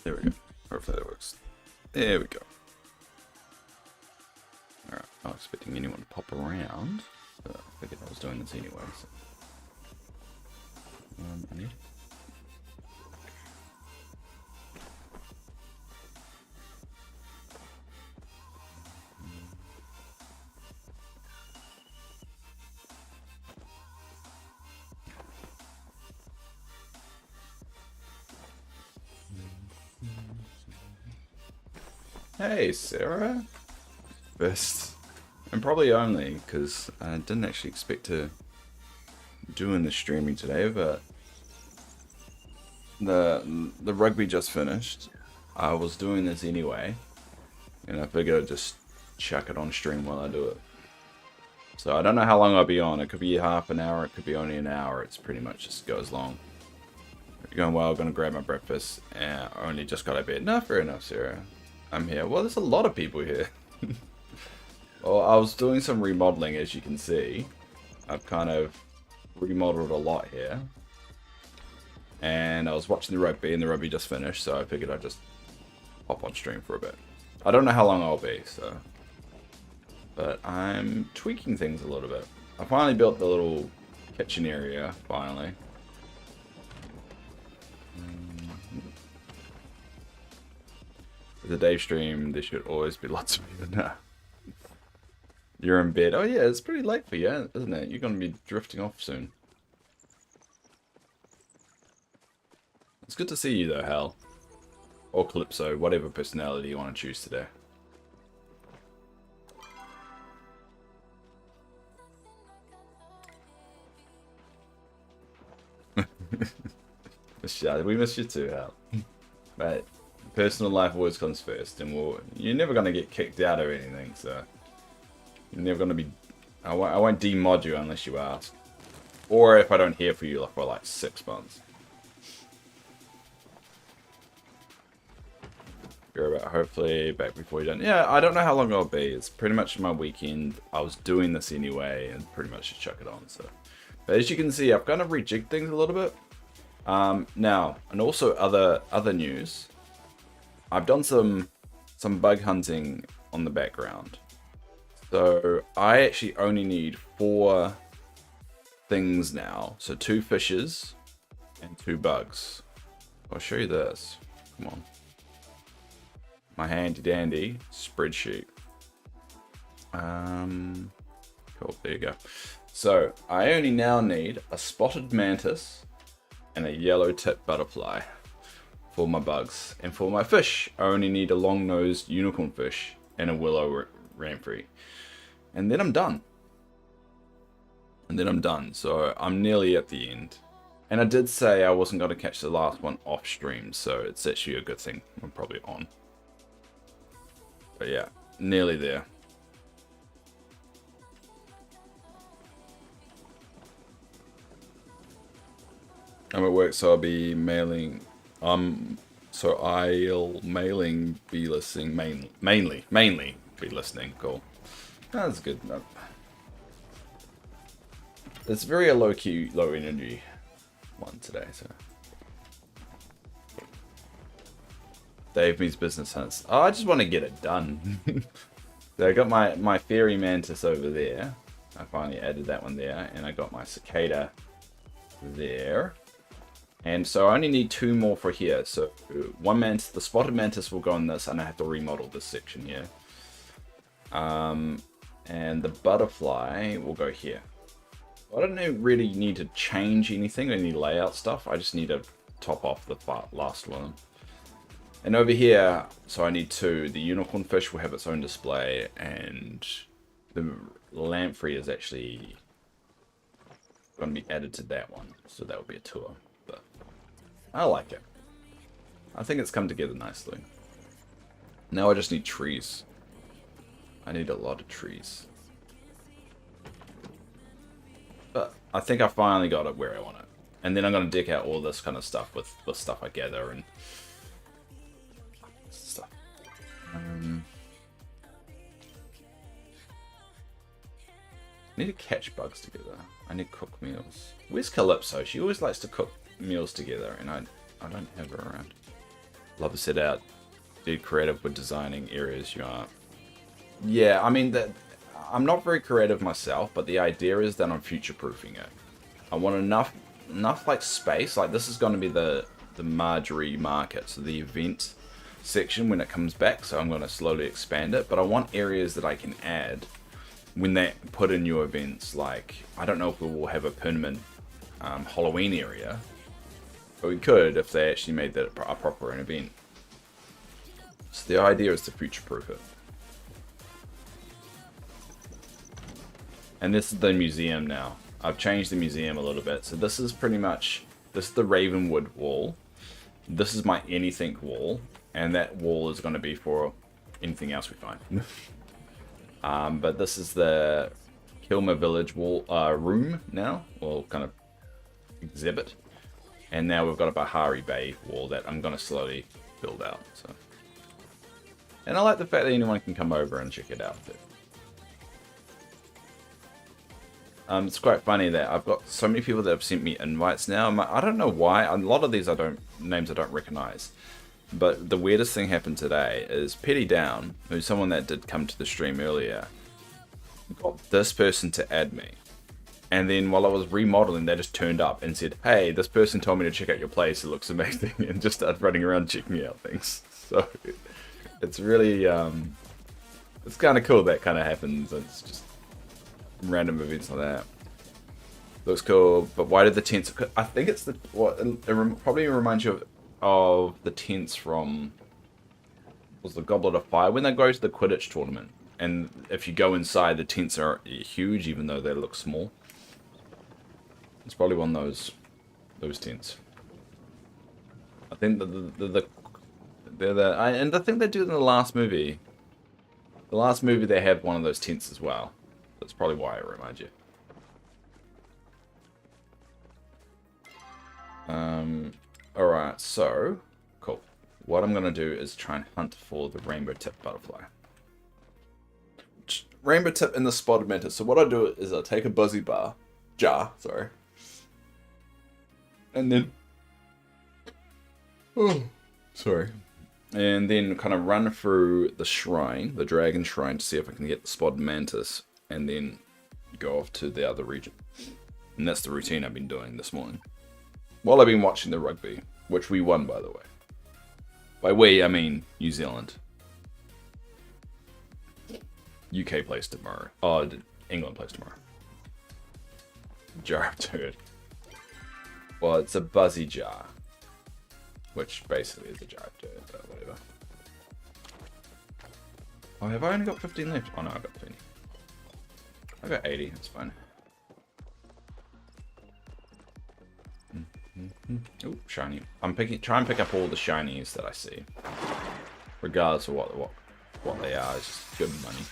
There we go. Hopefully that works. There we go. Alright, not expecting anyone to pop around, but I figured I was doing this anyway, so. I need. Hey, Sarah. First, and probably only because I didn't actually expect to doing the streaming today, but the rugby just finished. I was doing this anyway, and I figured I'd just chuck it on stream while I do it. So I don't know how long I'll be on. It could be half an hour, it could be only an hour. It's pretty much just goes long. You're going well, I'm gonna grab my breakfast, and I only just got out of bed. No, fair enough, Sarah. I'm here. Well, there's a lot of people here. Well, I was doing some remodeling, as you can see. I've kind of remodeled a lot here. And I was watching the rugby, and the rugby just finished, so I figured I'd just hop on stream for a bit. I don't know how long I'll be, so. But I'm tweaking things a little bit. I finally built the little kitchen area, finally. With the Dave stream, there should always be lots of people now. You're in bed. Oh yeah, it's pretty late for you, isn't it? You're going to be drifting off soon. It's good to see you though, Hal. Or Calypso, whatever personality you want to choose today. We miss you too, Hal. But personal life always comes first, and you're never going to get kicked out or anything, so you're never going to be. I won't demod you unless you ask, or if I don't hear from you for like 6 months. You're about hopefully back before you're done. Yeah, I don't know how long I'll be. It's pretty much my weekend. I was doing this anyway, and pretty much just chuck it on. So, but as you can see, I've kind of rejigged things a little bit. Now, and also other news. I've done some bug hunting on the background. So I actually only need 4 things now. So 2 fishes and 2 bugs. I'll show you this. Come on. My handy dandy spreadsheet. Cool, there you go. So I only now need a spotted mantis and a yellow tip butterfly for my bugs. And for my fish, I only need a long-nosed unicorn fish and a willow ramfrey. And then I'm done. So I'm nearly at the end. And I did say I wasn't going to catch the last one off stream, so it's actually a good thing I'm probably on. But yeah, nearly there. I'm at work, so I'll be mailing. So I'll be listening mainly be listening. Cool. That's good. It's very a low key, low energy one today. So Dave means business hunts. Oh, I just want to get it done. So I got my fairy mantis over there. I finally added that one there, and I got my cicada there. And so I only need 2 more for here. So one mantis, the spotted mantis will go in this, and I have to remodel this section here. And the butterfly will go here. I don't really need to change anything, any layout stuff. I just need to top off the last one. And over here, so I need 2. The unicorn fish will have its own display, and the lamprey is actually going to be added to that one. So that will be a tour. But I like it. I think it's come together nicely. Now I just need trees. I need a lot of trees. But I think I finally got it where I want it. And then I'm going to deck out all this kind of stuff with stuff I gather and stuff. I need to catch bugs together. I need cook meals. Where's Calypso? She always likes to cook meals together, and I don't have her around. Love to set out. Be creative with designing areas you are. Yeah, I mean, I'm not very creative myself, but the idea is that I'm future-proofing it. I want enough like space. Like this is going to be the Marjorie market, so the event section when it comes back. So I'm going to slowly expand it, but I want areas that I can add when they put in new events. Like I don't know if we will have a permanent Halloween area, but we could if they actually made that a proper an event. So the idea is to future-proof it. And this is the museum now. I've changed the museum a little bit. So this is pretty much, this is the Ravenwood wall. This is my anything wall. And that wall is going to be for anything else we find. But this is the Kilmer Village wall room now. Or kind of exhibit. And now we've got a Bahari Bay wall that I'm going to slowly build out. So. And I like the fact that anyone can come over and check it out too. It's quite funny that I've got so many people that have sent me invites now. I don't know why. A lot of these names I don't recognize. But the weirdest thing happened today is Petty Down, who's someone that did come to the stream earlier, got this person to add me. And then while I was remodeling, they just turned up and said, "Hey, this person told me to check out your place. It looks amazing," and just started running around checking out things. So it's really, it's kind of cool that kind of happens. It's just random events like that. Looks cool, but why did the tents? I think it's the probably reminds you of the tents from was the Goblet of Fire when they go to the Quidditch tournament, and if you go inside, the tents are huge even though they look small. It's probably one of those tents. I think and I think they do it in the last movie. The last movie they have one of those tents as well. That's probably why it reminds you. Alright, so cool. What I'm gonna do is try and hunt for the rainbow tip butterfly. Rainbow tip in the spotted mantis. So what I do is I take a buzzy jar, and then and then kind of run through the shrine, the dragon shrine, to see if I can get the spotted mantis, and then go off to the other region. And that's the routine I've been doing this morning. While I've been watching the rugby, which we won, by the way. By we, I mean New Zealand. UK plays tomorrow. Oh, England plays tomorrow. Jar of turd. Well, it's a buzzy jar. Which basically is a jar of turd, but whatever. Oh, have I only got 15 left? Oh no, I've got 20. I got 80, that's fine. Oh, shiny. Try and pick up all the shinies that I see. Regardless of what they are, it's just good money.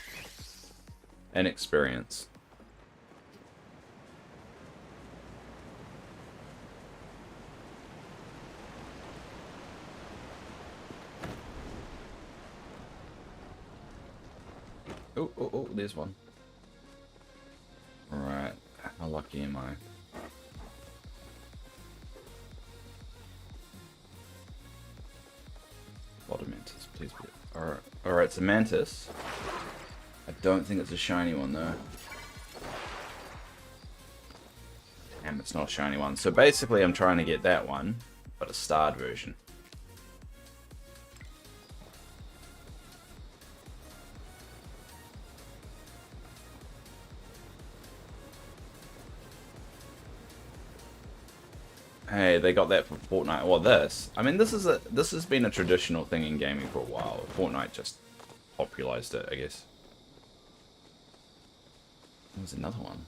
And experience. Oh, there's one. Alright, how lucky am I? Lot of mantis, please be. Alright, it's a mantis. I don't think it's a shiny one though. Damn, it's not a shiny one. So basically I'm trying to get that one, but a starred version. Hey, they got that for Fortnite. Well, this. I mean, this has been a traditional thing in gaming for a while. Fortnite just popularized it, I guess. There's another one.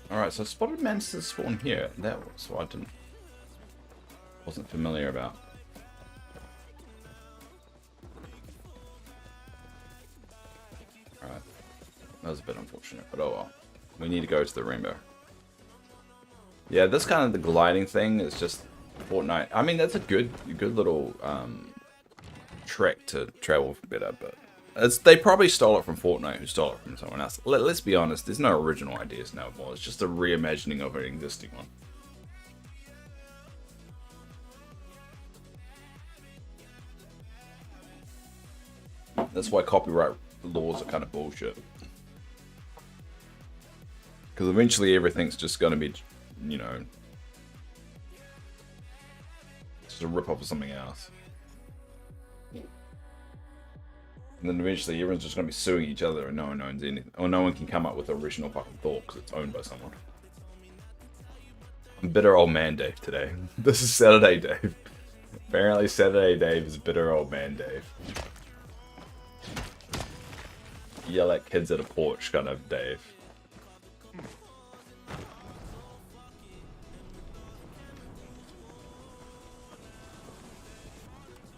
Alright, so spotted mantises spawn here. That was what I wasn't familiar about. Alright. That was a bit unfortunate, but oh well. We need to go to the rainbow. Yeah, this kind of the gliding thing is just Fortnite. I mean, that's a good little trick to travel better, but they probably stole it from Fortnite, who stole it from someone else. Let's be honest, there's no original ideas now more. It's just a reimagining of an existing one. That's why copyright laws are kind of bullshit. Because eventually everything's just going to be, you know, just a rip-off of something else. And then eventually everyone's just going to be suing each other and no one owns anything. Or no one can come up with original fucking thought because it's owned by someone. I'm bitter old man Dave today. This is Saturday Dave. Apparently Saturday Dave is bitter old man Dave. Yell at kids at a porch kind of Dave.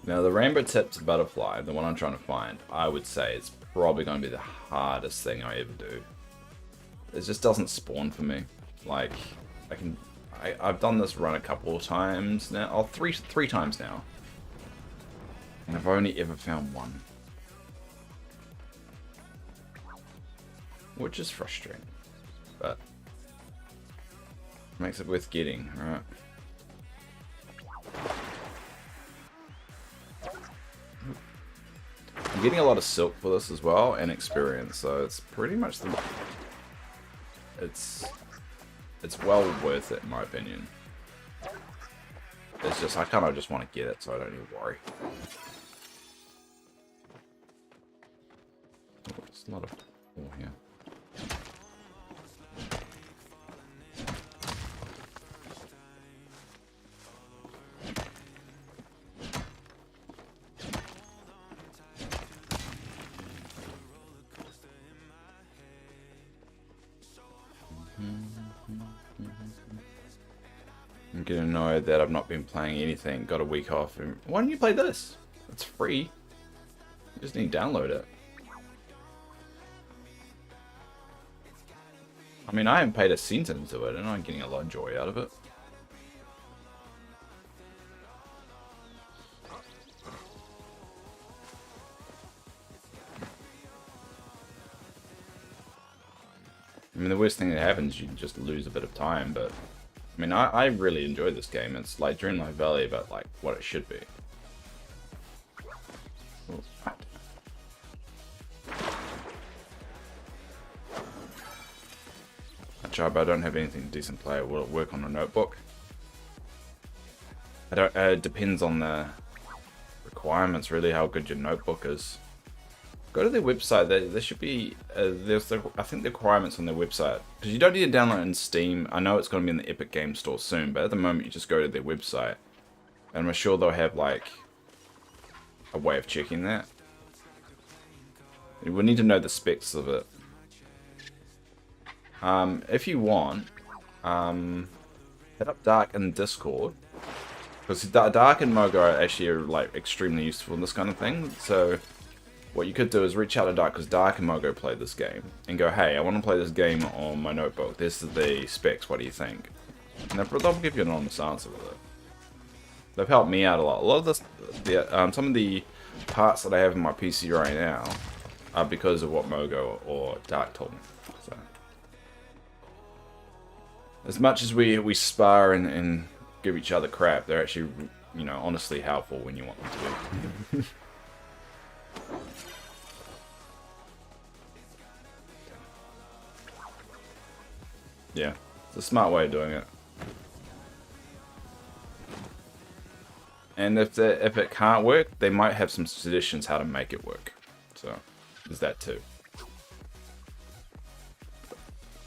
Now the rainbow tipped butterfly, the one I'm trying to find, I would say it's probably going to be the hardest thing I ever do. It just doesn't spawn for me. Like, I've done this run a couple of times now, oh, three times now. And I've only ever found one. Which is frustrating, but makes it worth getting, right? I'm getting a lot of silk for this as well, and experience, so it's pretty much the... It's well worth it in my opinion. It's just, I kind of just want to get it so I don't even worry. Oh, there's a lot of ore here. I'm getting annoyed that I've not been playing anything. Got a week off. Why don't you play this? It's free. You just need to download it. I mean, I haven't paid a cent into it, and I'm getting a lot of joy out of it. I mean, the worst thing that happens is you just lose a bit of time, but... I mean, I really enjoy this game. It's like Dreamlight Valley, but like what it should be. Oh, job, I don't have anything decent to play. Will it work on a notebook? I don't. It depends on the requirements, really, how good your notebook is. Go to their website. There should be there's I think the requirements on their website, because you don't need to download it in Steam. I know it's going to be in the Epic Game Store soon, but at the moment you just go to their website, and I'm sure they'll have like a way of checking that. We need to know the specs of it. If you want, hit up Dark in Discord, because Dark and Mogo are actually like extremely useful in this kind of thing. So what you could do is reach out to Dark, because Dark and Mogo play this game, and go, hey, I want to play this game on my notebook. This is the specs. What do you think? And they'll give you an honest answer with it. They've helped me out a lot. A lot of this, some of the parts that I have in my PC right now are because of what Mogo or Dark told me. So, as much as we spar and give each other crap, they're actually, you know, honestly helpful when you want them to be. Yeah, it's a smart way of doing it. And if it can't work, they might have some suggestions how to make it work. So there's that too.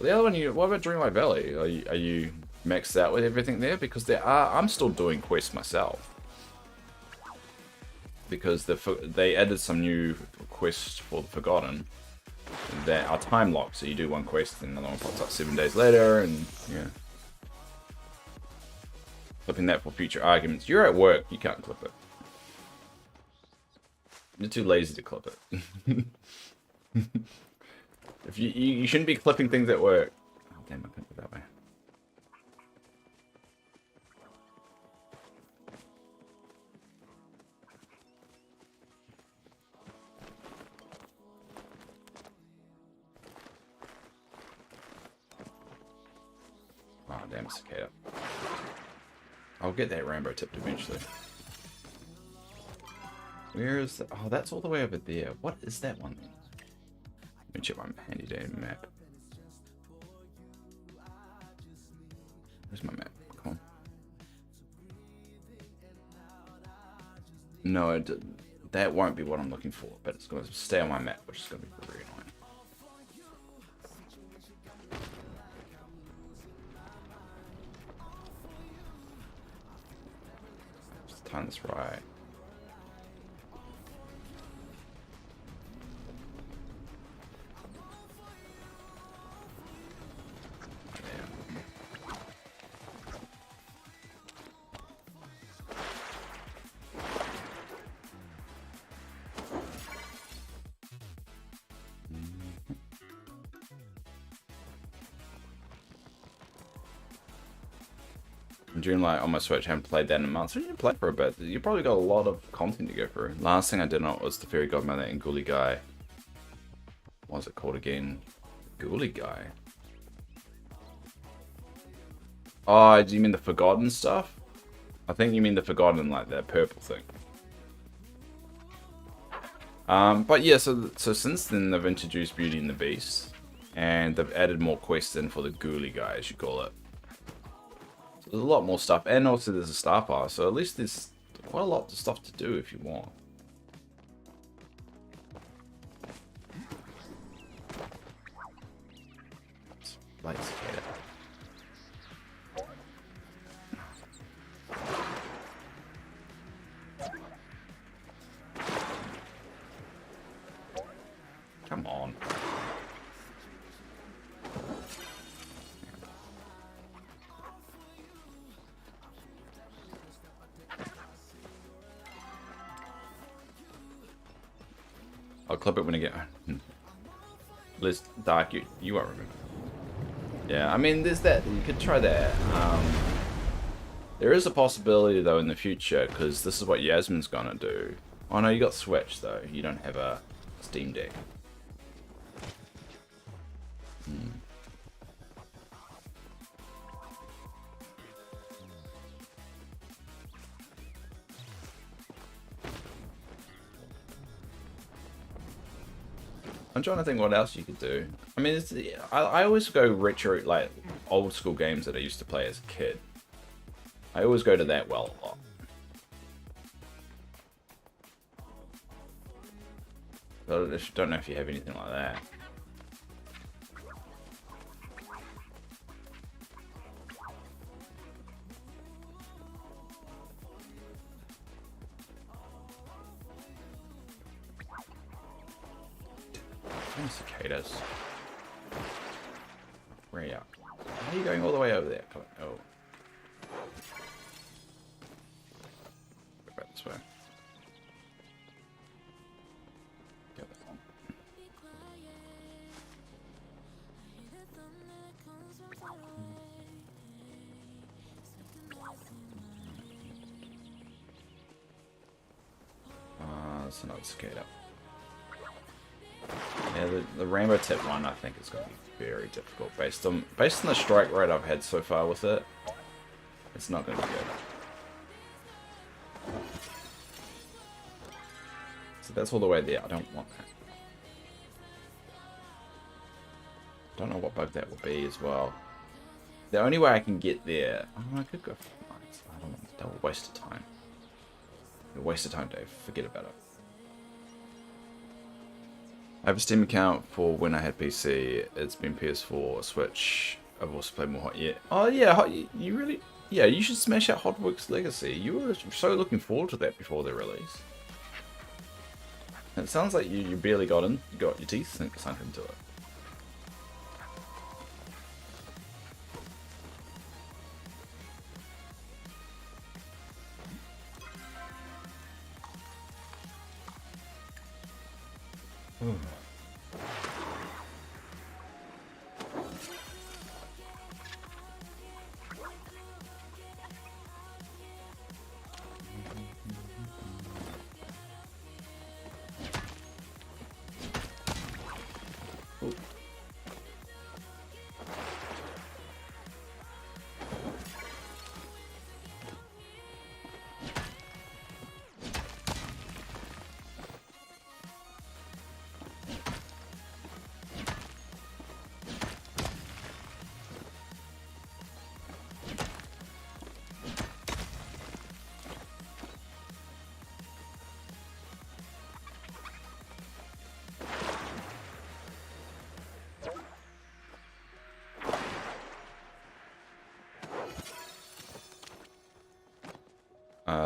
The other one, what about Dreamlight Valley? Are you maxed out with everything there? Because I'm still doing quests myself. Because they added some new quests for the Forgotten that are time locked, so you do one quest and another one pops up 7 days later, and yeah. Clipping that for future arguments. You're at work, you can't clip it. You're too lazy to clip it. If you shouldn't be clipping things at work. Oh, damn, I couldn't go that way. Damn cicada. I'll get that rainbow tipped eventually. Where is that? Oh, that's all the way over there. What is that one? Let me check my handy dandy map. Where's my map? Come on. No, that won't be what I'm looking for, but it's going to stay on my map, which is going to be very annoying. Just time this right. Dreamlight on my Switch, haven't played that in a month. So you didn't play for a bit. You probably got a lot of content to go through. Last thing I did not was the Fairy Godmother and Ghoulie Guy. What was it called again? Ghoulie Guy. Oh, do you mean the Forgotten stuff? I think you mean the Forgotten, like that purple thing. But yeah, so since then they've introduced Beauty and the Beast, and they've added more quests in for the Ghoulie Guy, as you call it. There's a lot more stuff, and also there's a star pass, so at least there's quite a lot of stuff to do if you want. Light cicada. Come on. I'll clip it when I get Liz Dark, you won't remember. Yeah, I mean there's that, you could try that. There is a possibility though in the future, because this is what Yasmin's gonna do. Oh no, you got Switch though, you don't have a Steam Deck. I'm trying to think what else you could do. I mean, I always go retro, like old school games that I used to play as a kid. I always go to that well a lot. But I just don't know if you have anything like that. Cicadas. Where are you? How are you going all the way over there? Oh. Go back this way. Go that one. That's another cicada. Yeah, the rainbow tip one I think is going to be very difficult based on the strike rate I've had so far with it. It's not going to be good. So that's all the way there. I don't want that. Don't know what bug that will be as well. The only way I can get there, oh, I could go for mines. I don't want to. That will waste of time. A waste of time, Dave. Forget about it. I have a Steam account for when I had PC. It's been PS4, Switch. I've also played more Hot Yet. Oh yeah, you really? Yeah, you should smash out Hotworks Legacy. You were so looking forward to that before the release. It sounds like you barely got your teeth sunk into it.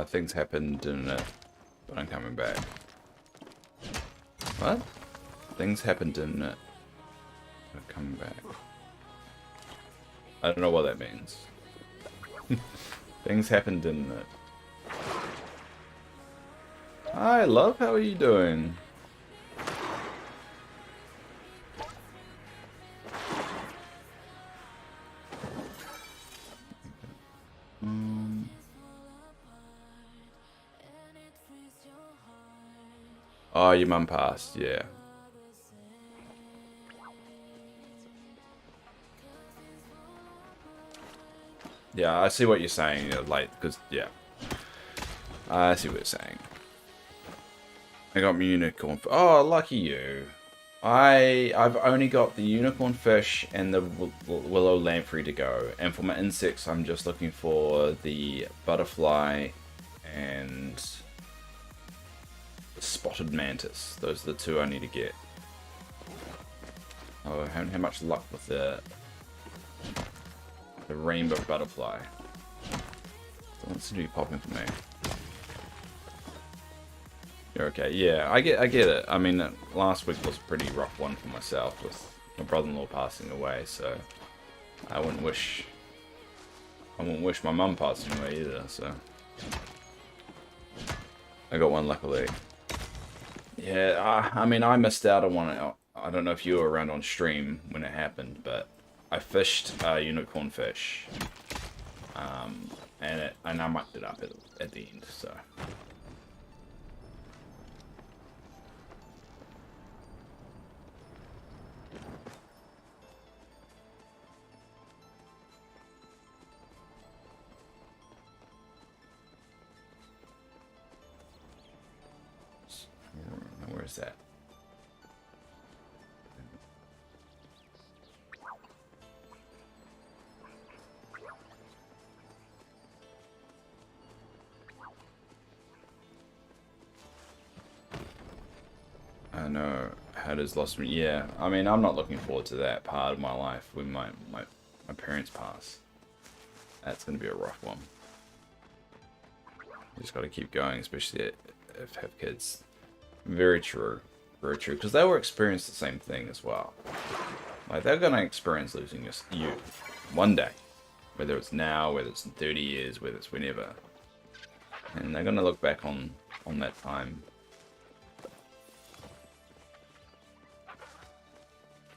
Things happened, didn't it? But I'm coming back. What? Things happened, didn't it? I'm coming back. I don't know what that means. Things happened, didn't it? Hi, love. How are you doing? Oh, your mum passed, yeah. Yeah, I see what you're saying, like, because, yeah. I see what you're saying. I got my unicorn. Oh, lucky you. I've only got the unicorn fish and the willow lamprey to go. And for my insects, I'm just looking for the butterfly and the spotted mantis. Those are the two I need to get. Oh, I haven't had much luck with the rainbow butterfly. Doesn't seem to be popping for me. You're okay. Yeah, I get it. I mean, last week was a pretty rough one for myself with my brother-in-law passing away, so I wouldn't wish my mum passing away either, so I got one luckily. Yeah, I mean, I missed out on one. I don't know if you were around on stream when it happened, but I fished unicorn fish, and I mucked it up at the end, so. Where is that? I know. Hatters lost me. Yeah, I mean, I'm not looking forward to that part of my life when my parents pass. That's going to be a rough one. You just got to keep going, especially if you have kids. Very true. Very true. Because they will experience the same thing as well. Like, they're going to experience losing you one day. Whether it's now, whether it's in 30 years, whether it's whenever. And they're going to look back on that time.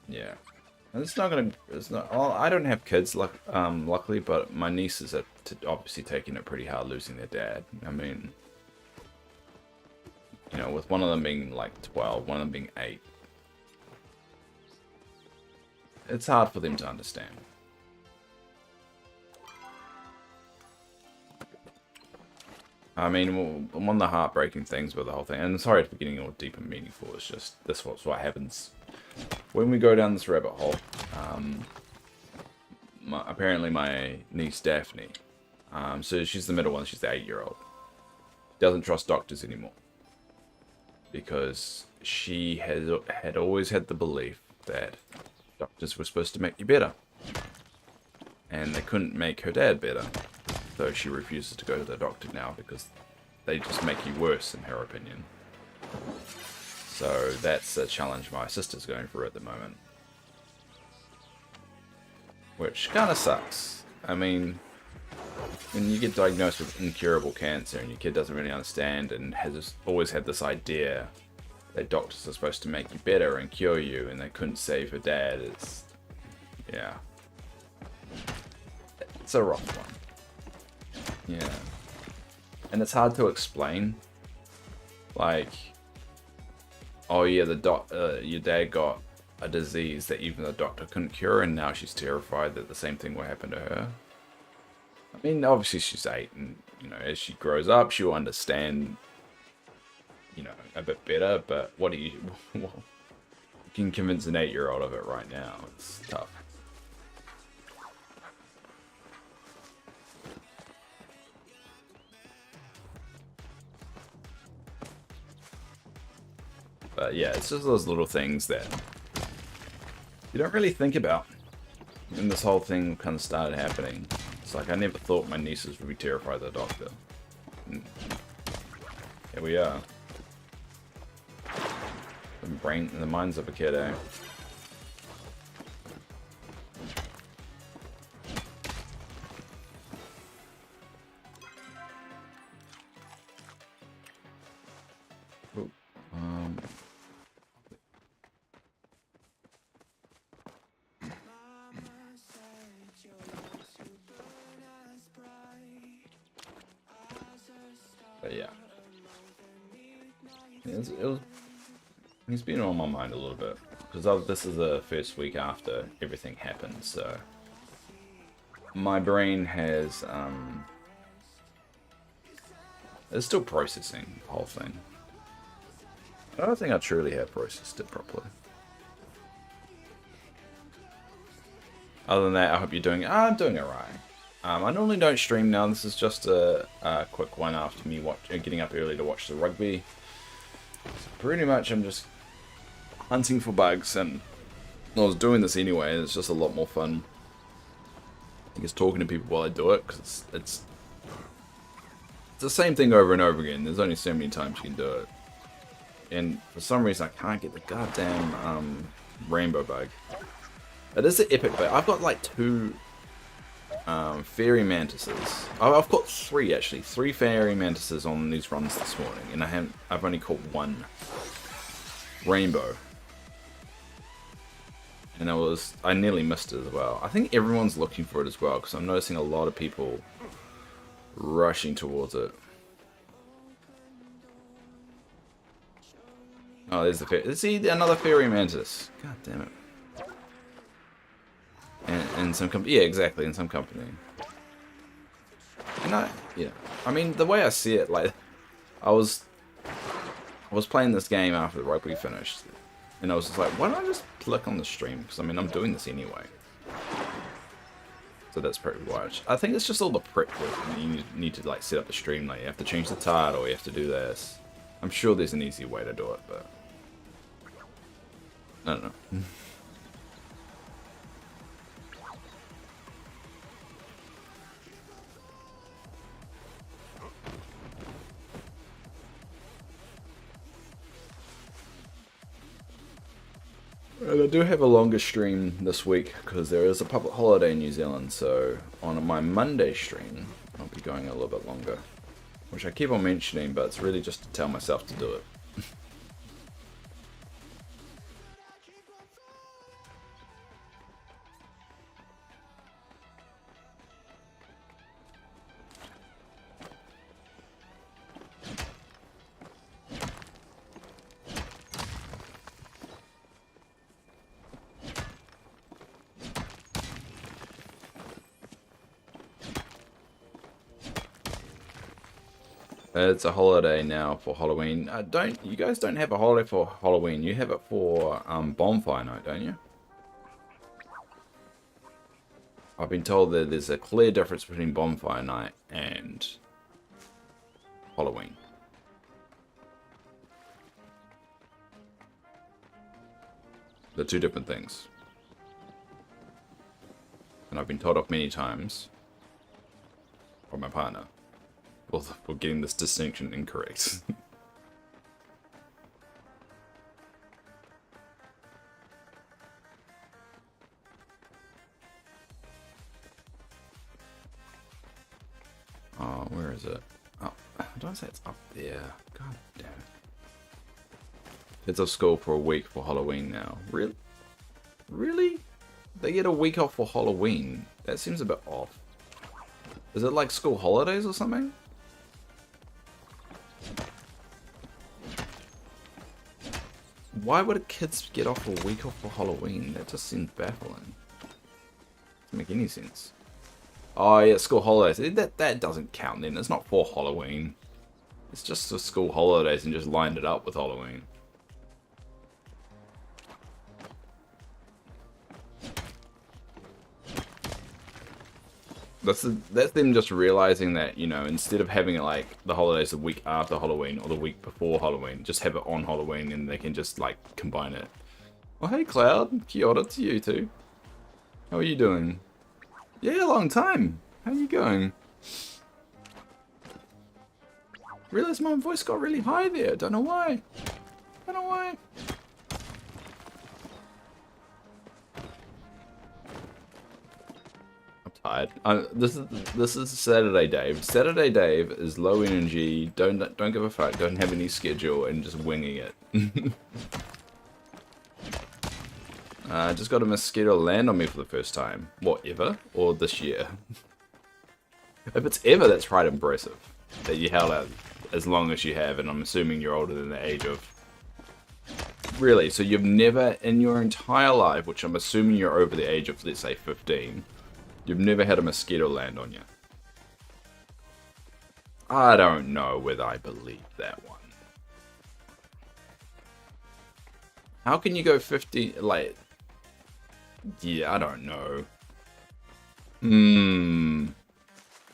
Yeah. And it's not going to... Well, I don't have kids, luckily, but my nieces are obviously taking it pretty hard losing their dad. I mean... You know, with one of them being like 12, one of them being 8. It's hard for them to understand. I mean, one of the heartbreaking things with the whole thing, and sorry for getting all deep and meaningful, it's just this was what happens when we go down this rabbit hole. Apparently my niece Daphne, so she's the middle one, she's the 8-year-old, doesn't trust doctors anymore. Because she had always had the belief that doctors were supposed to make you better. And they couldn't make her dad better. So she refuses to go to the doctor now because they just make you worse, in her opinion. So that's a challenge my sister's going through at the moment. Which kind of sucks. I mean, when you get diagnosed with incurable cancer and your kid doesn't really understand and has always had this idea that doctors are supposed to make you better and cure you and they couldn't save her dad, it's... yeah. It's a rough one. Yeah. And it's hard to explain. Like, oh yeah, your dad got a disease that even the doctor couldn't cure and now she's terrified that the same thing will happen to her. I mean, obviously she's 8, and, you know, as she grows up, she'll understand, you know, a bit better, but what do you... Well, you can convince an 8-year-old of it right now. It's tough. But yeah, it's just those little things that you don't really think about when this whole thing kind of started happening. It's like, I never thought my nieces would be terrified of the doctor. Here we are. The minds of a kid, eh? Ooh, But yeah. He's been on my mind a little bit. Because this is the first week after everything happened, so... My brain has, it's still processing the whole thing. I don't think I truly have processed it properly. Other than that, I hope you're doing... I'm doing alright. I normally don't stream now. This is just a quick one after me getting up early to watch the rugby. So pretty much I'm just hunting for bugs, and I was doing this anyway, and it's just a lot more fun. I guess talking to people while I do it, because it's the same thing over and over again. There's only so many times you can do it. And for some reason I can't get the goddamn rainbow bug. It is an epic bug. I've got like 2 fairy mantises. I've got 3 actually. 3 fairy mantises on these runs this morning, and I've only caught 1 rainbow. And I nearly missed it as well. I think everyone's looking for it as well, because I'm noticing a lot of people rushing towards it. Oh, there's the fairy. See, another fairy mantis. God damn it. And some company, yeah, exactly, in some company. And yeah. I mean, the way I see it, like, I was playing this game after the rugby finished, and I was just like, why don't I just click on the stream? Because I mean, I'm doing this anyway. So that's pretty much. I think it's just all the prep work. You need to like set up the stream. Like you have to change the title, you have to do this. I'm sure there's an easy way to do it, but I don't know. I do have a longer stream this week because there is a public holiday in New Zealand, so on my Monday stream I'll be going a little bit longer, which I keep on mentioning, but it's really just to tell myself to do it. It's a holiday now for Halloween. You guys don't have a holiday for Halloween. You have it for bonfire night, don't you? I've been told that there's a clear difference between bonfire night and Halloween. They're 2 different things. And I've been told off many times from my partner for getting this distinction incorrect. Oh, where is it? Oh, don't say it's up there. God damn it. Kids off school for a week for Halloween now. Really? Really? They get a week off for Halloween? That seems a bit off. Is it like school holidays or something? Why would kids get off a week off for Halloween? That just seems baffling. Doesn't make any sense. Oh yeah, school holidays. That doesn't count then. It's not for Halloween. It's just for school holidays and just lined it up with Halloween. That's them just realizing that, you know, instead of having like the holidays the week after Halloween or the week before Halloween, just have it on Halloween and they can just like combine it. Oh hey Cloud, kia ora to you too. How are you doing? Yeah, long time. How are you going? Realized my voice got really high there. Don't know why. Don't know why. I'm tired. This is Saturday Dave. Saturday Dave is low energy. Don't give a fuck. Don't have any schedule and just winging it. I just got a mosquito land on me for the first time. What, ever? Or this year? If it's ever, that's quite impressive. That you held out as long as you have, and I'm assuming you're older than the age of... Really? So you've never, in your entire life, which I'm assuming you're over the age of, let's say, 15, you've never had a mosquito land on you? I don't know whether I believe that one. How can you go 50, like... Yeah, I don't know.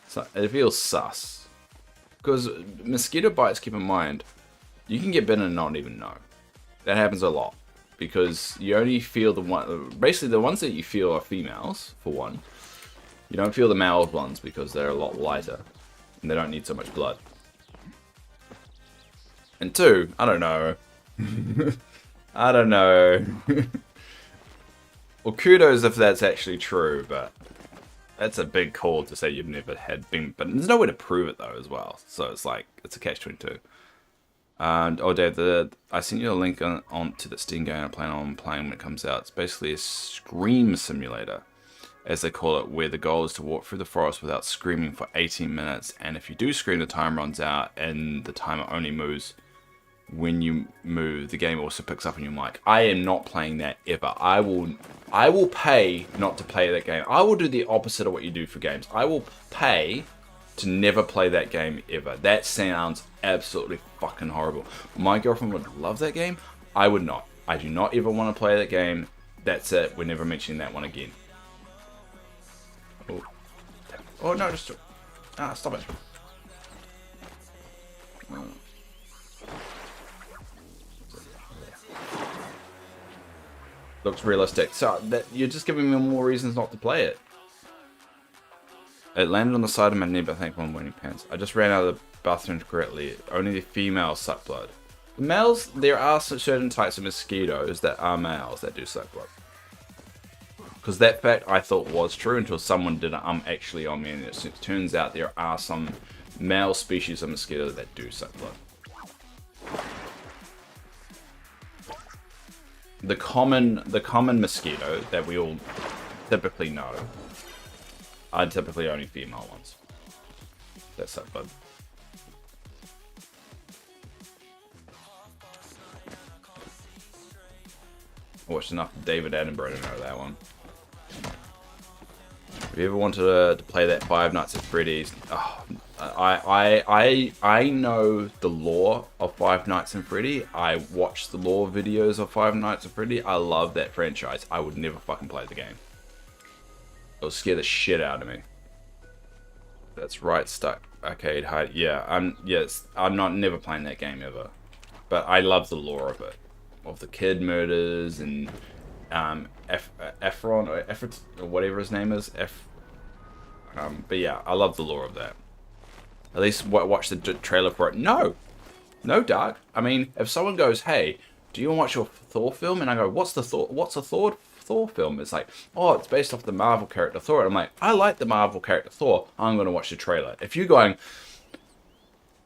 So it feels sus. Because mosquito bites, keep in mind, you can get bitten and not even know. That happens a lot. Because you only feel the one... Basically, the ones that you feel are females, for one. You don't feel the male ones because they're a lot lighter. And they don't need so much blood. And two, I don't know. I don't know. Well, kudos if that's actually true, but that's a big call to say you've never had been. But there's no way to prove it though, as well. So it's like it's a catch-22. And oh, Dave, I sent you a link on to the Steam game I plan on playing when it comes out. It's basically a scream simulator, as they call it, where the goal is to walk through the forest without screaming for 18 minutes. And if you do scream, the time runs out, and the timer only moves when you move. The game also picks up on your mic. I am not playing that ever. I will pay not to play that game. I will do the opposite of what you do for games. I will pay to never play that game ever. That sounds absolutely fucking horrible. My girlfriend would love that game. I would not. I do not ever want to play that game. That's it. We're never mentioning that one again. Oh no, just... stop it. Looks realistic. So that you're just giving me more reasons not to play it. It landed on the side of my knee, but thank one wearing pants. I just ran out of the bathroom correctly. Only the females suck blood. The males, there are certain types of mosquitoes that are males that do suck blood. Because that fact I thought was true until someone did actually on me, and it turns out there are some male species of mosquito that do suck blood. The common mosquito that we all typically know are typically only female ones. That suck blood. I watched enough of David Attenborough to know that one. If you ever wanted to play that Five Nights at Freddy's, I know the lore of Five Nights at Freddy. I watched the lore videos of Five Nights at Freddy. I love that franchise. I would never fucking play the game. It'll scare the shit out of me. That's right, stuck arcade hide. Yeah, I'm not never playing that game ever. But I love the lore of it, of the kid murders and Efron or whatever his name is. But yeah, I love the lore of that. At least watch the trailer for it. No, Doug. I mean, if someone goes, "Hey, do you want to watch your Thor film?" and I go, "What's a Thor film?" It's like, "Oh, it's based off the Marvel character Thor." I'm like, "I like the Marvel character Thor. I'm going to watch the trailer." If you're going,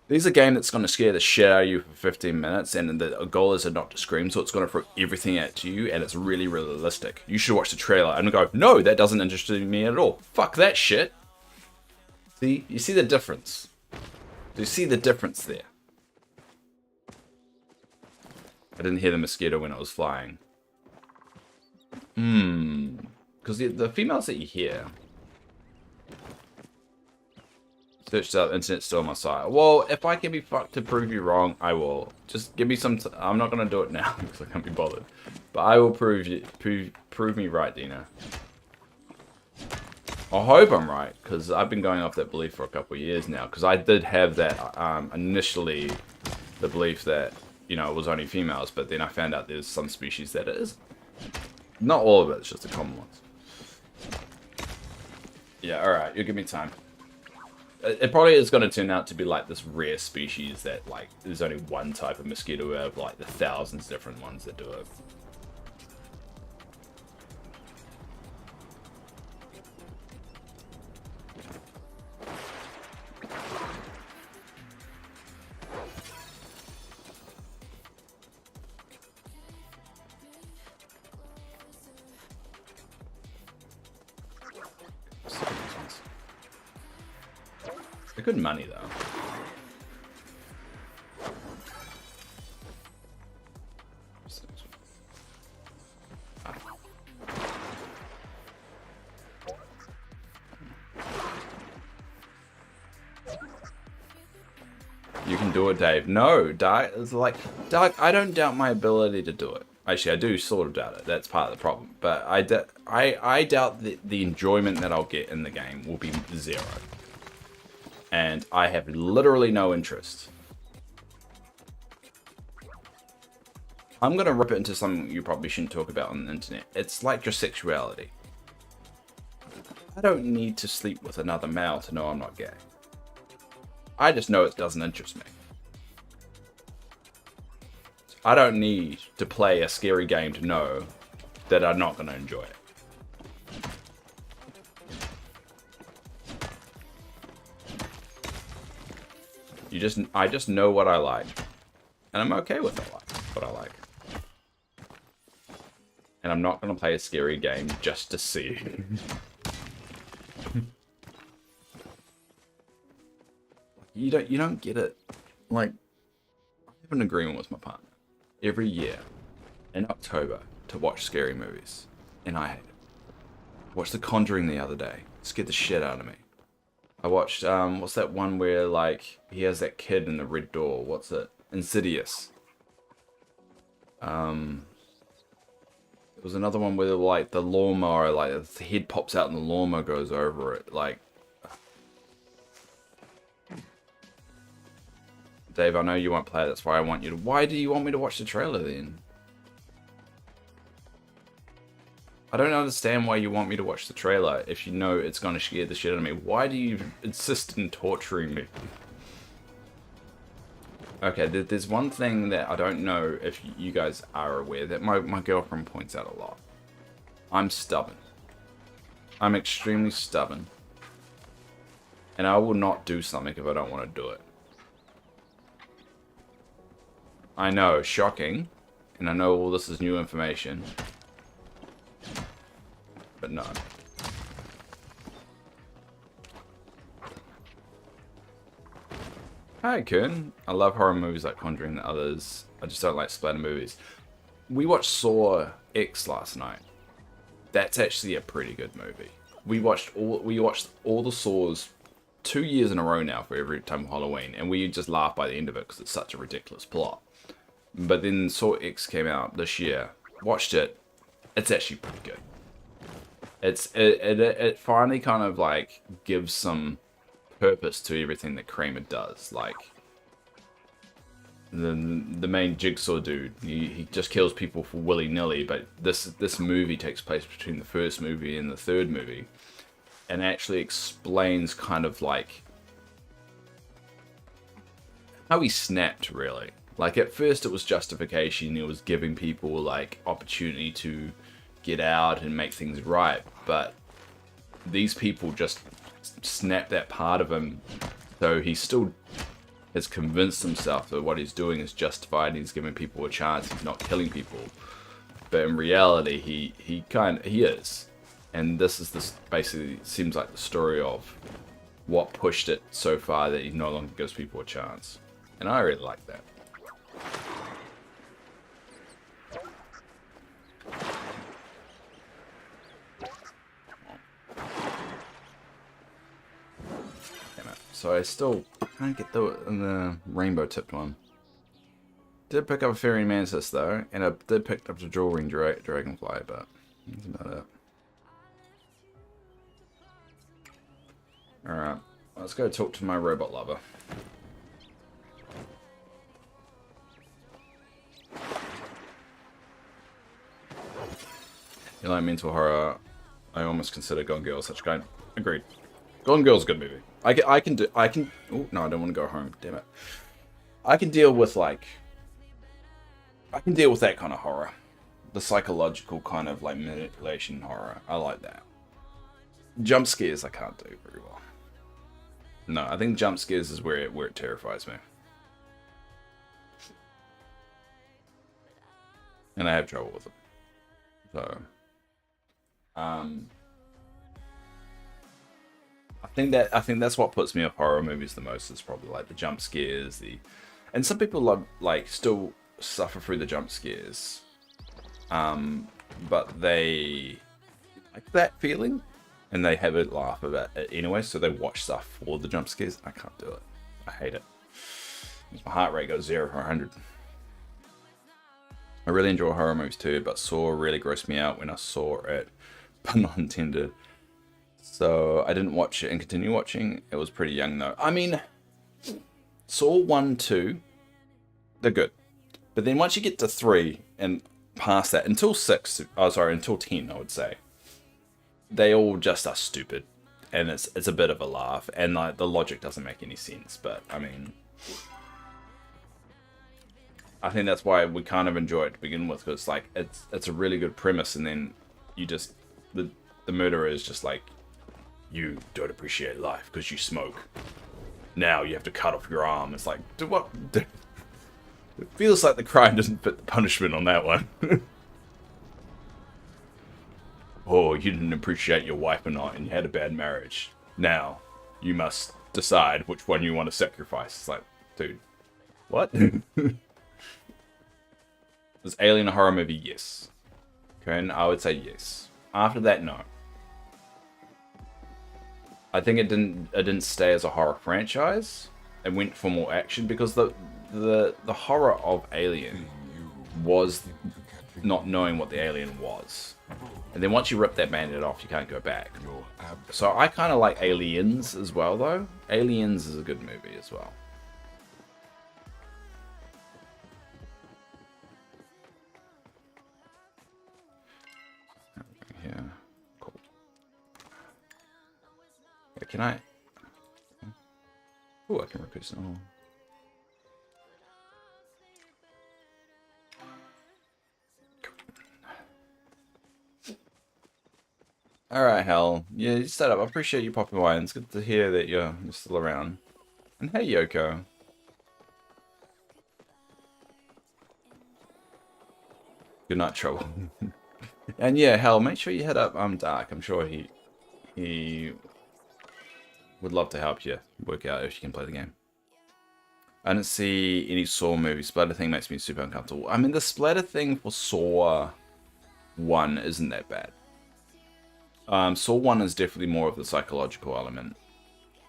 "These are a game that's going to scare the shit out of you for 15 minutes, and the goal is not to scream, so it's going to throw everything at you, and it's really realistic. You should watch the trailer." And I go, "No, that doesn't interest me at all. Fuck that shit." See? You see the difference? Do you see the difference there? I didn't hear the mosquito when it was flying. Because the females that you hear... Searched out internet still on my side. Well, if I can be fucked to prove you wrong, I will. Just give me some... I'm not going to do it now because I can't be bothered. But I will prove me right, Dina. I hope I'm right, because I've been going off that belief for a couple of years now. Because I did have that initially, the belief that, you know, it was only females. But then I found out there's some species that it is. Not all of it, it's just the common ones. Yeah, alright, you give me time. It probably is going to turn out to be like this rare species that like there's only one type of mosquito out of like the thousands of different ones that do it. They're good money though. You can do it, Dave. No, Dark. It's like Dark. I don't doubt my ability to do it. Actually, I do sort of doubt it. That's part of the problem. But I doubt that the enjoyment that I'll get in the game will be zero. And I have literally no interest. I'm gonna rip it into something you probably shouldn't talk about on the internet. It's like your sexuality. I don't need to sleep with another male to know I'm not gay. I just know it doesn't interest me. I don't need to play a scary game to know that I'm not going to enjoy it. I just know what I like. And I'm okay with what I like. And I'm not going to play a scary game just to see. You don't get it. Like, I have an agreement with my partner every year in October to watch scary movies, and I hate it. Watched The Conjuring the other day. It scared the shit out of me. I watched what's that one where like he has that kid in the red door? What's it? Insidious. There was another one where like the lawnmower, like the head pops out and the lawnmower goes over it, like. Dave, I know you won't play it, that's why I want you to... Why do you want me to watch the trailer then? I don't understand why you want me to watch the trailer if you know it's going to scare the shit out of me. Why do you insist in torturing me? Okay, there's one thing that I don't know if you guys are aware that my girlfriend points out a lot. I'm stubborn. I'm extremely stubborn. And I will not do something if I don't want to do it. I know, shocking, and I know all this is new information, but no. Hi, Kern. I love horror movies like Conjuring and others. I just don't like splatter movies. We watched Saw X last night. That's actually a pretty good movie. We watched all the Saws 2 years in a row now for every time of Halloween, and we just laugh by the end of it because it's such a ridiculous plot. But then Saw X came out this year. Watched it. It's actually pretty good. It finally kind of like gives some purpose to everything that Kramer does. Like the main Jigsaw dude, he just kills people for willy-nilly. But this movie takes place between the first movie and the third movie, and actually explains kind of like how he snapped, really. Like, at first it was justification, it was giving people, like, opportunity to get out and make things right, but these people just snapped that part of him, so he still has convinced himself that what he's doing is justified and he's giving people a chance, he's not killing people. But in reality, he is. And this basically seems like the story of what pushed it so far that he no longer gives people a chance. And I really like that. So I still can't get the rainbow tipped one. Did pick up a fairy mantis though, and I did pick up the jewelry dragonfly, but that's about it. Alright, let's go talk to my robot lover. You like mental horror? I almost consider Gone Girl such a kind. Agreed. Gone Girl's a good movie. I can. Oh no, I don't want to go home. Damn it. I can deal with like. I can deal with that kind of horror, the psychological kind of like manipulation horror. I like that. Jump scares I can't do very well. No, I think jump scares is where it terrifies me. And I have trouble with them. So, I think that's what puts me off horror movies the most. Is probably like the jump scares, and some people love like still suffer through the jump scares, but they like that feeling, and they have a laugh about it anyway. So they watch stuff for the jump scares. I can't do it. I hate it. My heart rate goes 0 to 100. I really enjoy horror movies too, but Saw really grossed me out when I saw it, pun not intended. So I didn't watch it and continue watching. It was pretty young though. I mean, Saw 1, 2, they're good. But then once you get to 3 and past that, until 10, I would say, they all just are stupid. And it's a bit of a laugh. And like the logic doesn't make any sense. But I mean, I think that's why we kind of enjoy it to begin with, because like it's a really good premise, and then you just the murderer is just like, you don't appreciate life because you smoke. Now you have to cut off your arm. It's like, what? It feels like the crime doesn't fit the punishment on that one. Oh, you didn't appreciate your wife or not, and you had a bad marriage. Now you must decide which one you want to sacrifice. It's like, dude, what? Was Alien a horror movie? Yes. Okay, and I would say yes. After that, no. I think it didn't stay as a horror franchise. It went for more action because the horror of Alien was not knowing what the alien was. And then once you rip that bandit off, you can't go back. So I kind of like Aliens as well, though. Aliens is a good movie as well. Yeah, cool. Wait, can I? Oh, I can replace it. Oh. Alright, Hal. Yeah, you set up. I appreciate you popping by, and it's good to hear that you're still around. And hey, Yoko. Good night, Trouble. And yeah, Hal, make sure you head up Dark. I'm sure he would love to help you work out if you can play the game. I didn't see any Saw movie. Splatter thing makes me super uncomfortable. I mean, the splatter thing for Saw 1 isn't that bad. Saw 1 is definitely more of the psychological element.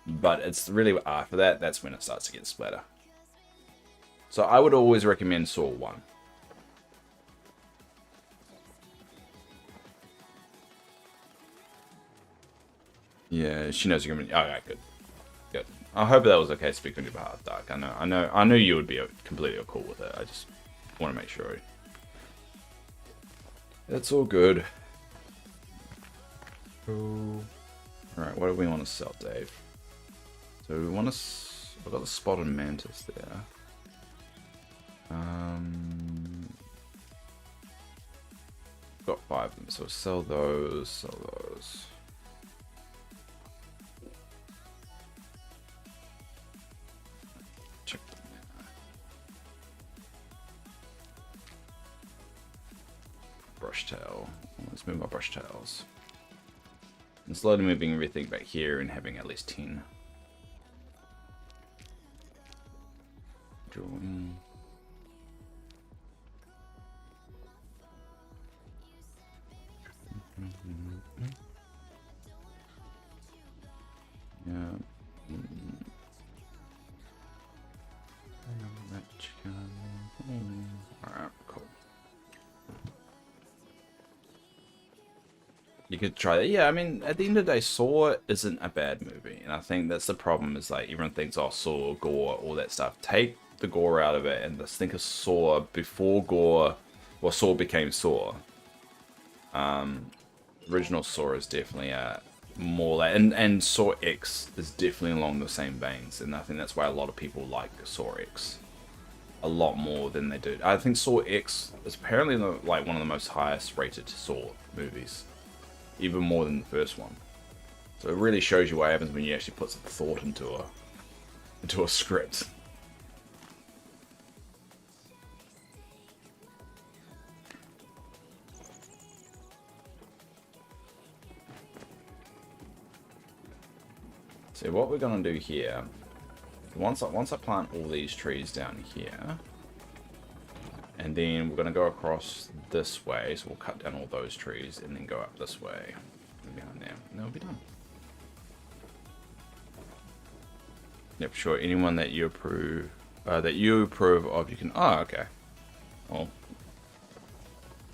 But it's really after that, that's when it starts to get splatter. So I would always recommend Saw 1. Yeah, she knows you're gonna be. Alright, good. Good. I hope that was okay speaking on your behalf, Dark. I know you would be completely cool with it. I just want to make sure. It's all good. Alright, what do we want to sell, Dave? So we want to. I've got the spotted mantis there. Got 5 of them, so sell those, sell those. Check them there. Brush tail. Let's move my brush tails. And slowly moving everything back here and having at least 10. Drawing. Yeah. Alright, cool. You could try that. Yeah, I mean, at the end of the day, Saw isn't a bad movie. And I think that's the problem is like everyone thinks, oh, Saw, gore, all that stuff. Take the gore out of it and let's think of Saw before gore, well, Saw became Saw. Original Saw is definitely a more like, and Saw X is definitely along the same veins, and I think that's why a lot of people like Saw X a lot more than they do. I think Saw X is apparently like one of the most highest rated Saw movies, even more than the first one. So it really shows you what happens when you actually put some thought into a script. So what we're gonna do here, once I plant all these trees down here, and then we're gonna go across this way, so we'll cut down all those trees and then go up this way and behind there, and that'll be done. Yep, sure. Anyone that you approve of, you can. Oh, okay. Well,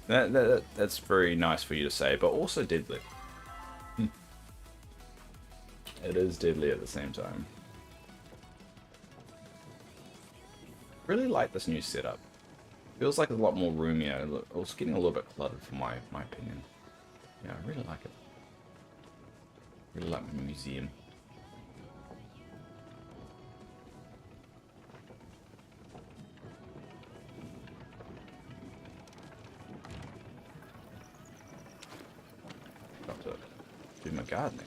that's very nice for you to say, but also deadly. It is deadly at the same time. Really like this new setup. Feels like a lot more roomier. It was getting a little bit cluttered for my opinion. Yeah, I really like it. Really like my museum. Got to do my gardening.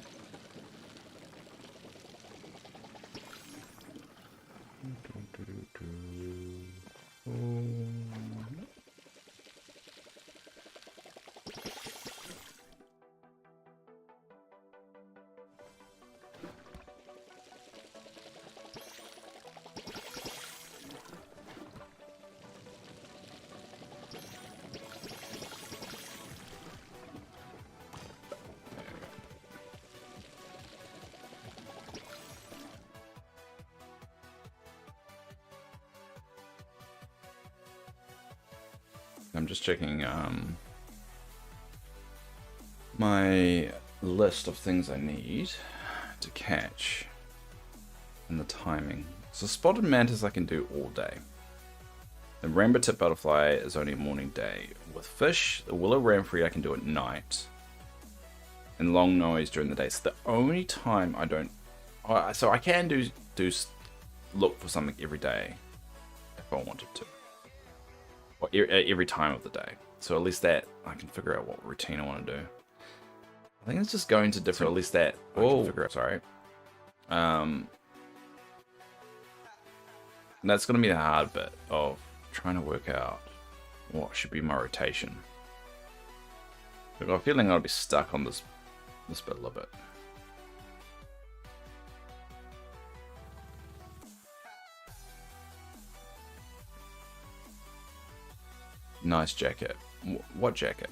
I'm just checking my list of things I need to catch and the timing. So spotted mantis I can do all day. The rainbow tip butterfly is only a morning day. With fish, the willow ramfrey I can do at night. And long nose during the day. So the only time I don't... So I can do look for something every day if I wanted to. Or every time of the day. So at least that I can figure out what routine I want to do. I think it's just going to different. At least that I can figure out. Sorry. That's going to be the hard bit of trying to work out what should be my rotation. I've got a feeling I'll be stuck on this bit a little bit. Nice jacket. What jacket?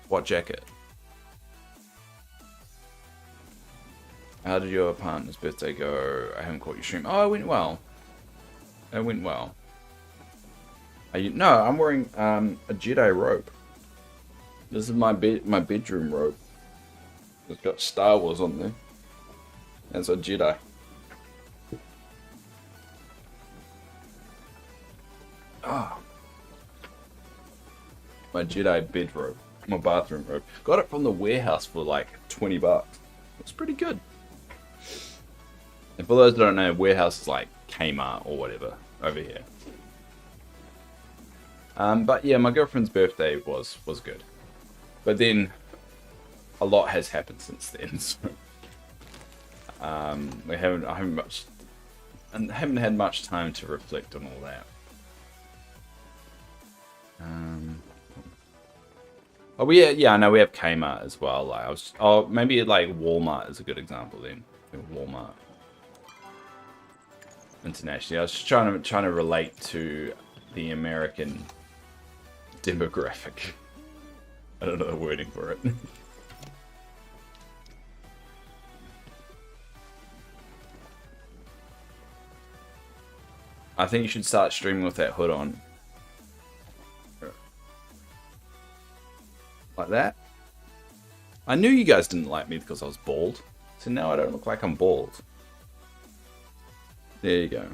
What jacket? How did your partner's birthday go? I haven't caught your stream. Oh, it went well. It went well. No, I'm wearing a Jedi robe. This is my bedroom robe. It's got Star Wars on there. It's a Jedi. Ah, my Jedi bed robe, my bathroom robe. Got it from the warehouse for like $20. It's pretty good. And for those that don't know, warehouse is like Kmart or whatever over here. But yeah, my girlfriend's birthday was good, but then a lot has happened since then. So I haven't had much time to reflect on all that. Oh yeah, I know we have Kmart as well. Like maybe like Walmart is a good example then. Walmart internationally. I was just trying to relate to the American demographic. I don't know the wording for it. I think you should start streaming with that hood on. Like that. I knew you guys didn't like me because I was bald. So now I don't look like I'm bald. There you go.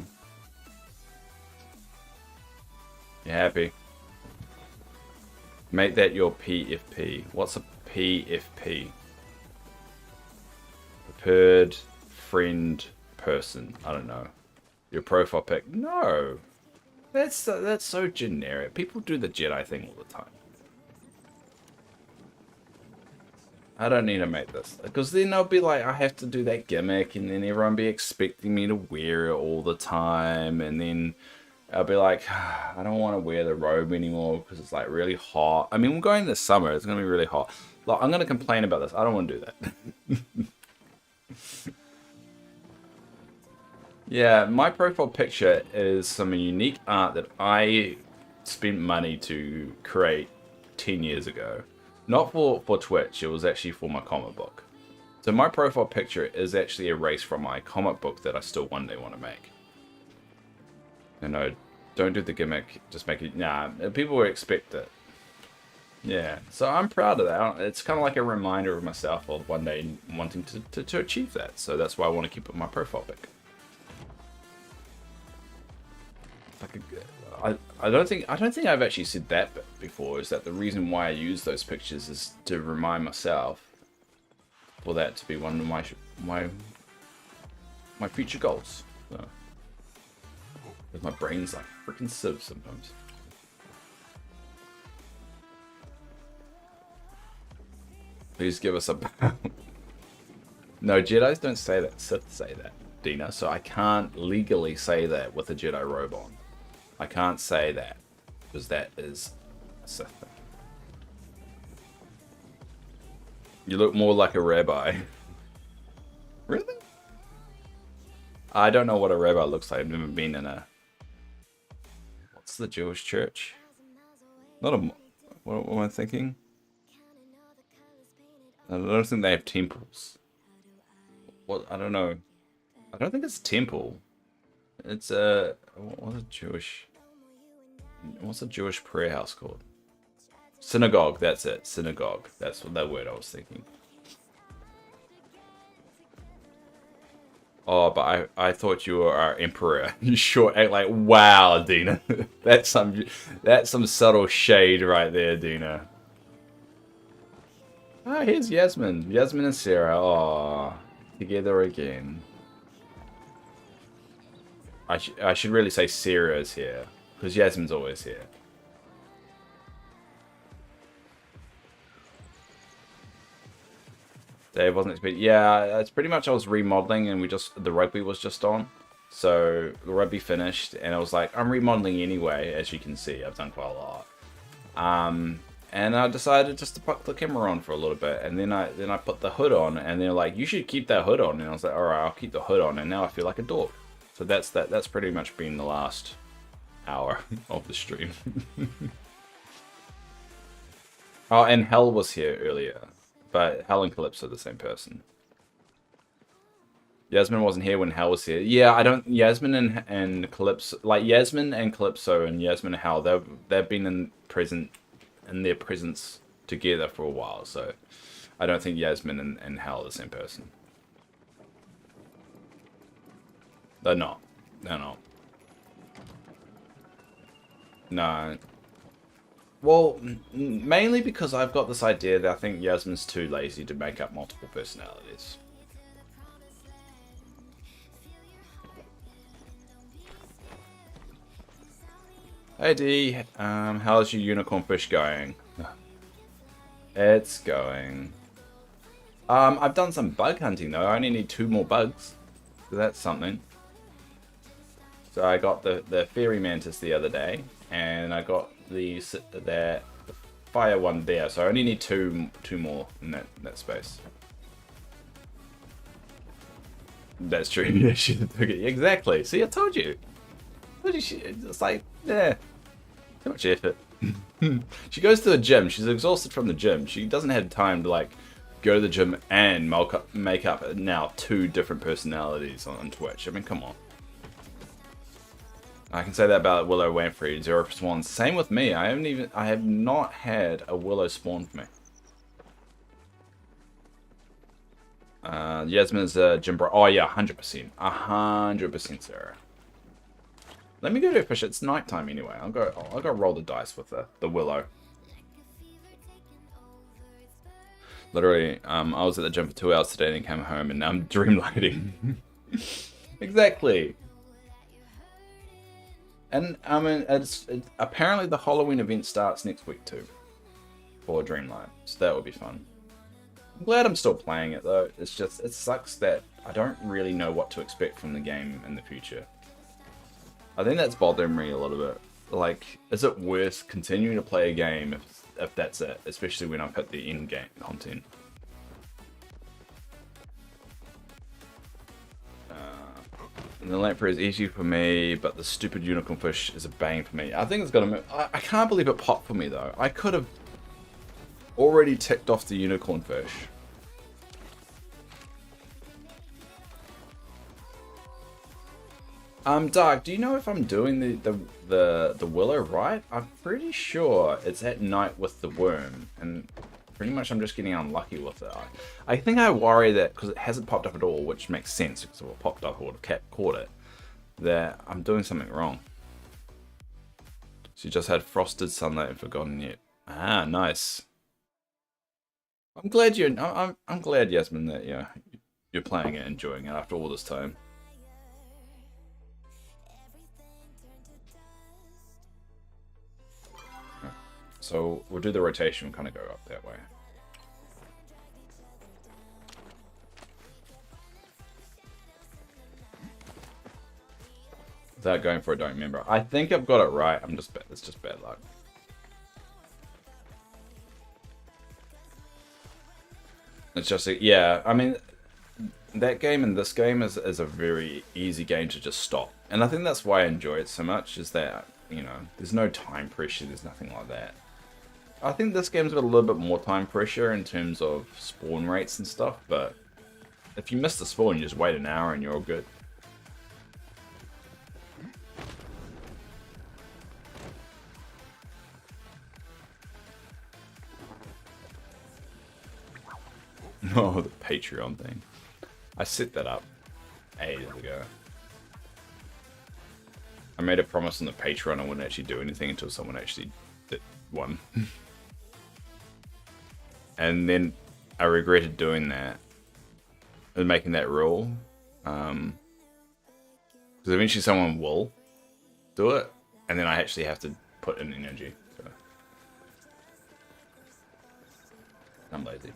You happy? Make that your PFP. What's a PFP? Preferred friend person. I don't know. Your profile pic. No. That's so generic. People do the Jedi thing all the time. I don't need to make this. Because then I'll be like, I have to do that gimmick, and then everyone be expecting me to wear it all the time, and then I'll be like, I don't want to wear the robe anymore because it's like really hot. I mean, we're going this summer. It's going to be really hot. Like, I'm going to complain about this. I don't want to do that. Yeah, my profile picture is some unique art that I spent money to create 10 years ago. Not for Twitch, it was actually for my comic book. So my profile picture is actually erased from my comic book that I still one day want to make. You know, don't do the gimmick, just make it, nah, people will expect it. Yeah, so I'm proud of that. It's kind of like a reminder of myself of one day wanting to achieve that. So that's why I want to keep it my profile pic. I don't think I've actually said that before. Is that the reason why I use those pictures is to remind myself for that to be one of my future goals. So, because my brain's like freaking sieve sometimes. Please give us a. No, Jedis don't say that. Sith say that, Dina. So I can't legally say that with a Jedi robe on. I can't say that because that is a Sith thing. You look more like a rabbi. Really? I don't know what a rabbi looks like. I've never been in a. What's the Jewish church? Not a. What am I thinking? I don't think they have temples. What? I don't know. I don't think it's a temple. It's a. What's a Jewish? What's a Jewish prayer house called? Synagogue. That's it. Synagogue. That's what that word I was thinking. Oh, but I thought you were our emperor. You sure act like, wow, Dina. That's some subtle shade right there, Dina. Ah, here's Yasmin. Yasmin and Sarah. Oh, together again. I should really say Sarah's here, because Yasmin's always here. Dave wasn't expecting. Yeah, it's pretty much I was remodeling, and the rugby was just on, so the rugby finished, and I was like, I'm remodeling anyway. As you can see, I've done quite a lot. And I decided just to put the camera on for a little bit, and then I put the hood on, and they're like, you should keep that hood on, and I was like, all right, I'll keep the hood on, and now I feel like a dork. So that's pretty much been the last hour of the stream. Oh, and Hell was here earlier, but Hell and Calypso are the same person. Yasmin wasn't here when Hell was here. Yeah, I don't. Yasmin and Calypso, like Yasmin and Calypso and Yasmin and Hell, they've been in their presence together for a while, so I don't think Yasmin and Hell are the same person. They're not. They're not. No. Well, mainly because I've got this idea that I think Yasmin's too lazy to make up multiple personalities. Hey D, how's your unicorn fish going? It's going. I've done some bug hunting though. I only need 2 more bugs. So that's something. So I got the fairy mantis the other day, and I got the fire one there. So I only need two more in that space. That's true. Yeah, she took it. Exactly. See, I told you. It's like, yeah, too much effort. She goes to the gym. She's exhausted from the gym. She doesn't have time to like go to the gym and make up now 2 different personalities on Twitch. I mean, come on. I can say that about Willow Wed Fri, 0 spawns. Same with me. I have not had a Willow spawn for me. Yasmin's gym bro. Oh yeah, 100%. 100%, Sarah. Let me go to a fish. It's nighttime anyway. I'll go roll the dice with the Willow. Literally, I was at the gym for 2 hours today and came home and now I'm dreamlighting. Exactly. And I mean, apparently the Halloween event starts next week too. For Dreamlight, so that would be fun. I'm glad I'm still playing it though. It's just, it sucks that I don't really know what to expect from the game in the future. I think that's bothering me a little bit. Like, is it worth continuing to play a game if that's it? Especially when I've hit the end game content. And the lamprey is easy for me, but the stupid unicorn fish is a bane for me. I think it's gonna. I can't believe it popped for me though. I could have already ticked off the unicorn fish. Dark, do you know if I'm doing the willow right? I'm pretty sure it's at night with the worm, and pretty much I'm just getting unlucky with it. I think I worry that because it hasn't popped up at all, which makes sense because if it popped up, I would have caught it, that I'm doing something wrong. She just had frosted sunlight and forgotten yet. Ah, nice. I'm glad I'm glad, Yasmin, that you're playing it, enjoying it after all this time. So we'll do the rotation, kind of go up that way. Without going for it, don't remember. I think I've got it right. It's just bad luck. It's just, yeah, I mean, that game and this game is a very easy game to just stop. And I think that's why I enjoy it so much, is that, there's no time pressure, there's nothing like that. I think this game's got a little bit more time pressure in terms of spawn rates and stuff, but if you miss the spawn, you just wait an hour and you're all good. Oh, the Patreon thing. I set that up ages ago. I made a promise on the Patreon I wouldn't actually do anything until someone actually did one. And then I regretted doing that and making that rule. Because eventually someone will do it, and then I actually have to put in energy. So. I'm lazy.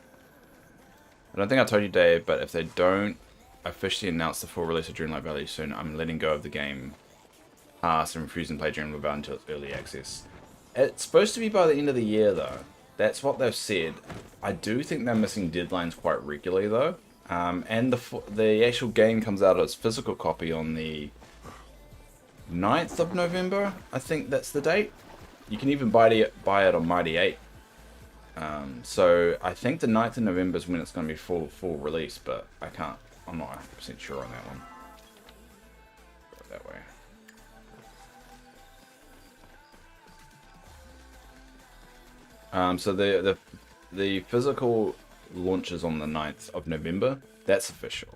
I don't think I told you, Dave, but if they don't officially announce the full release of Dreamlight Valley soon, I'm letting go of the game pass and refusing to play Dreamlight Valley until it's early access. It's supposed to be by the end of the year, though. That's what they've said. I do think they're missing deadlines quite regularly, though. And the actual game comes out as physical copy on the 9th of November. I think that's the date. You can even buy it on Mighty 8. So I think the 9th of November is when it's going to be full release, but I'm not 100% sure on that one. Go that way. So the physical launches on the 9th of November. That's official.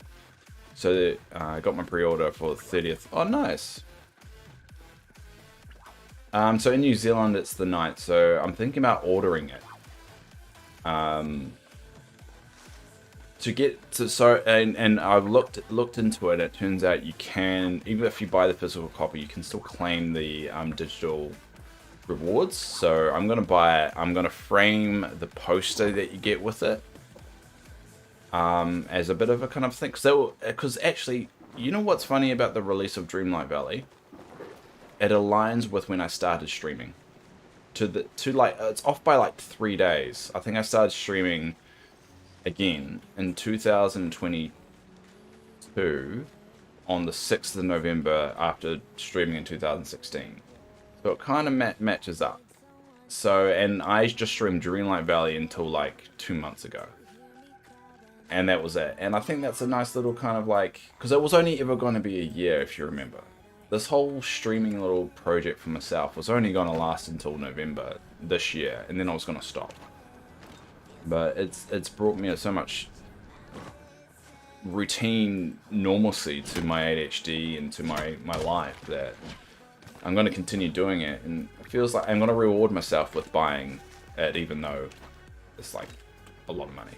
So I got my pre-order for the 30th. Oh, nice. So in New Zealand it's the 9th. So I'm thinking about ordering it. To get to and I've looked into it. It turns out you can, even if you buy the physical copy, you can still claim the digital rewards. So I'm gonna buy it. I'm gonna frame the poster that you get with it as a bit of a kind of thing. Because actually, you know what's funny about the release of Dreamlight Valley? It aligns with when I started streaming. It's off by like 3 days. I think I started streaming again in 2022 on the 6th of November after streaming in 2016. So it kind of matches up. So, and I just streamed Dreamlight Valley until like 2 months ago. And that was it. And I think that's a nice little kind of like, because it was only ever going to be a year, if you remember. This whole streaming little project for myself was only going to last until November this year, and then I was going to stop. But it's brought me so much routine normalcy to my ADHD and to my life that I'm going to continue doing it, and it feels like I'm going to reward myself with buying it, even though it's like a lot of money.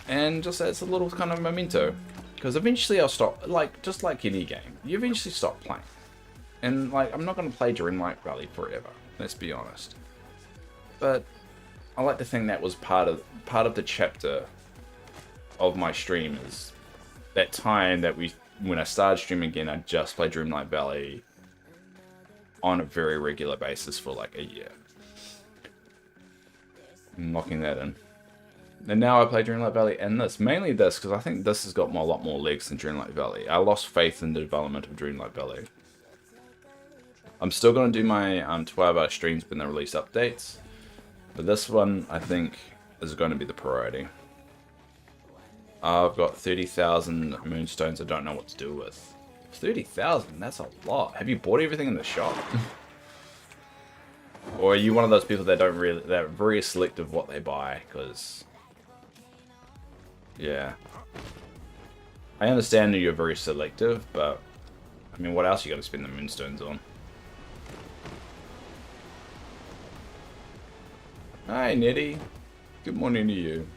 And just as a little kind of memento, because eventually I'll stop, like, just like any game, you eventually stop playing. And, like, I'm not going to play Dreamlight Valley forever, let's be honest. But I like to think that was part of the chapter of my stream, is that time that when I started streaming again, I just played Dreamlight Valley on a very regular basis for like a year. I'm locking that in. And now I play Dreamlight Valley and this. Mainly this, because I think this has got a lot more legs than Dreamlight Valley. I lost faith in the development of Dreamlight Valley. I'm still going to do my 12-hour streams when they release updates. But this one, I think, is going to be the priority. I've got 30,000 moonstones I don't know what to do with. 30,000? That's a lot. Have you bought everything in the shop? Or are you one of those people that they're very selective what they buy? Because, yeah. I understand that you're very selective, but, I mean, what else you got to spend the moonstones on? Hi, Nettie. Good morning to you.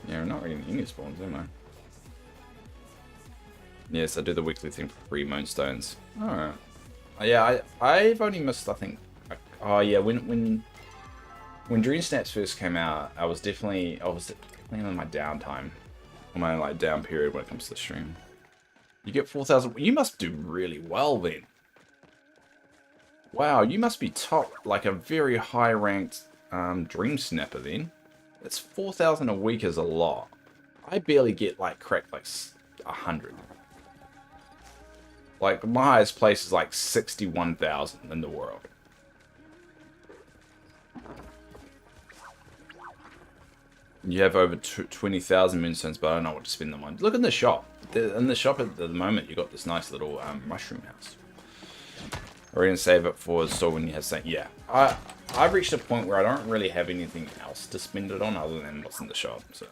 Yeah, we're not getting any spawns, am I? Yes, I do the weekly thing for free moonstones. Alright. Yeah, I've only missed, I think... Oh, yeah, when Dream Snaps first came out, I was definitely on my downtime. On my, like, down period when it comes to the stream. You get 4,000... You must do really well, then. Wow, you must be top, like, a very high-ranked Dream Snapper, then. It's 4,000 a week is a lot. I barely get, like, cracked, like, 100. Like, my highest place is, like, 61,000 in the world. You have over 20,000 moonstones, but I don't know what to spend them on. Look in the shop. In the shop at the moment, you got this nice little mushroom house. We're going to save it for the store when you have something. Yeah. I've reached a point where I don't really have anything else to spend it on other than what's in the shop, so...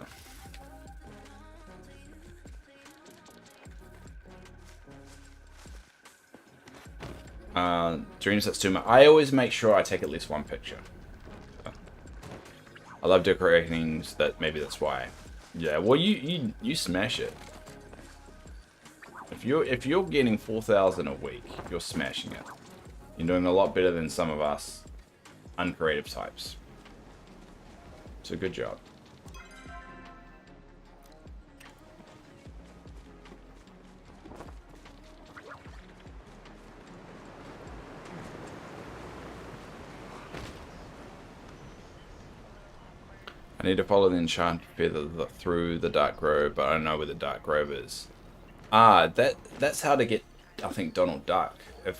Dreams, that's too much. I always make sure I take at least one picture. I love decorating things, maybe that's why. Yeah, well, you smash it. If you're getting 4,000 a week, you're smashing it. You're doing a lot better than some of us uncreative types. So good job. I need to follow the enchanted feather through the dark grove, but I don't know where the dark grove is. Ah, that's how to get, I think, Donald Duck. That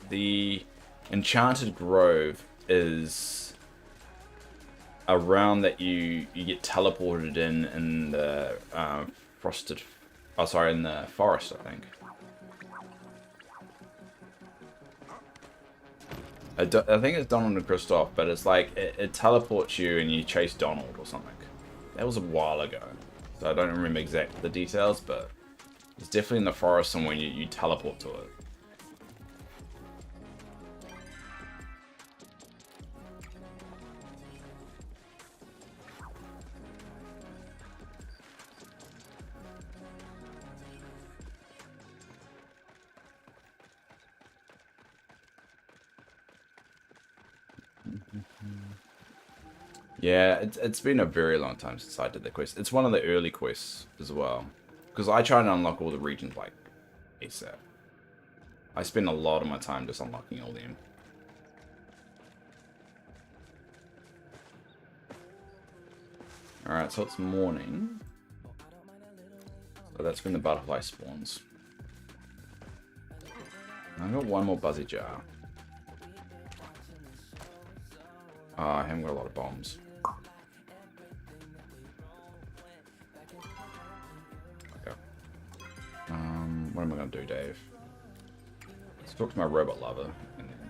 the enchanted grove is around that you get teleported in the in the forest, I think. I think it's Donald and Kristoff, but it's like it teleports you and you chase Donald or something. That was a while ago, so I don't remember exactly the details, but it's definitely in the forest somewhere. You teleport to it. Yeah, it's been a very long time since I did the quest. It's one of the early quests as well. Because I try to unlock all the regions like ASAP. I spend a lot of my time just unlocking all them. Alright, so it's morning. So that's when the butterfly spawns. I've got one more buzzy jar. I haven't got a lot of bombs. Okay. What am I going to do, Dave? Let's talk to my robot lover. And then...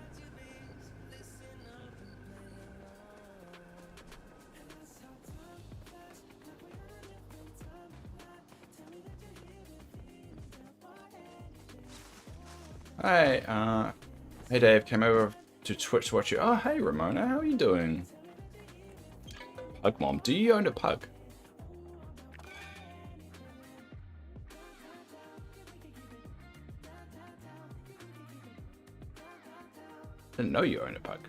Hey, hey Dave, came over to Twitch to watch you. Oh, hey Ramona, how are you doing? Pug mom, do you own a pug? Didn't know you own a pug.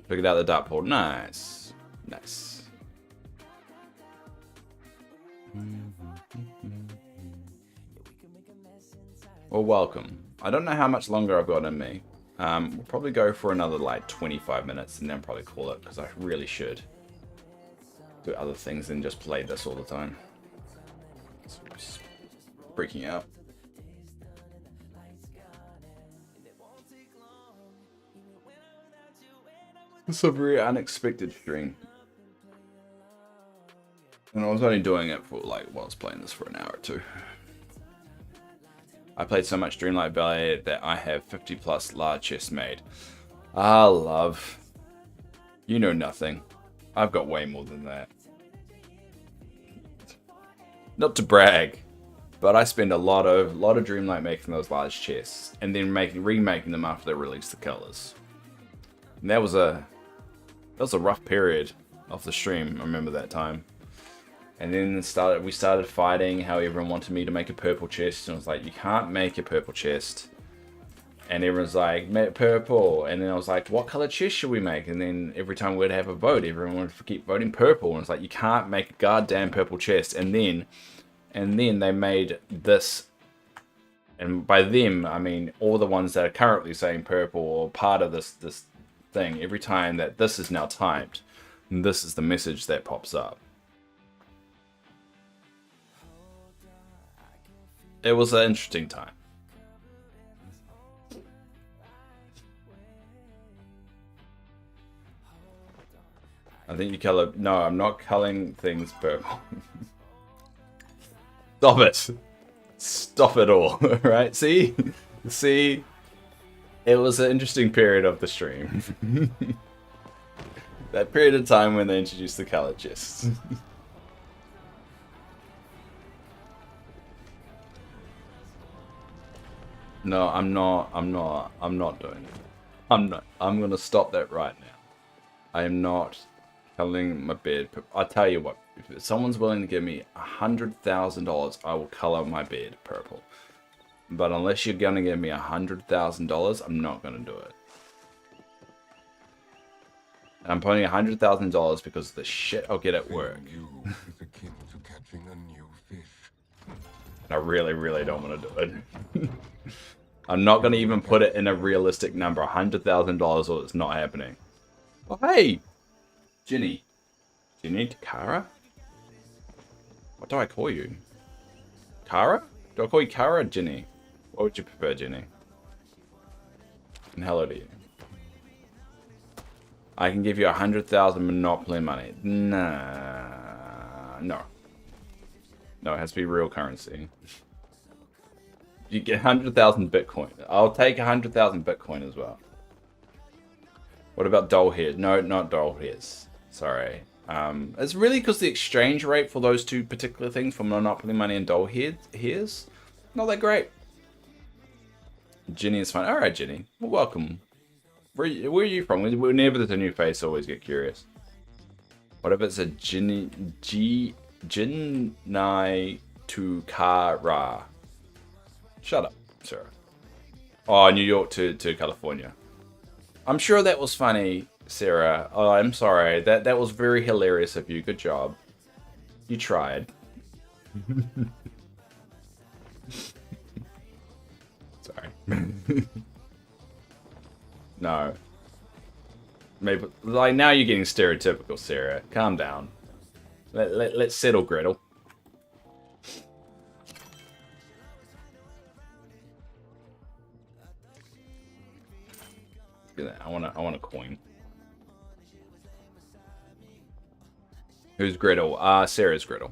Figured out the dart pool. Nice. Nice. Well, welcome. I don't know how much longer I've got in me. We'll probably go for another like 25 minutes and then probably call it, because I really should do other things than just play this all the time. So just freaking out. It's a very unexpected stream. And I was only doing it for like, while I was playing this for an hour or two. I played so much Dreamlight Ballet that I have 50 plus large chests made. Ah, love. You know nothing. I've got way more than that. Not to brag, but I spend a lot of Dreamlight making those large chests and then remaking them after they release the colors. And that was a rough period of the stream. I remember that time. And then we started fighting how everyone wanted me to make a purple chest. And I was like, you can't make a purple chest. And everyone's like, make purple. And then I was like, what color chest should we make? And then every time we'd have a vote, everyone would keep voting purple. And it's like, you can't make a goddamn purple chest. And then they made this. And by them, I mean all the ones that are currently saying purple or part of this thing. Every time that this is now typed, and this is the message that pops up. It was an interesting time. I think you color... No, I'm not coloring things purple. Stop it. Stop it all, right? See? See? It was an interesting period of the stream. That period of time when they introduced the color chests. No, I'm not doing it. I'm gonna stop that right now. I am not coloring my bed. I'll tell you what, if someone's willing to give me $100,000, I will color my bed purple. But unless you're gonna give me $100,000, I'm not gonna do it. And I'm putting $100,000 because of the shit I'll get at work. And I really, really don't want to do it. I'm not going to even put it in a realistic number. $100,000 or it's not happening. Oh, hey! Ginny. Ginny? Kara? What do I call you? Kara? Do I call you Kara or Ginny? What would you prefer, Ginny? And hello to you. I can give you 100,000 Monopoly money. Nah. No. No, it has to be real currency. You get 100,000 Bitcoin. I'll take 100,000 Bitcoin as well. What about doll hairs? No, not doll hairs. Sorry. It's really because the exchange rate for those two particular things, for Monopoly money and doll hairs, not that great. Ginny is fine. All right, Ginny. Well, welcome. Where are you from? Whenever there's a new face, I always get curious. What if it's a Jinnai Tukara? Shut up, Sarah. Oh, New York to California. I'm sure that was funny, Sarah. Oh, I'm sorry. That was very hilarious of you. Good job. You tried. Sorry. No. Maybe, like, now you're getting stereotypical, Sarah. Calm down. Let's settle, Gretel. I want a coin. Who's Gretel? Sarah's Gretel.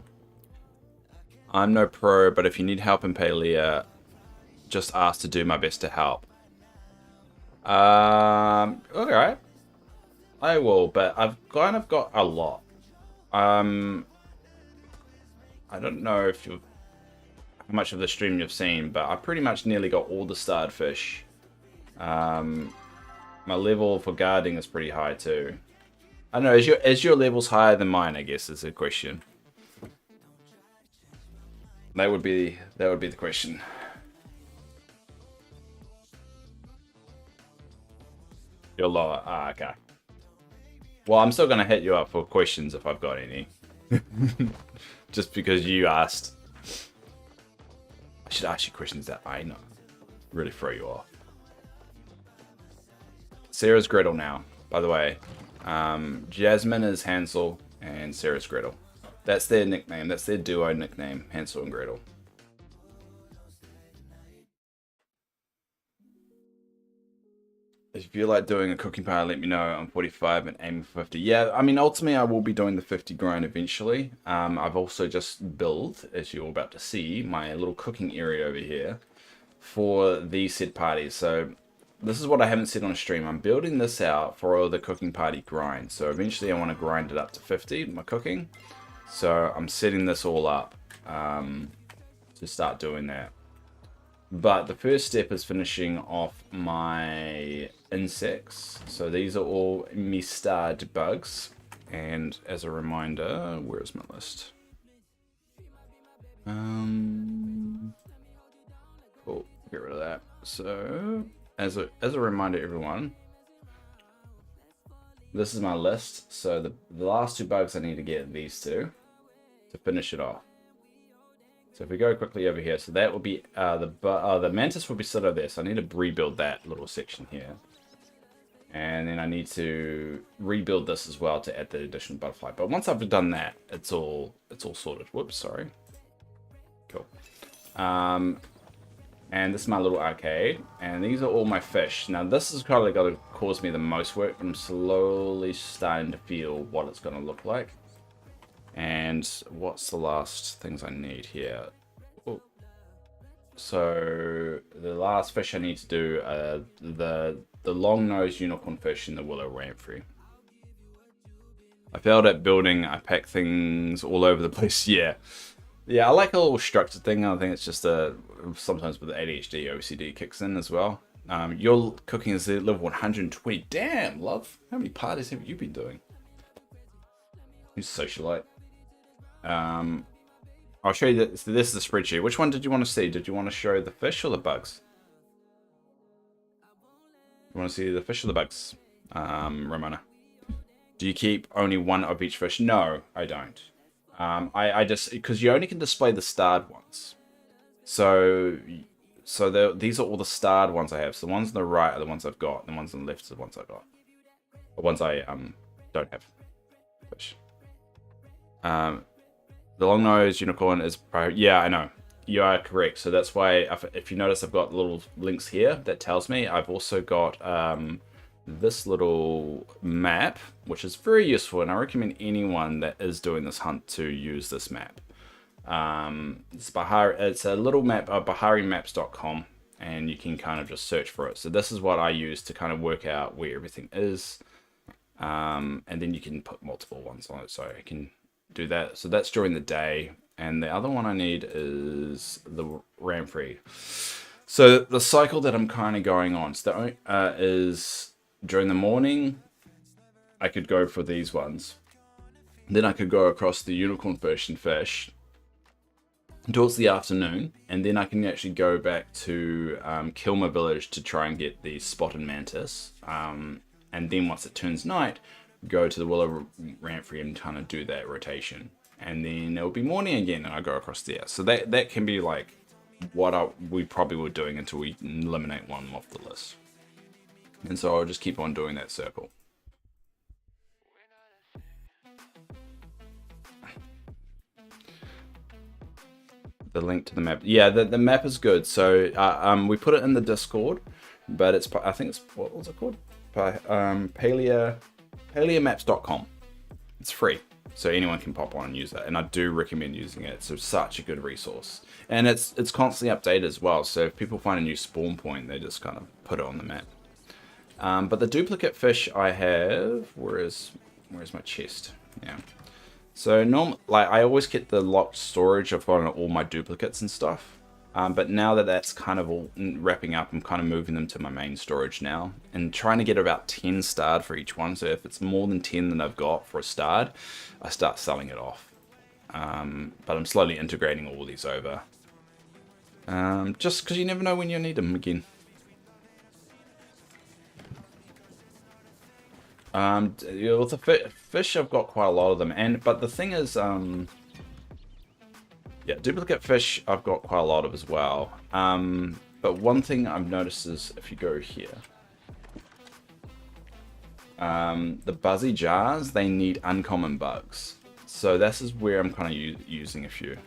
I'm no pro, but if you need help in Palia, just ask to do my best to help. Alright. I will, but I've kind of got a lot. I don't know if you've... how much of the stream you've seen, but I pretty much nearly got all the starred fish. My level for guarding is pretty high too. I don't know, is your levels higher than mine, I guess, is the question. That would be the question. You're lower. Ah, okay. Well, I'm still gonna hit you up for questions if I've got any. Just because you asked. I should ask you questions that I know. Really throw you off. Sarah's Gretel now, by the way. Jasmine is Hansel and Sarah's Gretel. That's their nickname. That's their duo nickname, Hansel and Gretel. If you feel like doing a cooking party, let me know. I'm 45 and aiming for 50. Yeah, I mean, ultimately, I will be doing the 50 grind eventually. I've also just built, as you're about to see, my little cooking area over here for these said parties. So this is what I haven't said on stream. I'm building this out for all the cooking party grind. So eventually I want to grind it up to 50, my cooking. So I'm setting this all up to start doing that. But the first step is finishing off my insects. So these are all me starred bugs. And as a reminder, where is my list? Cool, get rid of that. So as a reminder, everyone, this is my list. So the last 2 bugs I need to get these 2 to finish it off. So if we go quickly over here, so that will be the mantis will be still over there. So I need to rebuild that little section here, and then I need to rebuild this as well to add the additional butterfly. But once I've done that, it's all sorted. Whoops, sorry. Cool. And this is my little arcade, and these are all my fish. Now this is kind of going to cause me the most work, but I'm slowly starting to feel what it's going to look like. And what's the last things I need here? Oh. So the last fish I need to do the long-nosed unicorn fish in the Willow Ramfrey. I failed at building. I pack things all over the place. Yeah, I like a little structured thing. I think it's just sometimes with the ADHD, OCD kicks in as well. Your cooking is at level 120. Damn, love. How many parties have you been doing? You socialite. I'll show you that. So this is the spreadsheet. Which one did you want to see? Did you want to show the fish or the bugs? You want to see the fish or the bugs, Ramona? Do you keep only one of each fish? No, I don't. I just, because you only can display the starred ones. So these are all the starred ones I have. So the ones on the right are the ones I've got. And the ones on the left are the ones I got. The ones I don't have. Fish. The long-nosed unicorn is yeah, I know. You are correct. So that's why if you notice I've got little links here that tells me. I've also got this little map, which is very useful, and I recommend anyone that is doing this hunt to use this map. It's a little map of baharimaps.com, and you can kind of just search for it. So this is what I use to kind of work out where everything is. And then you can put multiple ones on it, so I can do that. So that's during the day, and the other one I need is the Ramfrey. So the cycle that I'm kind of going on is during the morning I could go for these ones, then I could go across the unicorn fish and fish towards the afternoon, and then I can actually go back to Kilmer Village to try and get the spotted mantis, and then once it turns night, go to the Willow Ramfrey and kind of do that rotation, and then it'll be morning again and I go across there. So that can be like what we probably were doing until we eliminate one off the list, and so I'll just keep on doing that circle. The link to the map, yeah, the map is good. So we put it in the Discord, but it's, I think it's, what was it called? Palia-maps.com. It's free, so anyone can pop on and use that, and I do recommend using it. It's such a good resource, and it's constantly updated as well. So if people find a new spawn point, they just kind of put it on the map. But the duplicate fish I have, where is my chest? Yeah, So like I always get the locked storage of all my duplicates and stuff. But now that that's kind of all wrapping up, I'm kind of moving them to my main storage now and trying to get about 10 starred for each one. So if it's more than 10 than I've got for a starred, I start selling it off. But I'm slowly integrating all these over. Just because you never know when you need them again. With the fish, I've got quite a lot of them, but the thing is, yeah, duplicate fish I've got quite a lot of as well. But one thing I've noticed is if you go here, the buzzy jars, they need uncommon bugs. So this is where I'm kind of using a few.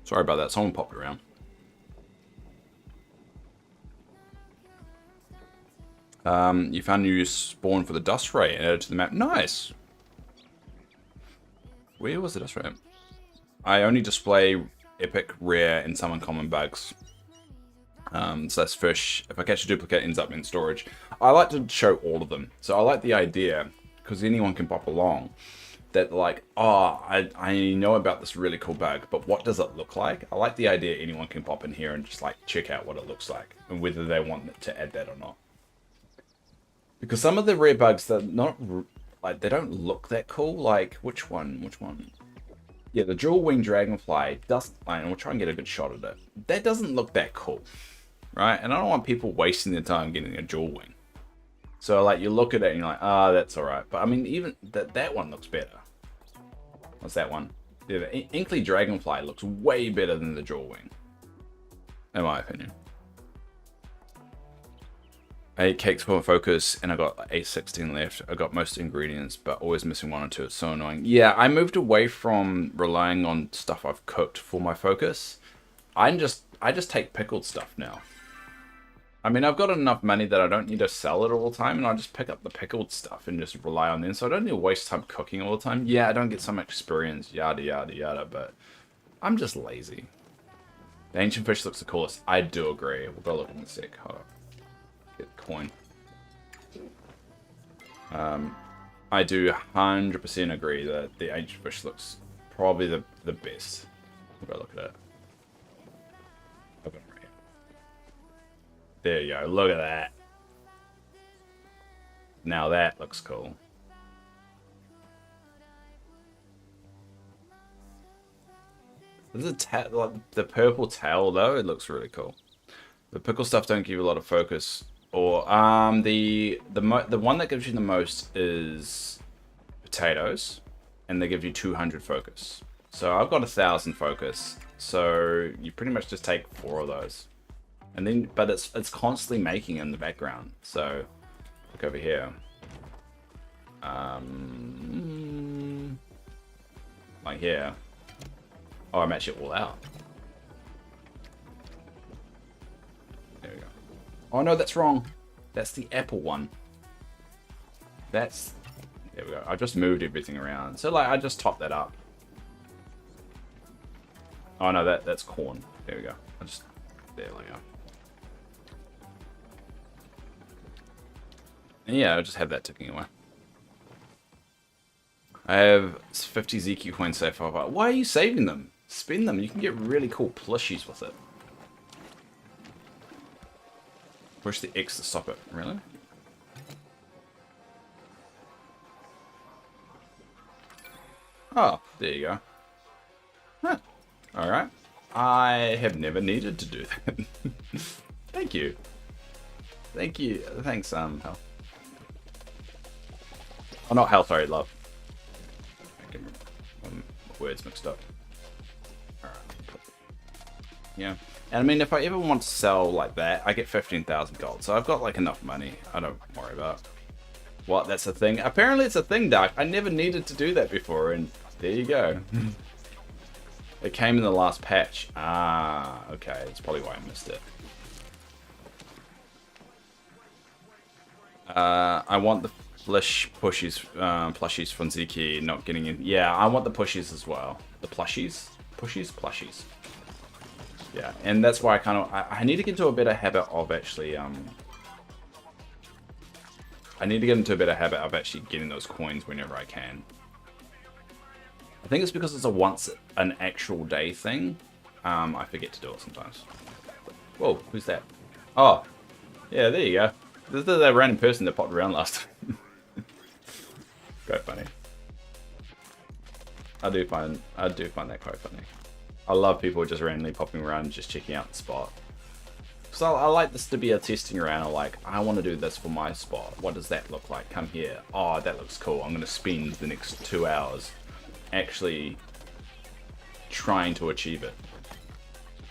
Sorry about that, someone popped around. You found a new spawn for the dust ray and added to the map. Nice! Where was the dust ray? I only display epic, rare, and some uncommon bugs. So that's fish. If I catch a duplicate, it ends up in storage. I like to show all of them. So I like the idea, because anyone can pop along, that like, oh, I know about this really cool bug, but what does it look like? I like the idea anyone can pop in here and just like check out what it looks like and whether they want to add that or not. Because some of the rare bugs, they're not like, they don't look that cool. Like which one? Yeah, the jewel wing dragonfly doesn't. And we'll try and get a good shot at it. That doesn't look that cool, right? And I don't want people wasting their time getting a jewel wing. So like you look at it and you're like, ah, that's all right. But I mean, even that one looks better. What's that one? Yeah, the Inkly Dragonfly looks way better than the jewel wing, in my opinion. 8 cakes for focus, and I got 816 left. I got most ingredients, but always missing 1 or 2. It's so annoying. Yeah, I moved away from relying on stuff I've cooked for my focus. I just take pickled stuff now. I mean, I've got enough money that I don't need to sell it all the time, and I just pick up the pickled stuff and just rely on them. So I don't need to waste time cooking all the time. Yeah, I don't get some experience, yada, yada, yada, but I'm just lazy. The ancient fish looks the coolest. I do agree. We'll go look in a sec. Hold on. Get the coin. I do 100% agree that the ancient fish looks probably the best. We'll go look at it. Open right here. There you go. Look at that. Now that looks cool. There's like the purple tail though. It looks really cool. The pickle stuff don't give you a lot of focus. Or the one that gives you the most is potatoes, and they give you 200 focus. So I've got 1,000 focus. So you pretty much just take 4 of those, and then but it's constantly making in the background. So look over here. Like here. Oh, I match it all out. There we go. Oh no, that's wrong. That's the apple one. There we go. I just moved everything around. So like I just topped that up. Oh no, that's corn. There we go. There we go. And yeah, I just have that ticking away. I have 50 ZQ coins so far. But why are you saving them? Spend them. You can get really cool plushies with it. Push the X to stop it. Really? Oh, there you go. Huh. Alright. I have never needed to do that. Thank you. Thank you. Thanks, Hell. Oh, not Hell, sorry, Love. I get words mixed up. Alright. Yeah. And I mean, if I ever want to sell like that, I get 15,000 gold. So I've got like enough money. I don't worry about it. What? That's a thing? Apparently it's a thing, Dark. I never needed to do that before, and there you go. It came in the last patch. Ah, okay. That's probably why I missed it. I want the plushies from Ziki not getting in. Yeah, I want the pushies as well. The plushies? Plushies. Yeah, and that's why I need to get into a better habit of actually, I need to get into a better habit of actually getting those coins whenever I can. I think it's because it's a once an actual day thing. I forget to do it sometimes. Whoa, who's that? Oh, yeah, there you go. This is that random person that popped around last time. Quite funny. I do find that quite funny. I love people just randomly popping around and just checking out the spot. So I like this to be a testing around of like, I want to do this for my spot. What does that look like? Come here. Oh, that looks cool. I'm going to spend the next 2 hours actually trying to achieve it.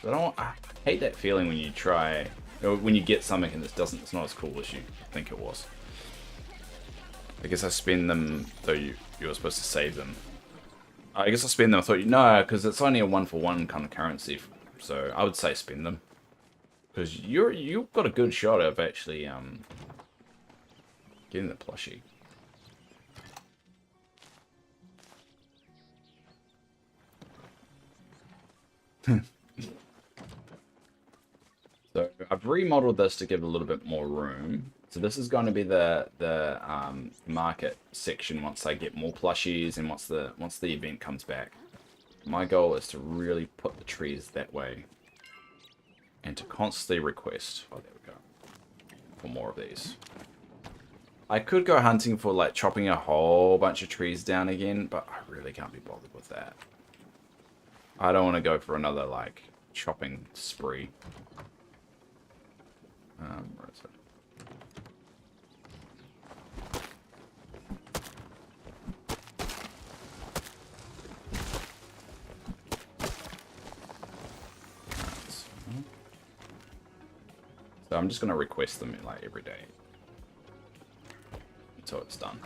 I hate that feeling when you try, or when you get something and it's not as cool as you think it was. I guess I spend them, though you were supposed to save them. I guess I spend them, I thought, no, because it's only a 1-for-1 kind of currency. So I would say spend them. Because you've got a good shot of actually getting the plushie. So I've remodeled this to give it a little bit more room. So this is going to be the market section once I get more plushies and once the event comes back. My goal is to really put the trees that way. And to constantly request, oh there we go, for more of these. I could go hunting for like chopping a whole bunch of trees down again, but I really can't be bothered with that. I don't want to go for another like chopping spree. Where is it? So I'm just going to request them like every day until it's done.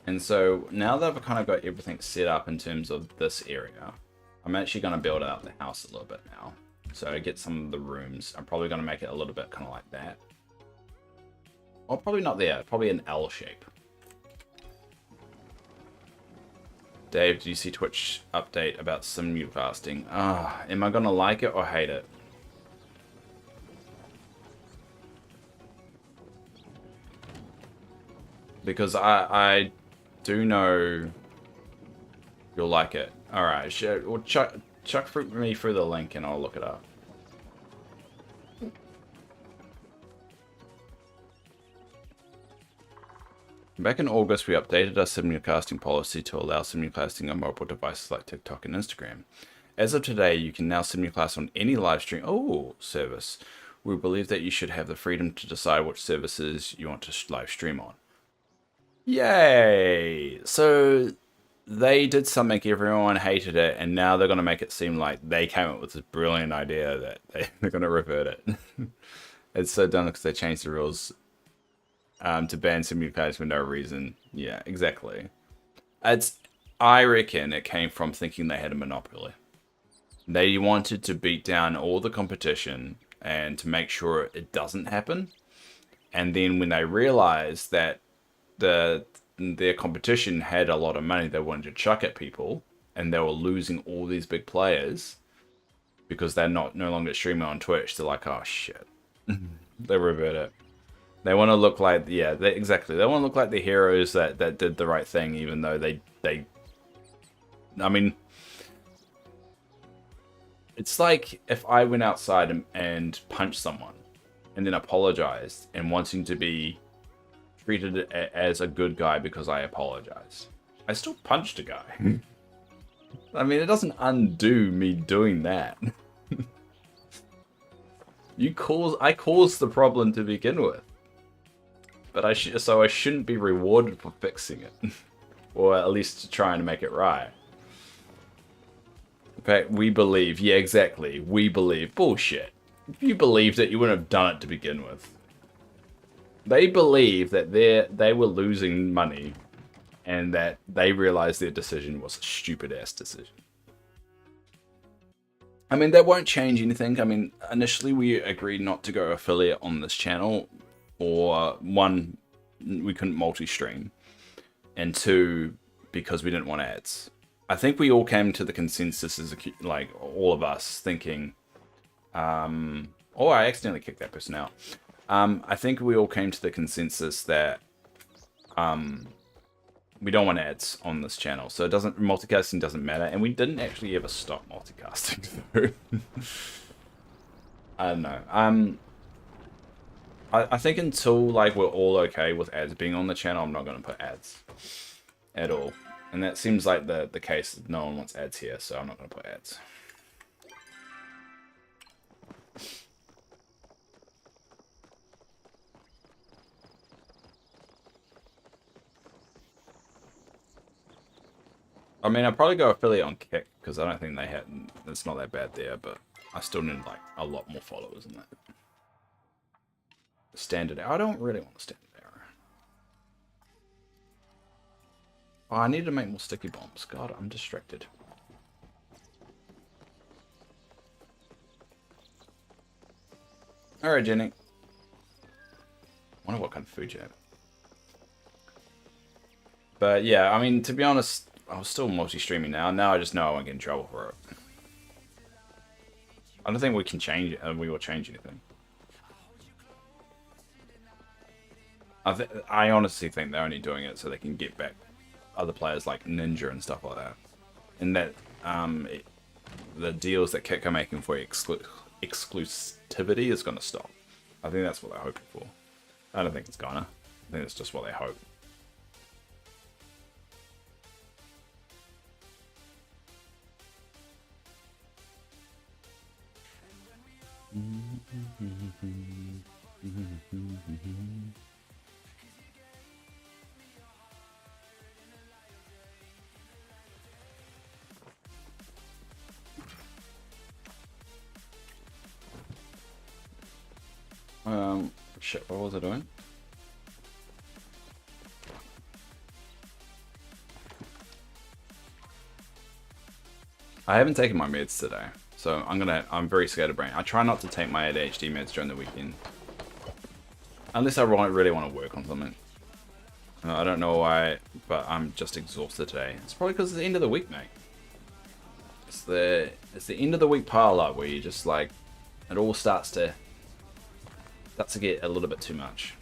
And so now that I've kind of got everything set up in terms of this area, I'm actually going to build out the house a little bit now. So I get some of the rooms. I'm probably going to make it a little bit kind of like that. Or probably not there. Probably an L shape. Dave, do you see Twitch update about simulcasting? Ah, am I going to like it or hate it? Because I do know you'll like it. Alright, well, chuck me through the link and I'll look it up. Back in August, we updated our simulcasting policy to allow simulcasting on mobile devices like TikTok and Instagram. As of today, you can now simulcast on any live stream service. We believe that you should have the freedom to decide which services you want to live stream on. Yay! So they did something, everyone hated it, and now they're going to make it seem like they came up with this brilliant idea that they're going to revert it. It's so dumb because they changed the rules to ban simulcast for no reason. Yeah, exactly. I reckon it came from thinking they had a monopoly. They wanted to beat down all the competition and to make sure it doesn't happen. And then when they realized that the their competition had a lot of money they wanted to chuck at people, and they were losing all these big players because they're no longer streaming on Twitch. They're like, oh shit. They revert it. They want to look like, yeah, exactly. They want to look like the heroes that did the right thing, even though they I mean, it's like if I went outside and punched someone and then apologized and wanting to be treated as a good guy because I apologized. I still punched a guy. I mean, it doesn't undo me doing that. I caused the problem to begin with. But so I shouldn't be rewarded for fixing it. Or at least trying to make it right. In fact, we believe, yeah, exactly. We believe. Bullshit. If you believed it, you wouldn't have done it to begin with. They believe that they were losing money and that they realized their decision was a stupid-ass decision. I mean, that won't change anything. I mean, initially we agreed not to go affiliate on this channel. Or one, we couldn't multi-stream. And two, because we didn't want ads. I think we all came to the consensus as, like, all of us thinking... oh, I accidentally kicked that person out. I think we all came to the consensus that we don't want ads on this channel, so multicasting doesn't matter, and we didn't actually ever stop multicasting. I don't know. I think until like we're all okay with ads being on the channel, I'm not going to put ads at all, and that seems like the case. No one wants ads here, so I'm not going to put ads. I mean, I'd probably go affiliate on Kick, because I don't think they had... It's not that bad there, but I still need, like, a lot more followers than that. Standard... I don't really want a standard arrow. Oh, I need to make more sticky bombs. God, I'm distracted. Alright, Jenny. I wonder what kind of food you have. But, yeah, I mean, to be honest... I was still multi-streaming now. Now I just know I won't get in trouble for it. I don't think we can change it. We will change anything. I honestly think they're only doing it so they can get back other players like Ninja and stuff like that. And that the deals that Kick are making for exclusivity is going to stop. I think that's what they're hoping for. I don't think it's gonna. I think it's just what they hope. Shit, what was I doing? I haven't taken my meds today. So I'm very scared of brain. I try not to take my ADHD meds during the weekend. Unless I really want to work on something. I don't know why, but I'm just exhausted today. It's probably because it's the end of the week, mate. It's the end of the week pile up where you just like, it all starts to get a little bit too much.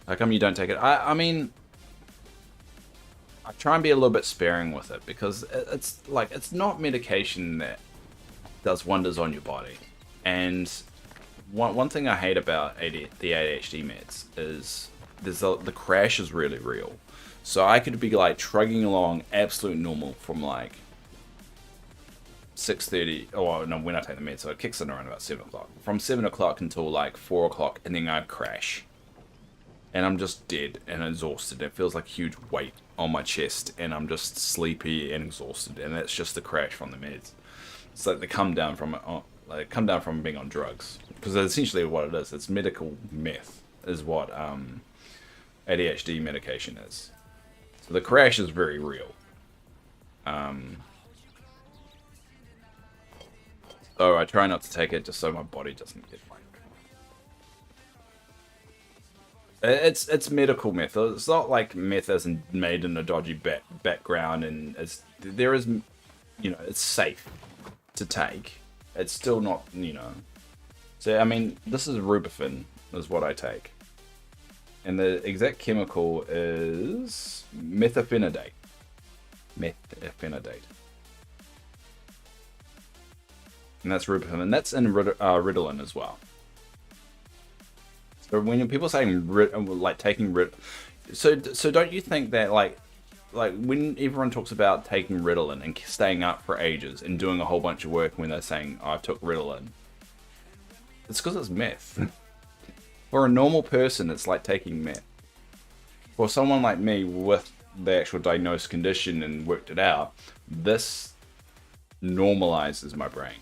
How come you don't take it? I mean... I try and be a little bit sparing with it because it's not medication that does wonders on your body. And one thing I hate about the ADHD meds is the crash is really real. So I could be like trugging along absolute normal from like 6:30. Oh no, when I take the meds, so it kicks in around about 7 o'clock. From 7 o'clock until like 4 o'clock, and then I crash. And I'm just dead and exhausted. It feels like a huge weight on my chest, and I'm just sleepy and exhausted, and that's just the crash from the meds. It's like they come down from being on drugs, because that's essentially what it is. It's medical meth, is what ADHD medication is. So the crash is very real. So I try not to take it just so my body doesn't get like It's medical meth. It's not like meth isn't made in a dodgy background, and there is, it's safe to take. It's still not, So I mean, this is rubefin is what I take, and the exact chemical is methylphenidate. Methylphenidate, and that's rubefin, and that's in Ritalin as well. So when people saying like taking so don't you think that like when everyone talks about taking Ritalin and staying up for ages and doing a whole bunch of work when they're saying, oh, I took Ritalin, it's because it's meth. For a normal person, it's like taking meth. For someone like me with the actual diagnosed condition and worked it out, this normalizes my brain.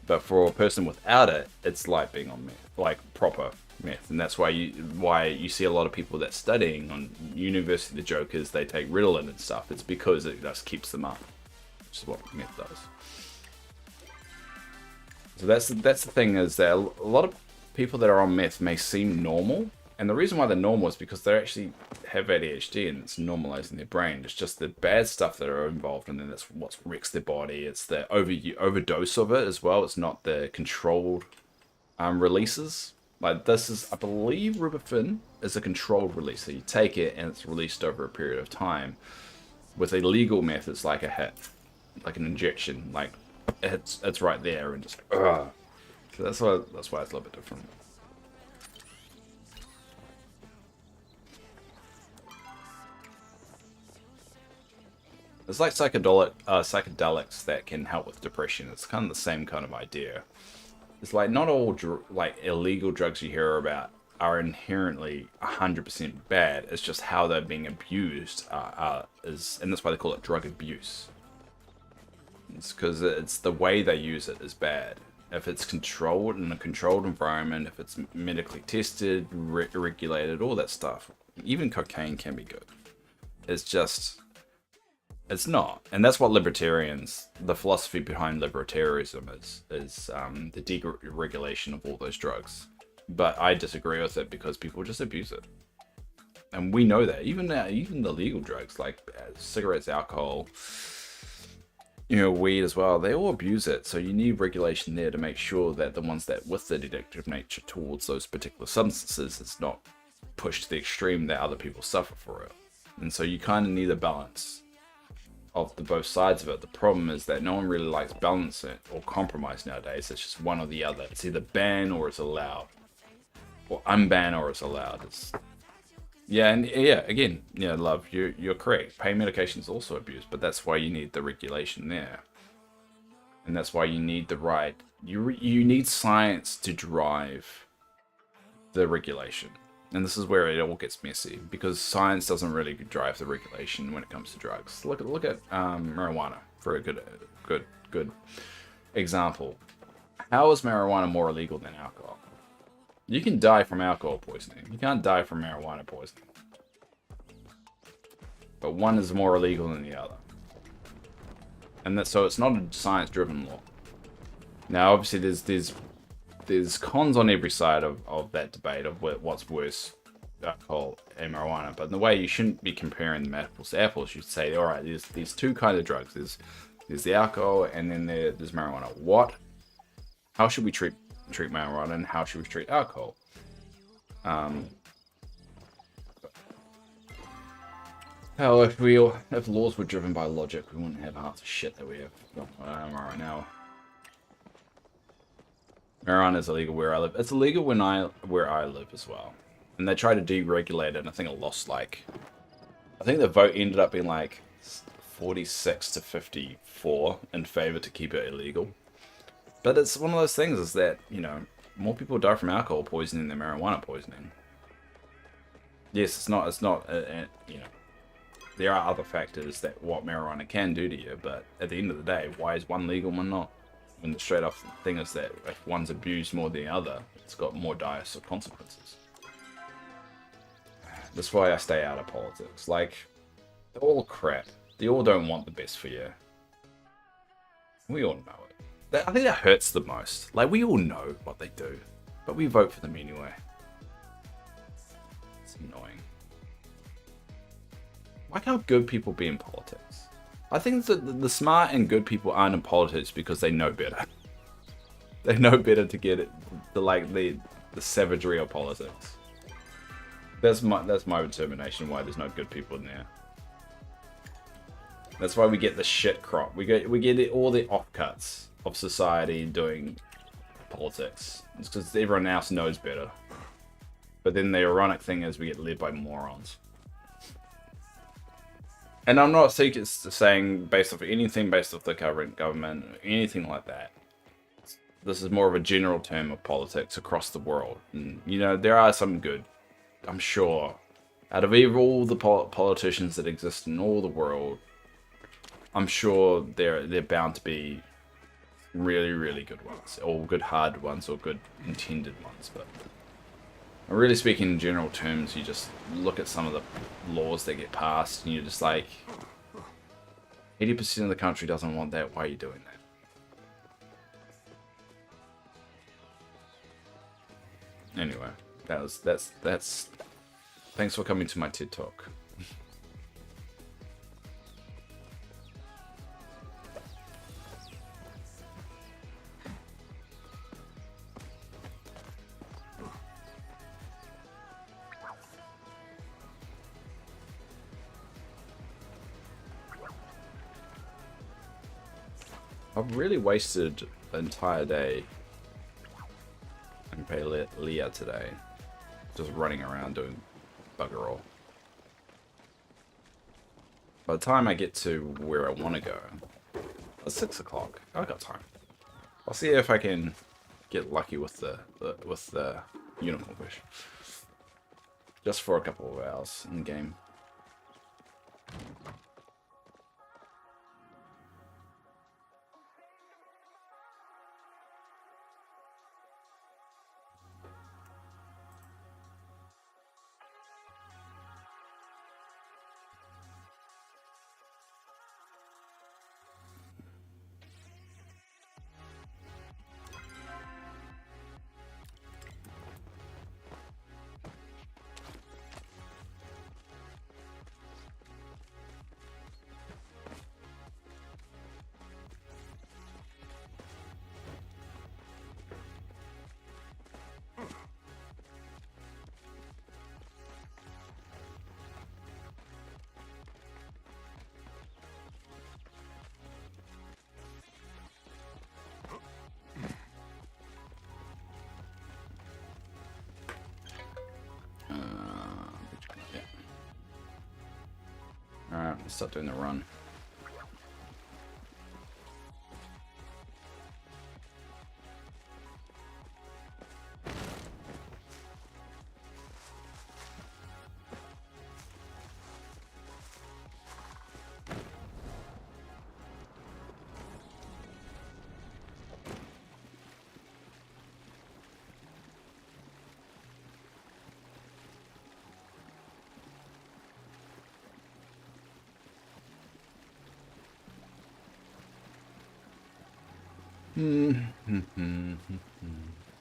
But for a person without it, it's like being on meth, like proper meth, and that's why you see a lot of people that studying on university. The joke is they take Ritalin and stuff. It's because it just keeps them up, which is what meth does. So that's the thing, is that a lot of people that are on meth may seem normal, and the reason why they're normal is because they actually have ADHD and it's normalizing their brain. It's just the bad stuff that are involved, and then that's what wrecks their body. It's the overdose of it as well. It's not the controlled releases. Like this is, I believe, rubefin is a controlled release. So you take it and it's released over a period of time. With illegal meth, it's like a hit, like an injection. Like it's right there and just. So that's why it's a little bit different. It's like psychedelics that can help with depression. It's kind of the same kind of idea. It's like not all illegal drugs you hear about are inherently 100% bad. It's just how they're being abused and that's why they call it drug abuse. It's because it's the way they use it is bad. If it's controlled in a controlled environment, if it's medically tested, regulated, all that stuff, even cocaine can be good. It's not, and that's what the philosophy behind libertarianism is the deregulation of all those drugs. But I disagree with it because people just abuse it, and we know that even the legal drugs like cigarettes, alcohol, weed as well, they all abuse it. So you need regulation there to make sure that the ones that with the addictive nature towards those particular substances is not pushed to the extreme that other people suffer for it. And so you kind of need a balance of both sides of it. The problem is that no one really likes balance it or compromise nowadays. It's just one or the other. It's either ban or it's allowed, or unban or it's allowed. Love, you're correct. Pain medication is also abused, but that's why you need the regulation there, and that's why you need you need science to drive the regulation. And this is where it all gets messy, because science doesn't really drive the regulation when it comes to drugs. Look at marijuana for a good example. How is marijuana more illegal than alcohol? You can die from alcohol poisoning. You can't die from marijuana poisoning. But one is more illegal than the other. And so it's not a science-driven law. Now, obviously, there's cons on every side of that debate of what's worse, alcohol and marijuana. But in the way you shouldn't be comparing them apples to apples. You should say, all right, there's these two kinds of drugs. There's the alcohol, and then there's marijuana. How should we treat marijuana, and how should we treat alcohol? Hell, if laws were driven by logic, we wouldn't have half the shit that we have right now. Marijuana is illegal where I live. It's illegal where I live as well. And they tried to deregulate it, and I think it lost I think the vote ended up being like 46 to 54 in favor to keep it illegal. But it's one of those things is that, more people die from alcohol poisoning than marijuana poisoning. Yes, it's not, there are other factors that what marijuana can do to you, but at the end of the day, why is one legal and one not? When the straight off thing is that if one's abused more than the other, it's got more dire consequences. That's why I stay out of politics. They're all crap. They all don't want the best for you. We all know it. I think that hurts the most. We all know what they do, but we vote for them anyway. annoying. Why can't good people be in politics? I think that the smart and good people aren't in politics because they know better. They know better to get it, the savagery of politics. That's my determination why there's no good people in there. That's why we get the shit crop. We get all the offcuts of society doing politics. It's because everyone else knows better. But then the ironic thing is we get led by morons. And I'm not saying based off anything based off the current government, or anything like that. This is more of a general term of politics across the world. And, you know, there are some good, I'm sure. Out of all the politicians that exist in all the world, I'm sure they're bound to be really, really good ones. Or good hard ones, or good intended ones. But I'm really speaking in general terms. You just look at some of the laws that get passed, and you're just like, 80% of the country doesn't want that. Why are you doing that? Anyway, that's. Thanks for coming to my TED Talk. I've really wasted the entire day in Palia today, just running around doing bugger all. By the time I get to where I want to go, it's 6 o'clock. I got time. I'll see if I can get lucky with the unicorn fish, just for a couple of hours in the game. Alright, let's start doing the run.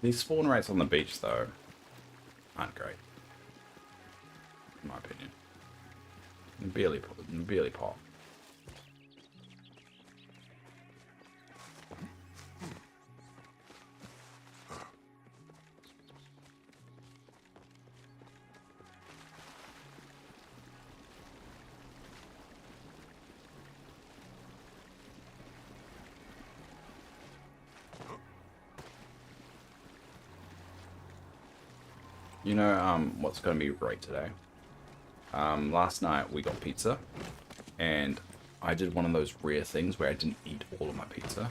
These spawn rates on the beach, though, aren't great, in my opinion. Barely pop. You know, what's going to be great today? Last night we got pizza, and I did one of those rare things where I didn't eat all of my pizza.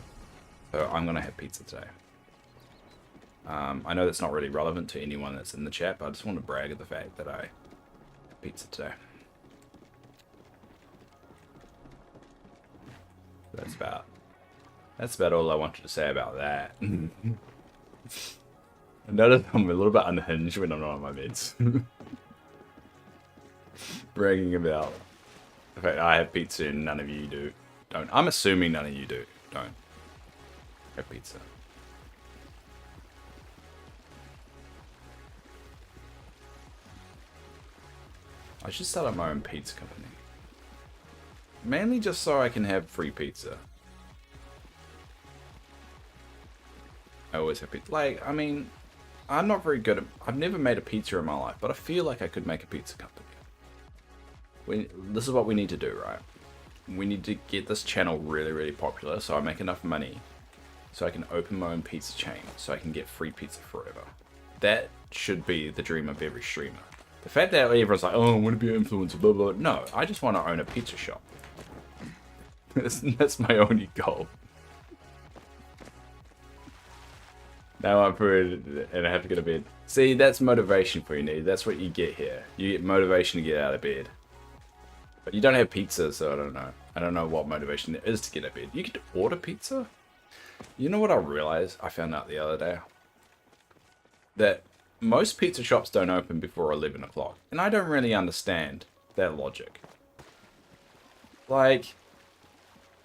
So I'm going to have pizza today. I know that's not really relevant to anyone that's in the chat, but I just want to brag at the fact that I had pizza today. That's about all I wanted to say about that. I notice I'm a little bit unhinged when I'm not on my meds. Bragging about the fact I have pizza and none of you don't. I'm assuming none of you don't have pizza. I should start up my own pizza company. Mainly just so I can have free pizza. I always have pizza. Like, I mean, I'm not very good at... I've never made a pizza in my life, but I feel like I could make a pizza company. This is what we need to do, right? We need to get this channel really, really popular so I make enough money so I can open my own pizza chain so I can get free pizza forever. That should be the dream of every streamer. The fact that everyone's like, oh, I want to be an influencer, blah, blah, blah. No, I just want to own a pizza shop. That's my only goal. Now I'm through and I have to go to bed. See, that's motivation for you, Nate. That's what you get here. You get motivation to get out of bed. But you don't have pizza, so I don't know. I don't know what motivation there is to get out of bed. You can order pizza? You know what I realized? I found out the other day. That most pizza shops don't open before 11 o'clock. And I don't really understand that logic. Like,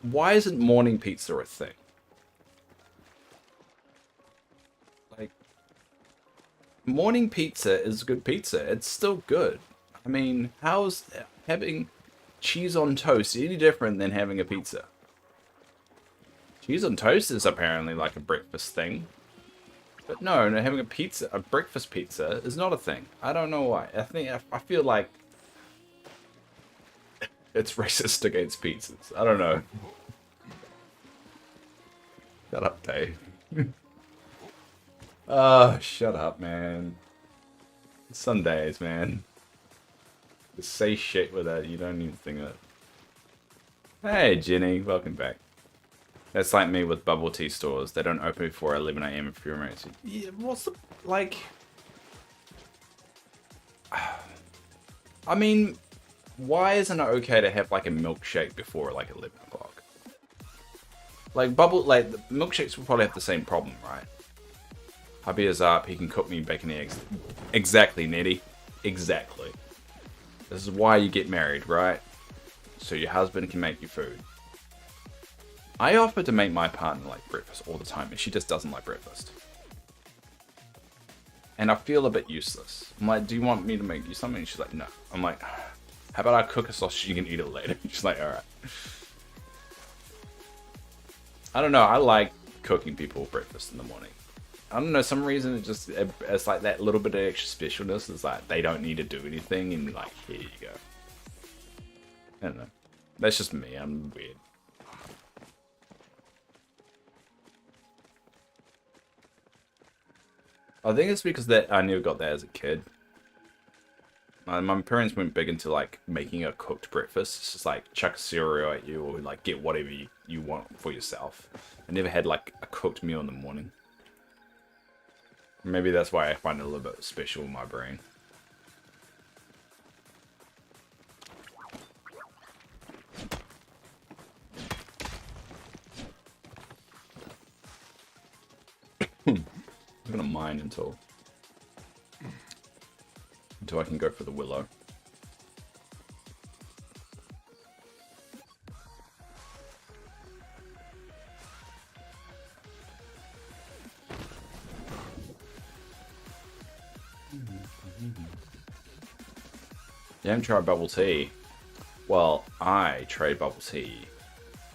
why isn't morning pizza a thing? Like, morning pizza is good pizza. It's still good. I mean, how's having cheese on toast any different than having a pizza? Cheese on toast is apparently like a breakfast thing. But no, having a pizza, a breakfast pizza, is not a thing. I don't know why. I feel like it's racist against pizzas. I don't know. Shut up, Dave. Oh, shut up, man. Sundays, man. Just say shit with it. You don't even think of it. Hey, Jenny. Welcome back. That's like me with bubble tea stores. They don't open before 11 AM if you're married. Yeah, what's the... Like... I mean... Why isn't it okay to have, like, a milkshake before, like, 11 o'clock? Like, the milkshakes will probably have the same problem, right? Hubby is up. He can cook me bacon and eggs. Exactly, Nettie. Exactly. This is why you get married, right? So your husband can make you food. I offer to make my partner like breakfast all the time, and she just doesn't like breakfast. And I feel a bit useless. I'm like, do you want me to make you something? And she's like, no. I'm like, how about I cook a sausage, you can eat it later? She's like, alright. I don't know, I like cooking people breakfast in the morning. I don't know, some reason it's like that little bit of extra specialness. It's like, they don't need to do anything, and like, here you go. I don't know. That's just me, I'm weird. I think it's because that I never got that as a kid. My parents weren't big into like making a cooked breakfast. It's just like chuck cereal at you or like get whatever you want for yourself. I never had like a cooked meal in the morning. Maybe that's why I find it a little bit special in my brain. I'm gonna mine until I can go for the willow. You haven't tried bubble tea? Well, I tried bubble tea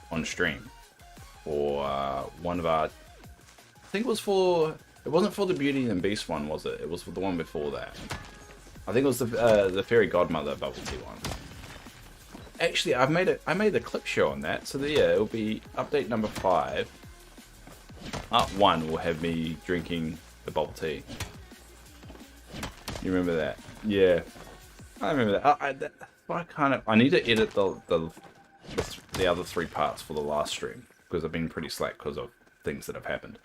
on stream for one of our... I think it was for... It wasn't for the Beauty and Beast one, was it? It was for the one before that. I think it was the Fairy Godmother bubble tea one. Actually, I made a clip show on that, so yeah, it'll be update number 5. Up 1 will have me drinking the bubble tea. You remember that? Yeah, I remember that. I need to edit the other 3 parts for the last stream because I've been pretty slack because of things that have happened.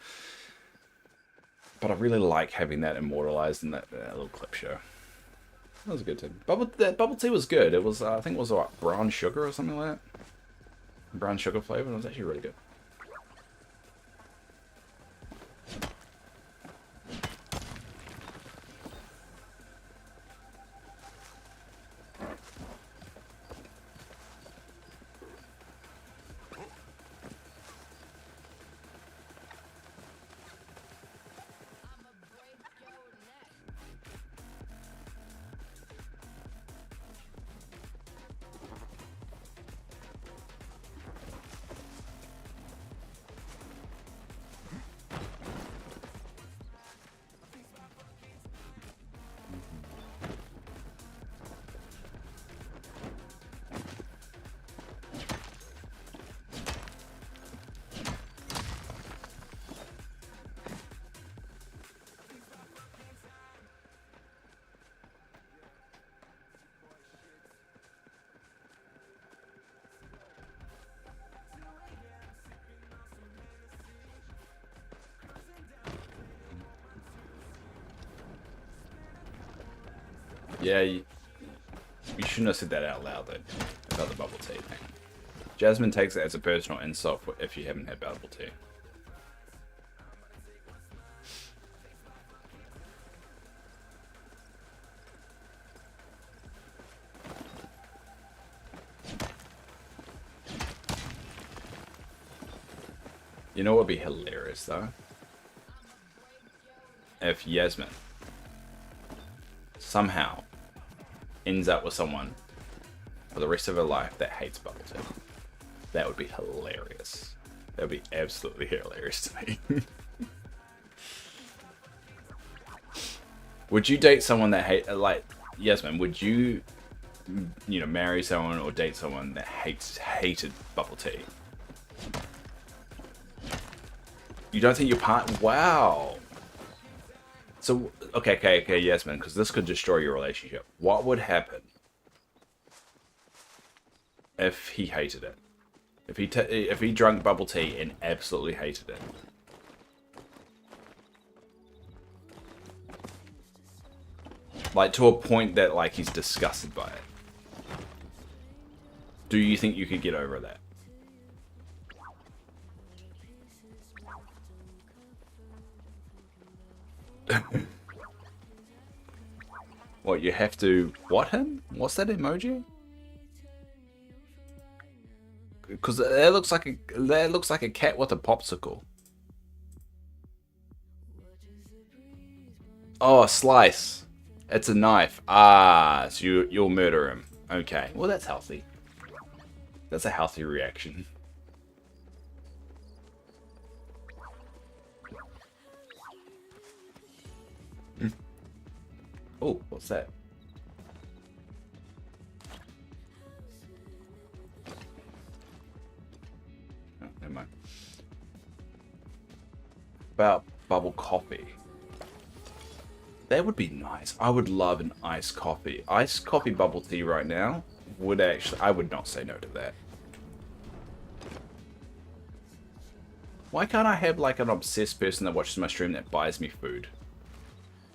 But I really like having that immortalized in that little clip show. That was a good time. That bubble tea was good. It was, I think it was like brown sugar or something like that. Brown sugar flavor. It was actually really good. Yeah, you shouldn't have said that out loud, though, about the bubble tea thing. Jasmine takes it as a personal insult if you haven't had bubble tea. You know what would be hilarious, though? If Yasmin somehow ends up with someone for the rest of her life that hates bubble tea. That would be hilarious. That would be absolutely hilarious to me. Would you date someone that like Yasmin? Would you, marry someone or date someone that hated bubble tea? You don't think your partner? Wow. So okay, Yasmin, because this could destroy your relationship. What would happen if he hated it? If he drank bubble tea and absolutely hated it? Like, to a point that, like, he's disgusted by it. Do you think you could get over that? What, you have to... What him? What's that emoji? Because that looks like a cat with a popsicle. Oh, a slice. It's a knife. Ah, so you'll murder him. Okay. Well, that's healthy. That's a healthy reaction. Oh, what's that? Oh, never mind. About bubble coffee. That would be nice. I would love an iced coffee. Iced coffee bubble tea right now would actually... I would not say no to that. Why can't I have like an obsessed person that watches my stream that buys me food?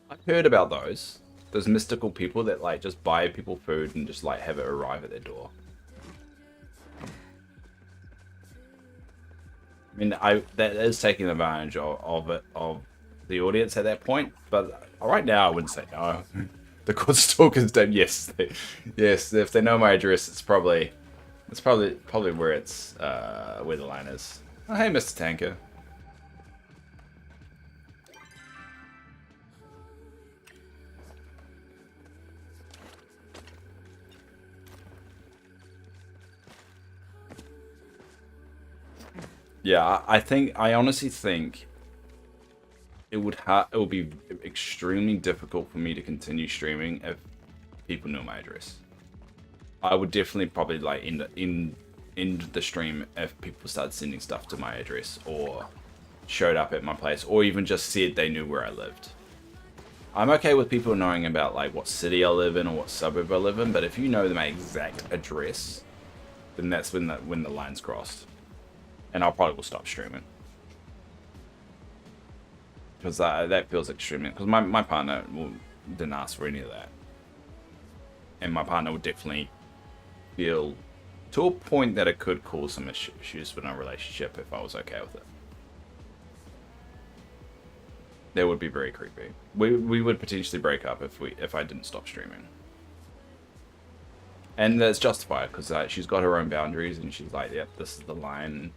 I've heard about those. Those mystical people that like just buy people food and just like have it arrive at their door. I mean, that is taking advantage of the audience at that point, but right now I wouldn't say no. The good stalkers don't. Yes, yes. If they know my address, it's probably where it's where the line is. Oh, hey, Mr. Tanker. Yeah, I honestly think it would be extremely difficult for me to continue streaming if people knew my address. I would definitely probably like end the stream if people started sending stuff to my address or showed up at my place or even just said they knew where I lived. I'm okay with people knowing about like what city I live in or what suburb I live in, but if you know my exact address, then that's when the line's crossed. And I'll probably will stop streaming. Because that feels extremely... Because my partner didn't ask for any of that. And my partner would definitely feel to a point that it could cause some issues with our relationship if I was okay with it. That would be very creepy. We would potentially break up if I didn't stop streaming. And that's justified because she's got her own boundaries and she's like, yep, this is the line.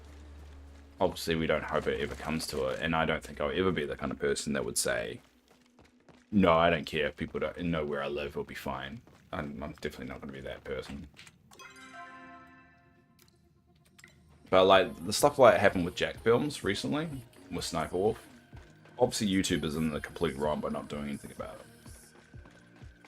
Obviously, we don't hope it ever comes to it, and I don't think I'll ever be the kind of person that would say, no, I don't care if people don't know where I live, it'll be fine. I'm definitely not going to be that person. But, like, the stuff like happened with Jack Films recently, with Sniper Wolf, obviously YouTube is in the complete wrong by not doing anything about it.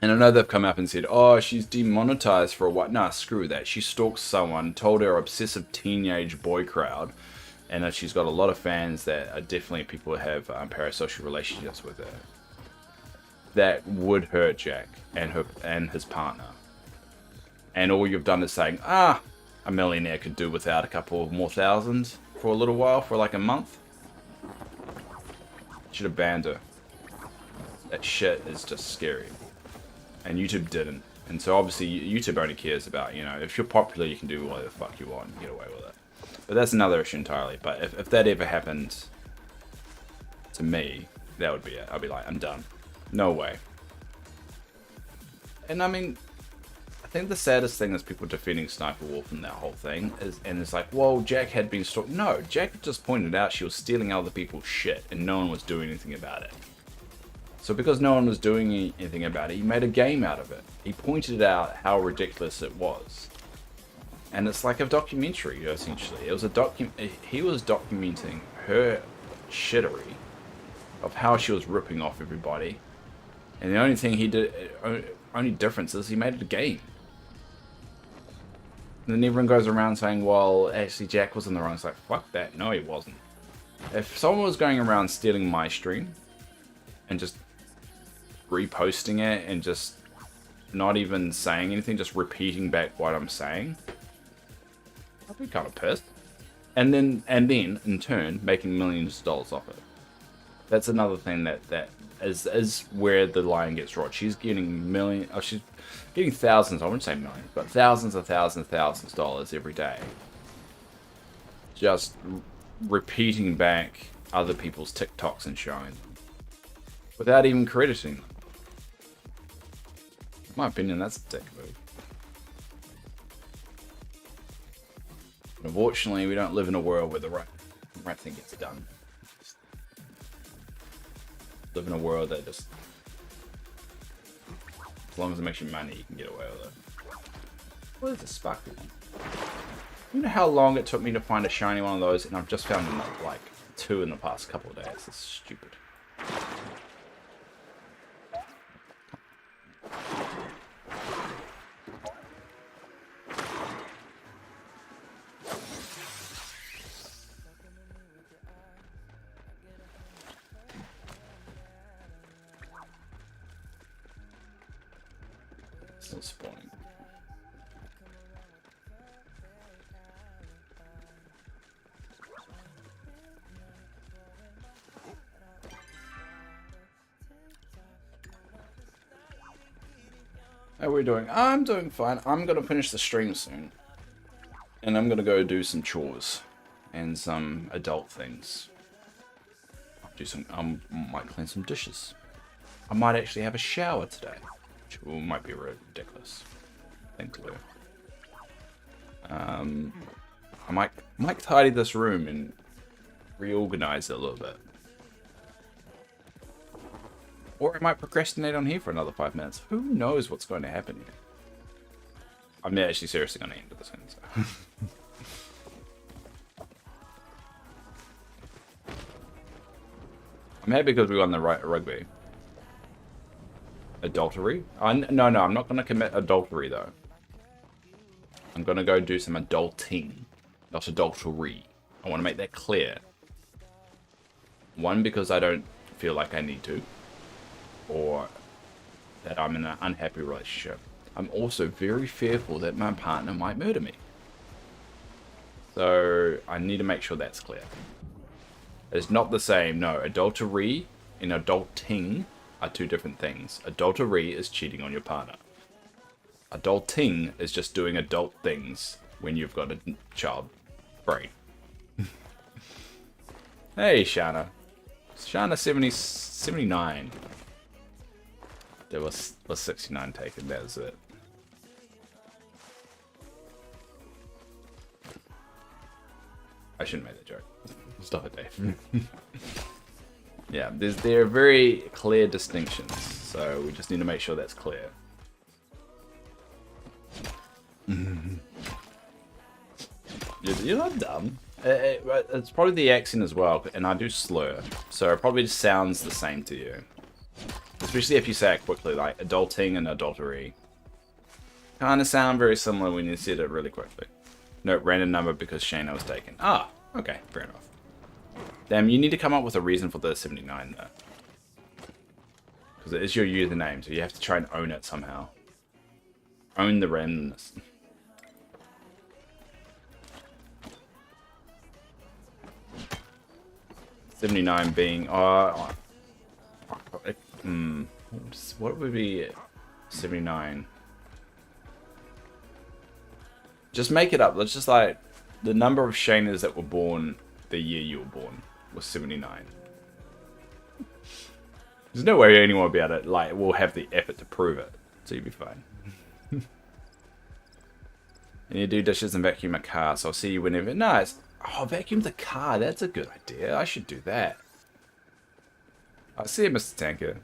And I know they've come up and said, oh, she's demonetized for what? Nah, screw that. She stalked someone, told her obsessive teenage boy crowd, and that she's got a lot of fans that are definitely people who have parasocial relationships with her. That would hurt Jack and his partner. And all you've done is saying, a millionaire could do without a couple more thousand for a little while, for like a month. Should have banned her. That shit is just scary. and YouTube didn't. And so obviously YouTube only cares about, you know, if you're popular, you can do whatever the fuck you want and get away with it. But that's another issue entirely. But if that ever happened to me, that would be it. I'd be like, I'm done. No way. And I mean, I think the saddest thing is people defending Sniper Wolf and that whole thing is, and it's like, well, Jack had been stalked. No, Jack just pointed out she was stealing other people's shit and no one was doing anything about it. So because no one was doing anything about it, he made a game out of it. He pointed out how ridiculous it was. And it's like a documentary, essentially. It was he was documenting her shittery of how she was ripping off everybody. And the only thing he did, only difference is he made it a game. And then everyone goes around saying, well, actually Jack was in the wrong. It's like, fuck that. No, he wasn't. If someone was going around stealing my stream and just reposting it and just not even saying anything, just repeating back what I'm saying, I'd be kind of pissed. And then in turn making millions of dollars off it. That's another thing that is where the line gets right. She's getting she's getting thousands, I wouldn't say millions, but thousands of dollars every day. Just repeating back other people's TikToks and showing them. Without even crediting them. In my opinion, that's a dick move. Unfortunately, we don't live in a world where the right thing gets done. Live in a world that just, as long as it makes you money, you can get away with it. What is this sparkly one? You know how long it took me to find a shiny one of those, and I've just found like 2 in the past couple of days. This is stupid. Still spawning. How are we doing? I'm doing fine. I'm gonna finish the stream soon. And I'm gonna go do some chores and some adult things. Might clean some dishes. I might actually have a shower today. Which might be ridiculous thing to do. I might tidy this room and reorganize it a little bit. Or I might procrastinate on here for another 5 minutes. Who knows what's going to happen here? I'm actually seriously going to end this one. So. I'm happy because we won the right rugby. Adultery? No, I'm not going to commit adultery, though. I'm going to go do some adulting, not adultery. I want to make that clear. One, because I don't feel like I need to. Or that I'm in an unhappy relationship. I'm also very fearful that my partner might murder me. So, I need to make sure that's clear. It's not the same. No, adultery and adulting are 2 different things. Adultery is cheating on your partner. Adulting is just doing adult things when you've got a child brain. Hey, Shana. Shana 79. There was 69 taken, that was it. I shouldn't make that joke. Stop it, Dave. Yeah, there are very clear distinctions, so we just need to make sure that's clear. You're not dumb. It's probably the accent as well, and I do slur, so it probably just sounds the same to you. Especially if you say it quickly, like adulting and adultery. Kind of sound very similar when you said it really quickly. Note random number because Shayna was taken. Ah, okay, fair enough. Damn, you need to come up with a reason for the 79 though. Because it is your username, so you have to try and own it somehow. Own the randomness. 79 being... what would be... 79. Just make it up. Let's just like the number of Shaynas that were born the year you were born was 79. There's no way anyone will be able to, like, will have the effort to prove it. So you'll be fine. And you do dishes and vacuum a car, so I'll see you whenever. Nice. Oh, vacuum the car. That's a good idea. I should do that. I see you, Mr. Tanker.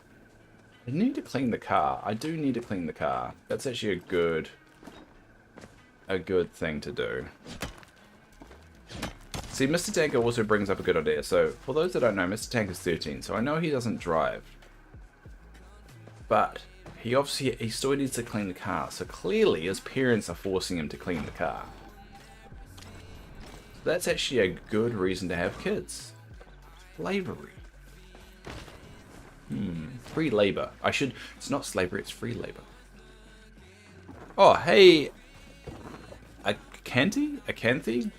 I need to clean the car. I do need to clean the car. That's actually a good thing to do. See, Mr. Tanker also brings up a good idea. So, for those that don't know, Mr. Tanker's 13, so I know he doesn't drive. But he still needs to clean the car. So clearly his parents are forcing him to clean the car. That's actually a good reason to have kids. Slavery. Free labor. It's not slavery, it's free labor. Oh, hey. Akanthi?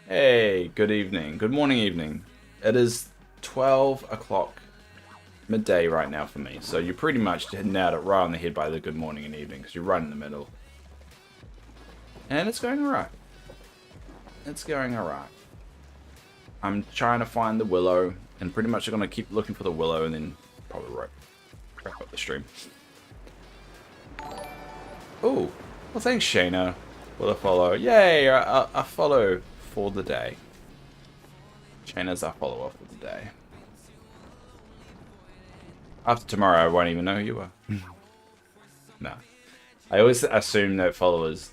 Hey, good evening. Good morning, evening. It is 12 o'clock midday right now for me. So you're pretty much nailed it right on the head by the good morning and evening, because you're right in the middle. And it's going alright. It's going alright. I'm trying to find the willow, and pretty much I'm going to keep looking for the willow, and then probably wrap up the stream. Oh, well thanks Shayna for the follow. Yay, a follow for the day. Shayna's our follower for the day. After tomorrow, I won't even know who you are. No. I always assume that followers,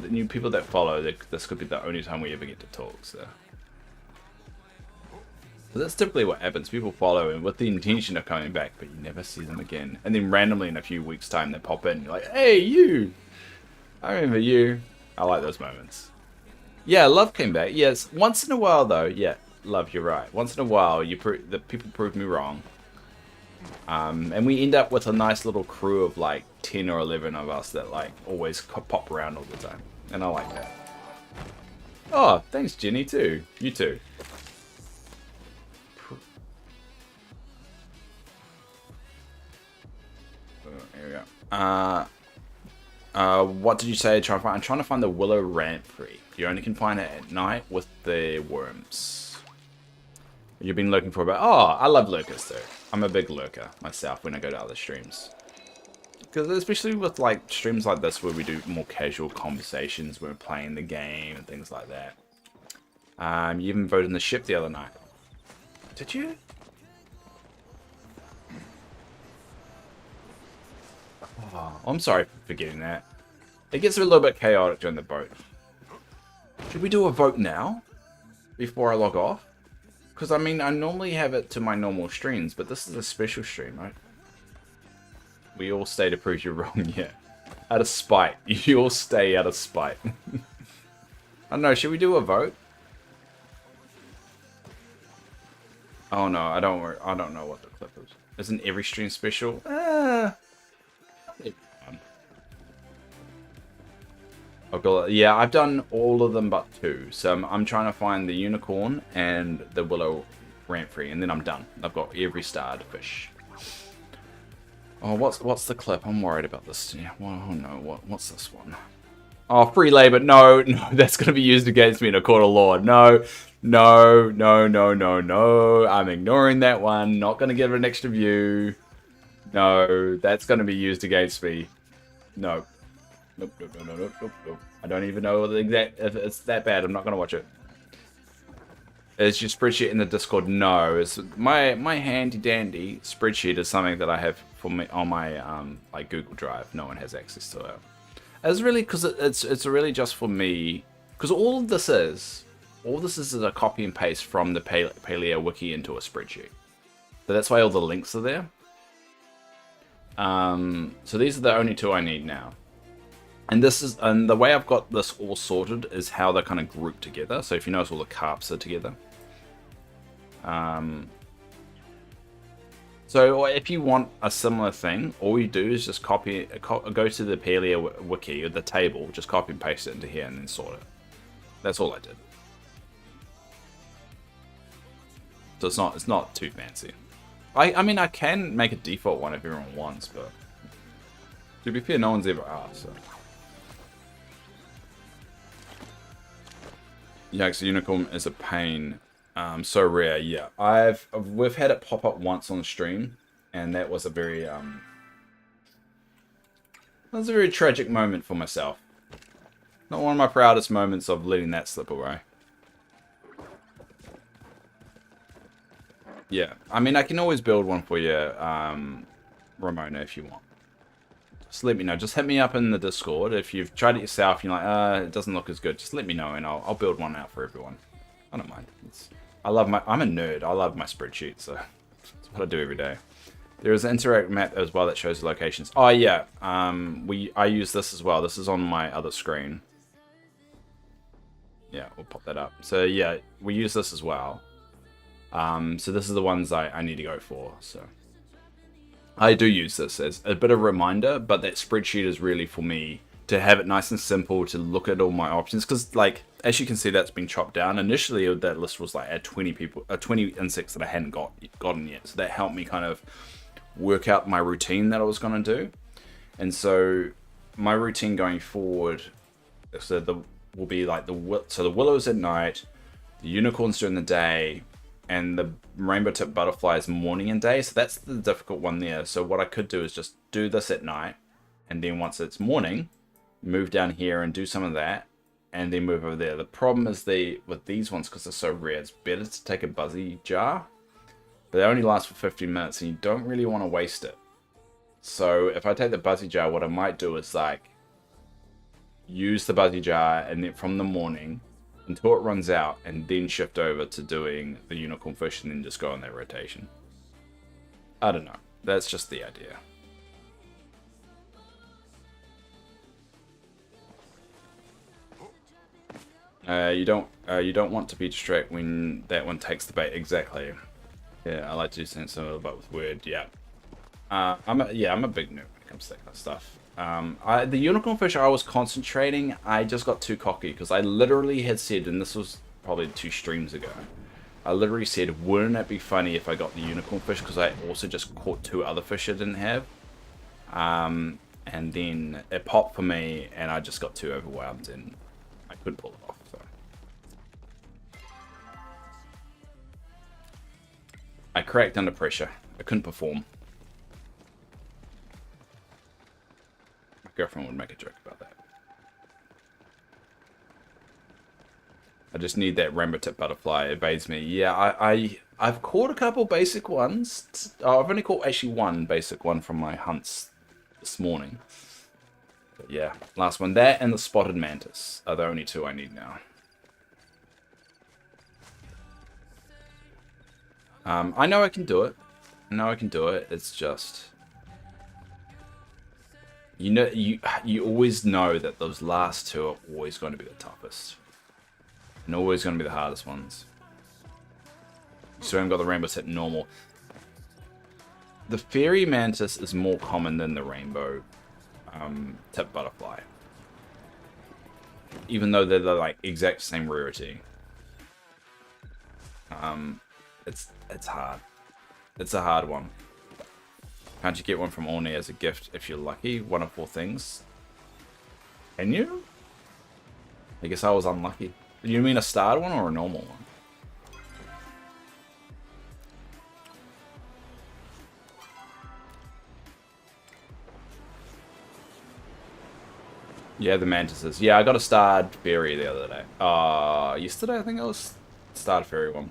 new people that follow, this could be the only time we ever get to talk, so. But that's typically what happens. People follow and with the intention of coming back, but you never see them again. And then randomly in a few weeks' time, they pop in. You're like, hey, you! I remember you. I like those moments. Yeah, Love came back. Yes, once in a while, though. Yeah, Love, you're right. Once in a while, the people prove me wrong. And we end up with a nice little crew of like 10 or 11 of us that like always pop around all the time. And I like that. Oh, thanks Jenny too. You too. Here we go. What did you say? I'm trying to find the Willow Rampfrey. You only can find it at night with the worms. You've been looking for about... Oh, I love lurkers though. I'm a big lurker myself when I go to other streams. Because especially with like streams like this where we do more casual conversations, when we're playing the game and things like that. You even voted in the ship the other night. Did you? Oh, I'm sorry for forgetting that. It gets a little bit chaotic during the vote. Should we do a vote now? Before I log off? Because, I mean, I normally have it to my normal streams, but this is a special stream, right? We all stay to prove you wrong, yeah. Out of spite. You all stay out of spite. I don't know, should we do a vote? Oh no, I don't know what the clip is. Isn't every stream special? Yeah, I've done all of them but 2. So I'm trying to find the unicorn and the Willow Rampfrey, and then I'm done. I've got every starred fish. Oh, what's the clip? I'm worried about this. Yeah, well, oh no, what's this one? Oh, free labor. No, that's going to be used against me in a court of law. No. I'm ignoring that one. Not going to give it an extra view. No, that's going to be used against me. No. Nope. I don't even know the exact... If it's that bad, I'm not going to watch it. Is your spreadsheet in the Discord? No. It's my handy dandy spreadsheet is something that I have for me on my like Google Drive. No one has access to it. It's really because it's really just for me. Because all this is a copy and paste from the Palia wiki into a spreadsheet. So that's why all the links are there. So these are the only 2 I need now. And the way I've got this all sorted is how they're kind of grouped together. So if you notice, all the carps are together. So if you want a similar thing, all you do is just go to the Palia wiki, or the table, just copy and paste it into here and then sort it. That's all I did. So it's not too fancy. I mean, I can make a default one if everyone wants, but To be fair, no one's ever asked, so. Yikes, the unicorn is a pain. So rare, yeah. We've had it pop up once on the stream, and that was a very tragic moment for myself. Not one of my proudest moments of letting that slip away. Yeah, I mean, I can always build one for you, Ramona, if you want. Just let me know. Just hit me up in the Discord. If you've tried it yourself and you're like, it doesn't look as good, just let me know and I'll build one out for everyone. I don't mind. I'm a nerd. I love my spreadsheet, so that's what I do every day. There is an interact map as well that shows the locations. Oh yeah, I use this as well. This is on my other screen. Yeah, we'll pop that up. So yeah, we use this as well. So this is the ones I need to go for. So I do use this as a bit of a reminder, but that spreadsheet is really for me to have it nice and simple, to look at all my options. Because like, as you can see, that's been chopped down. Initially, that list was like at 20 insects that I hadn't gotten yet. So that helped me kind of work out my routine that I was going to do. And so my routine going forward, will be like the willows at night, the unicorns during the day, and the rainbow tip butterflies morning and day. So that's the difficult one there. So what I could do is just do this at night, and then once it's morning, move down here and do some of that, and then move over there. The problem is with these ones, because they're so rare, it's better to take a buzzy jar, but they only last for 15 minutes and you don't really want to waste it. So if I take the buzzy jar, what I might do is like use the buzzy jar and then from the morning until it runs out, and then shift over to doing the unicorn fish and then just go on that rotation. I don't know. That's just the idea. You don't want to be distracted when that one takes the bait. Exactly. Yeah, I like to do something about with word. Yeah. I'm a big nerd when it comes to that kind of stuff. The unicorn fish, I was concentrating. I just got too cocky because I literally had said, and this was probably 2 streams ago, I literally said, wouldn't it be funny if I got the unicorn fish, because I also just caught 2 other fish I didn't have. And then it popped for me and I just got too overwhelmed and I couldn't pull it off. So I cracked under pressure. I couldn't perform. Girlfriend would make a joke about that. I just need that rainbow tip butterfly. It evades me. Yeah, I've caught a couple basic ones. I've only caught actually 1 basic one from my hunts this morning. But yeah, last one. That and the spotted mantis are the only 2 I need now. I know I can do it. It's just, you know, you always know that those last 2 are always going to be the toughest. And always going to be the hardest ones. So I've got the rainbow tip normal. The fairy mantis is more common than the rainbow tip butterfly. Even though they're the like exact same rarity. It's hard. It's a hard one. Can't you get one from Orne as a gift if you're lucky? 1 of 4 things. Can you? I guess I was unlucky. You mean a starred one or a normal one? Yeah, the mantises. Yeah, I got a starred fairy the other day. Yesterday I think it was starred fairy one.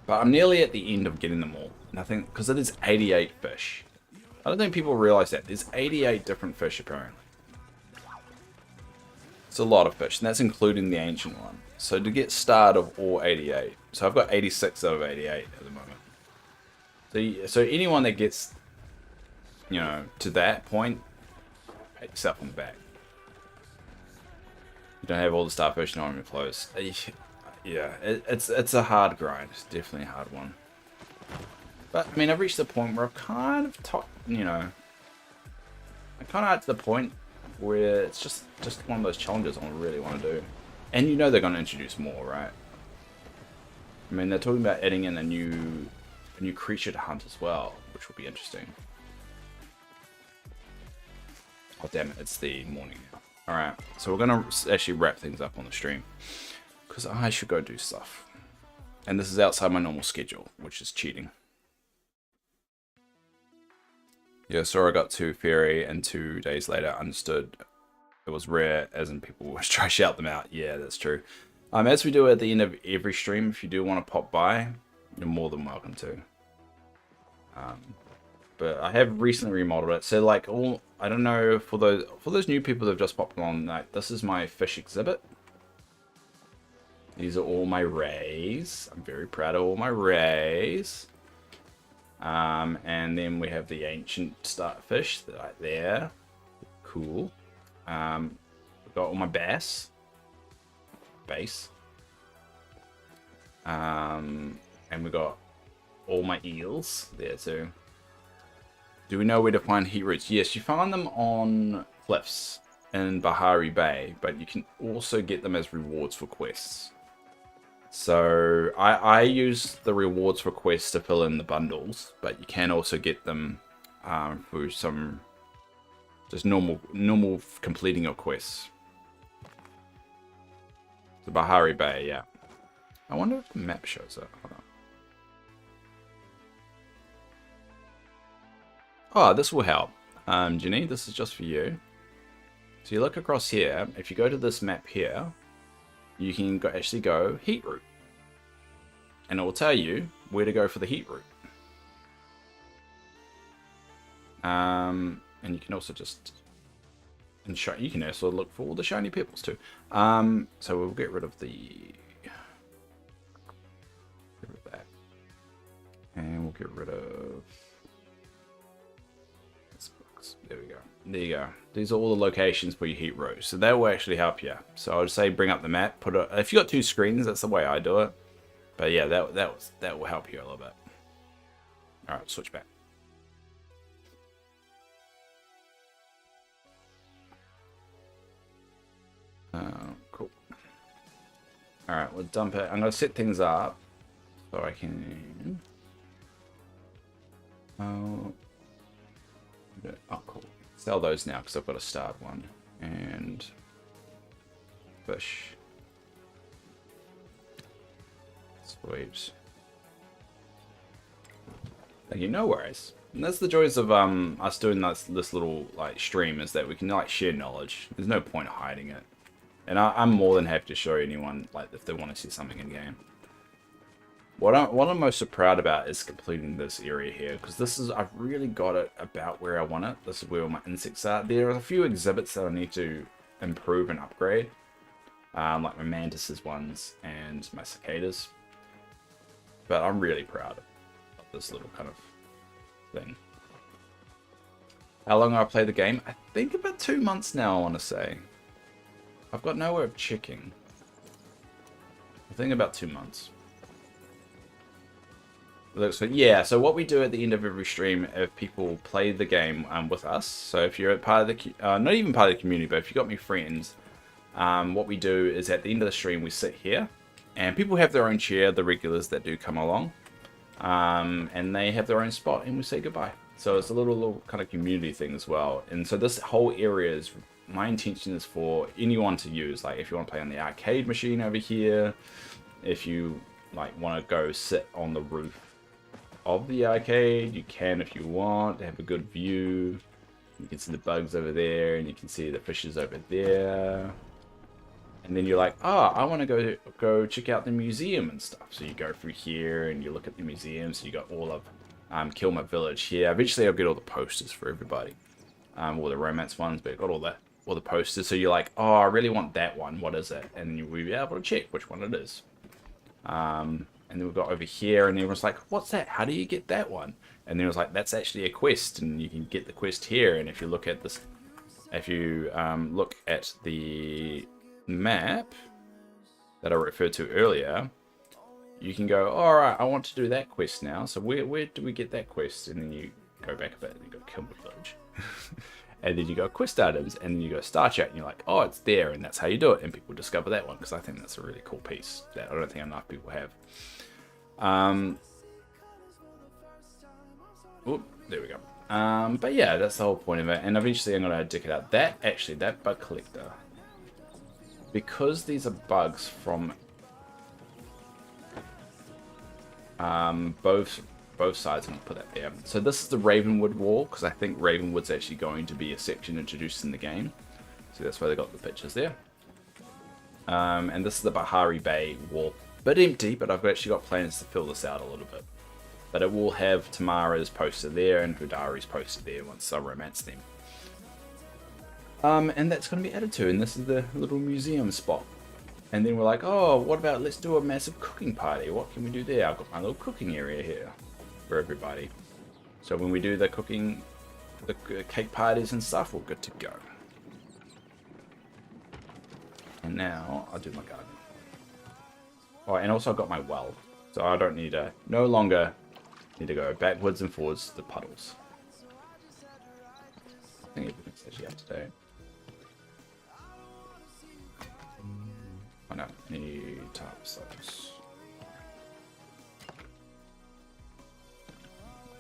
But I'm nearly at the end of getting them all. And I think, because it is 88 fish. I don't think people realize that. There's 88 different fish apparently. It's a lot of fish, and that's including the ancient one. So to get starred of all 88. So I've got 86 out of 88 at the moment. So anyone that gets, you know, to that point, pat yourself on the back. You don't have all the starfish not on your clothes. Yeah, it's a hard grind. It's definitely a hard one. But I mean, I've reached the point where I've kind of I'm kind of at the point where it's just one of those challenges I really want to do. And you know they're going to introduce more, right? I mean, they're talking about adding in a new creature to hunt as well, which will be interesting. Oh, damn it, it's the morning now. Alright, so we're going to actually wrap things up on the stream. Because I should go do stuff. And this is outside my normal schedule, which is cheating. Yeah, so I got 2 fairy, and 2 days later understood it was rare, as in people would try to shout them out. Yeah, that's true. As we do at the end of every stream, if you do want to pop by, you're more than welcome to. But I have recently remodeled it, so like I don't know, for those new people that have just popped on, like, this is my fish exhibit. These are all my rays. I'm very proud of all my rays. And then we have the ancient starfish right there. Cool. We've got all my bass. And we got all my eels there too. Do we know where to find heat roots? Yes, you find them on cliffs in Bahari Bay, but you can also get them as rewards for quests. So I use the rewards for quests to fill in the bundles, but you can also get them through some just normal completing your quests. The Bahari Bay, yeah. I wonder if the map shows it. Hold on. Oh, this will help. Ginny, this is just for you. So you look across here. If you go to this map here, you can actually go heat route. And it will tell you where to go for the heat route. And you can also just... you can also look for all the shiny pebbles too. So we'll get rid of that. And we'll get rid of... There we go. There you go. These are all the locations for your heat rows. So that will actually help you. So I'd say bring up the map. If you got 2 screens, that's the way I do it. But yeah, that will help you a little bit. All right, switch back. Cool. All right, we'll dump it. I'm gonna set things up so I can. Oh, cool. Sell those now because I've got a starred one. And fish. Sweet. Thank you, no worries. And that's the joys of us doing this little like stream, is that we can like share knowledge. There's no point hiding it. And I'm more than happy to show anyone like if they want to see something in game. What I'm most proud about is completing this area here, because I've really got it about where I want it. This is where all my insects are. There are a few exhibits that I need to improve and upgrade, like my mantises ones and my cicadas. But I'm really proud of this little kind of thing. How long have I played the game? I think about 2 months now, I want to say. I've got no way of checking. I think about 2 months. So yeah, so what we do at the end of every stream, if people play the game with us, so if you're a part of the, not even part of the community, but if you got me friends, what we do is at the end of the stream, we sit here, and people have their own chair, the regulars that do come along, and they have their own spot, and we say goodbye. So it's a little kind of community thing as well. And so this whole area is, my intention is for anyone to use. Like if you want to play on the arcade machine over here, if you like want to go sit on the roof of the arcade, you can if you want to have a good view. You can see the bugs over there, and you can see the fishes over there. And then you're like, oh, I want to go check out the museum and stuff. So you go through here and you look at the museum. So you got all of Kill My Village here. Eventually I'll get all the posters for everybody, all the romance ones, but I've got all the posters. So you're like, oh, I really want that one. What is it? And you'll be able to check which one it is. And then we've got over here, and everyone's like, what's that? How do you get that one? And then it was like, that's actually a quest, and you can get the quest here. And if you look at this, if you look at the map that I referred to earlier, you can go, all right, I want to do that quest now. So where do we get that quest? And then you go back a bit, and you go Kill My Village. And then you go quest items, and then you go Star Chat, and you're like, oh, it's there, and that's how you do it. And people discover that one, because I think that's a really cool piece that I don't think enough people have. There we go. But yeah, that's the whole point of it. And eventually I'm going to dig it out. That bug collector, because these are bugs from both sides, I'm going to put that there. So this is the Ravenwood wall, because I think Ravenwood's actually going to be a section introduced in the game. So that's why they got the pictures there. And this is the Bahari Bay wall. Bit empty, but I've actually got plans to fill this out a little bit. But it will have Tamara's poster there and Hudari's poster there once I romance them. And that's going to be added to, and this is the little museum spot. And then we're like, oh, what about let's do a massive cooking party? What can we do there? I've got my little cooking area here for everybody. So when we do the cooking, the cake parties and stuff, we're good to go. And now I'll do my garden. Oh, and also I've got my well. So I don't need to, no longer need to go backwards and forwards to the puddles. I think everything's actually up to date. Oh no, need tops those.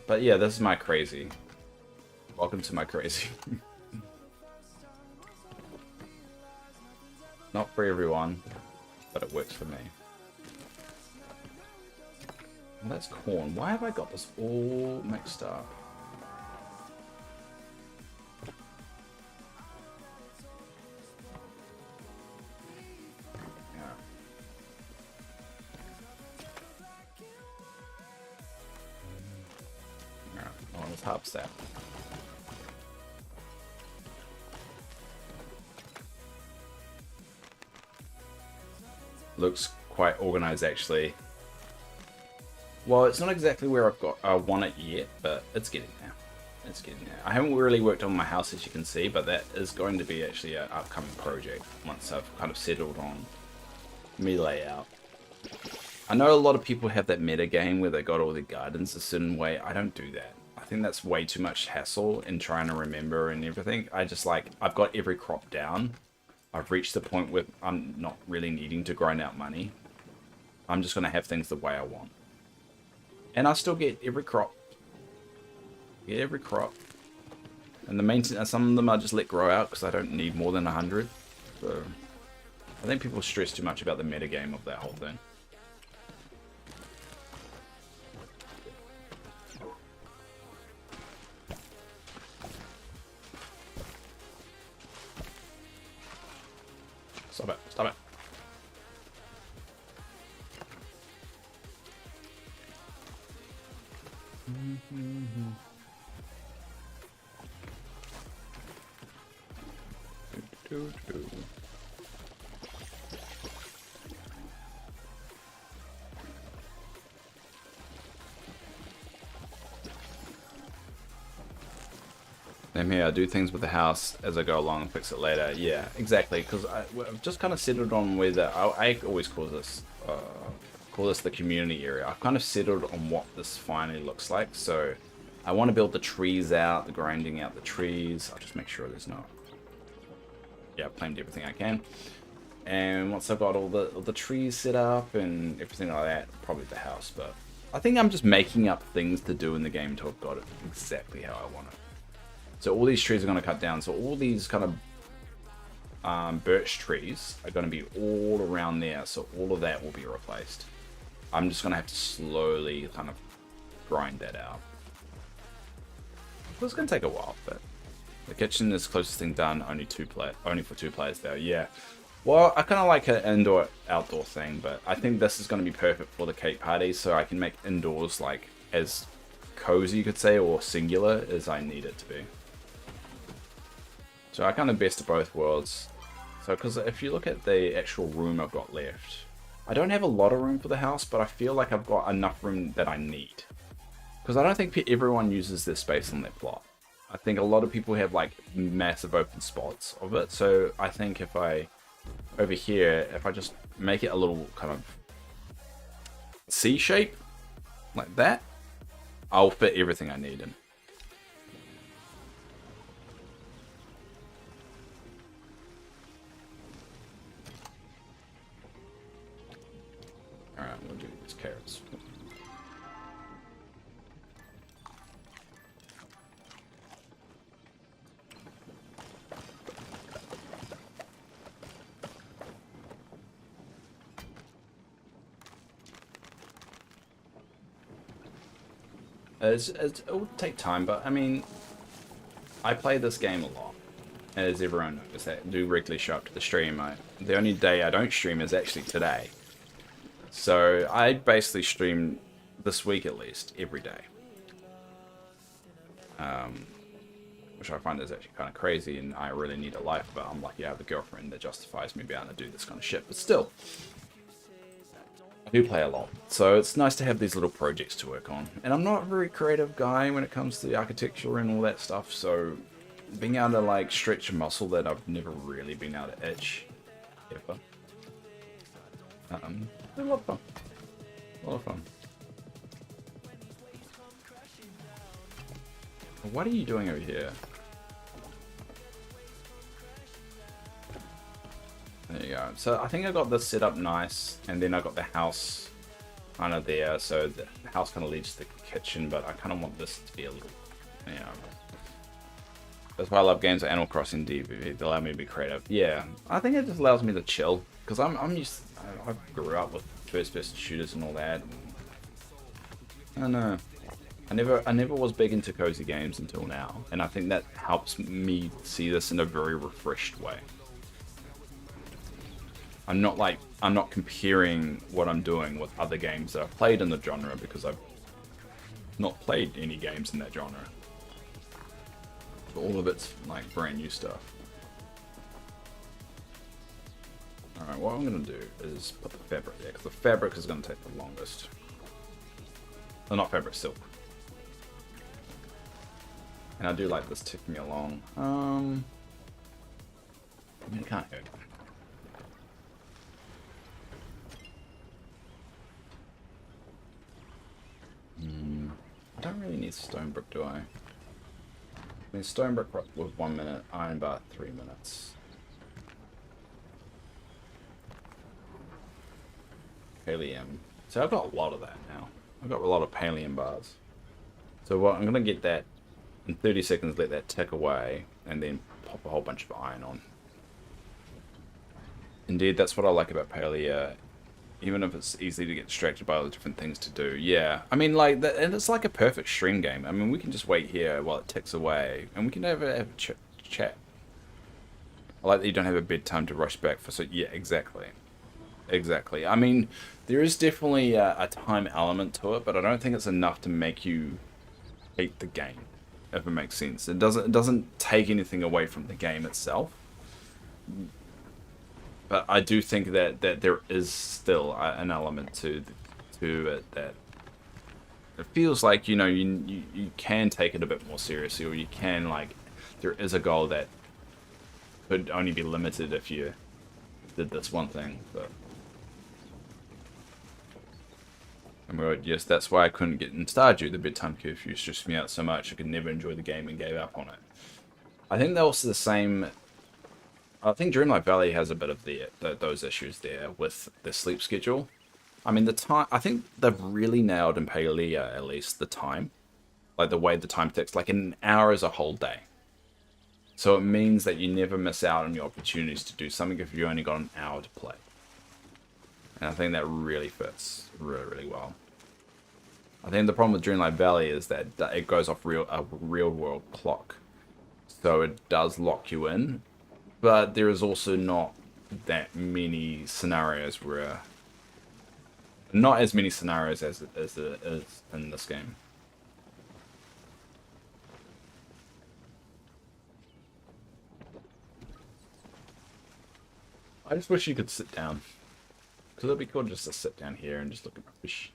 But yeah, this is my crazy. Welcome to my crazy. Not for everyone, but it works for me. Well, that's corn. Why have I got this all mixed up? Yeah. Alright, well, let's hop that. Looks quite organized actually. Well, it's not exactly where I want it yet, but it's getting there. It's getting there. I haven't really worked on my house, as you can see, but that is going to be actually an upcoming project once I've kind of settled on me layout. I know a lot of people have that meta game where they got all their gardens a certain way. I don't do that. I think that's way too much hassle in trying to remember and everything. I just like, I've got every crop down. I've reached the point where I'm not really needing to grind out money. I'm just going to have things the way I want. And I still get every crop. Get every crop. And the maintenance, some of them I just let grow out because I don't need more than 100. So I think people stress too much about the metagame of that whole thing. Stop it. Stop it. Same here, I do things with the house as I go along and fix it later. Yeah, exactly, because I've just kind of settled on whether, I always call this the community area. I've kind of settled on what this finally looks like, so I want to build the trees out, the grinding out the trees. I'll just make sure there's no... Yeah, I've claimed everything I can. And once I've got all the trees set up and everything like that, probably the house, but I think I'm just making up things to do in the game until I've got it exactly how I want it. So all these trees are going to cut down. So all these kind of birch trees are going to be all around there. So all of that will be replaced. I'm just going to have to slowly kind of grind that out. It's going to take a while, but the kitchen is the closest thing done. Only for 2 players though. Yeah. Well, I kind of like an indoor-outdoor thing, but I think this is going to be perfect for the cake party. So I can make indoors like as cozy, you could say, or singular as I need it to be. So I kind of best of both worlds. So, because if you look at the actual room I've got left, I don't have a lot of room for the house, but I feel like I've got enough room that I need. Because I don't think everyone uses their space on their plot. I think a lot of people have like massive open spots of it. So I think if I, over here, if I just make it a little kind of C shape, like that, I'll fit everything I need in. Alright, we'll do these carrots. It will take time, but I mean, I play this game a lot, as everyone knows that do regularly show up to the stream. The only day I don't stream is actually today. So I basically stream this week at least every day. Which I find is actually kind of crazy, and I really need a life, but I'm lucky I have a girlfriend that justifies me being able to do this kind of shit. But still, I do play a lot, so it's nice to have these little projects to work on. And I'm not a very creative guy when it comes to the architecture and all that stuff, so being able to like stretch a muscle that I've never really been able to itch ever. A lot of fun. A lot of fun. What are you doing over here? There you go. So I think I got this set up nice, and then I got the house kind of there, so the house kind of leads to the kitchen, but I kind of want this to be a little, you know. That's why I love games like Animal Crossing DBV. They allow me to be creative. Yeah, I think it just allows me to chill, because I'm used. I grew up with first-person shooters and all that. I don't know. I never was big into cozy games until now, and I think that helps me see this in a very refreshed way. I'm not comparing what I'm doing with other games that I've played in the genre, because I've not played any games in that genre. So all of it's like brand new stuff. Alright, what I'm going to do is put the fabric there, because the fabric is going to take the longest. Oh, not fabric, silk. And I do like this ticking me along. I mean, it can't hurt. I don't really need stone brick, do I? I mean, stone brick with 1 minute, iron bar 3 minutes. Palia-in. So I've got a lot of that now. I've got a lot of Palia-in bars. So what I'm gonna get that in 30 seconds, let that tick away, and then pop a whole bunch of iron on. Indeed, that's what I like about Palia. Even if it's easy to get distracted by all the different things to do. Yeah, I mean, like, and it's like a perfect stream game. I mean, we can just wait here while it ticks away, and we can have a chat. I like that you don't have a bedtime to rush back for. So yeah, exactly. Exactly. I mean, there is definitely a time element to it, but I don't think it's enough to make you hate the game, if it makes sense. It doesn't take anything away from the game itself. But I do think that there is still an element to it that it feels like, you know, you can take it a bit more seriously, or you can, like, there is a goal that could only be limited if you did this one thing. But yes, that's why I couldn't get in Stardew. The bedtime curfew stressed me out so much I could never enjoy the game and gave up on it. I think that was the same. I think Dreamlight Valley has a bit of those issues there with the sleep schedule. I mean, the time, I think they've really nailed in Palia, at least, the time. Like, the way the time ticks. Like, an hour is a whole day. So it means that you never miss out on your opportunities to do something if you only got an hour to play. And I think that really fits really, really well. I think the problem with Dreamlight Valley is that it goes off a real-world clock. So it does lock you in. But there is also not that many scenarios where... Not as many scenarios as it is in this game. I just wish you could sit down. Because it'd be cool just to sit down here and just look at my fish.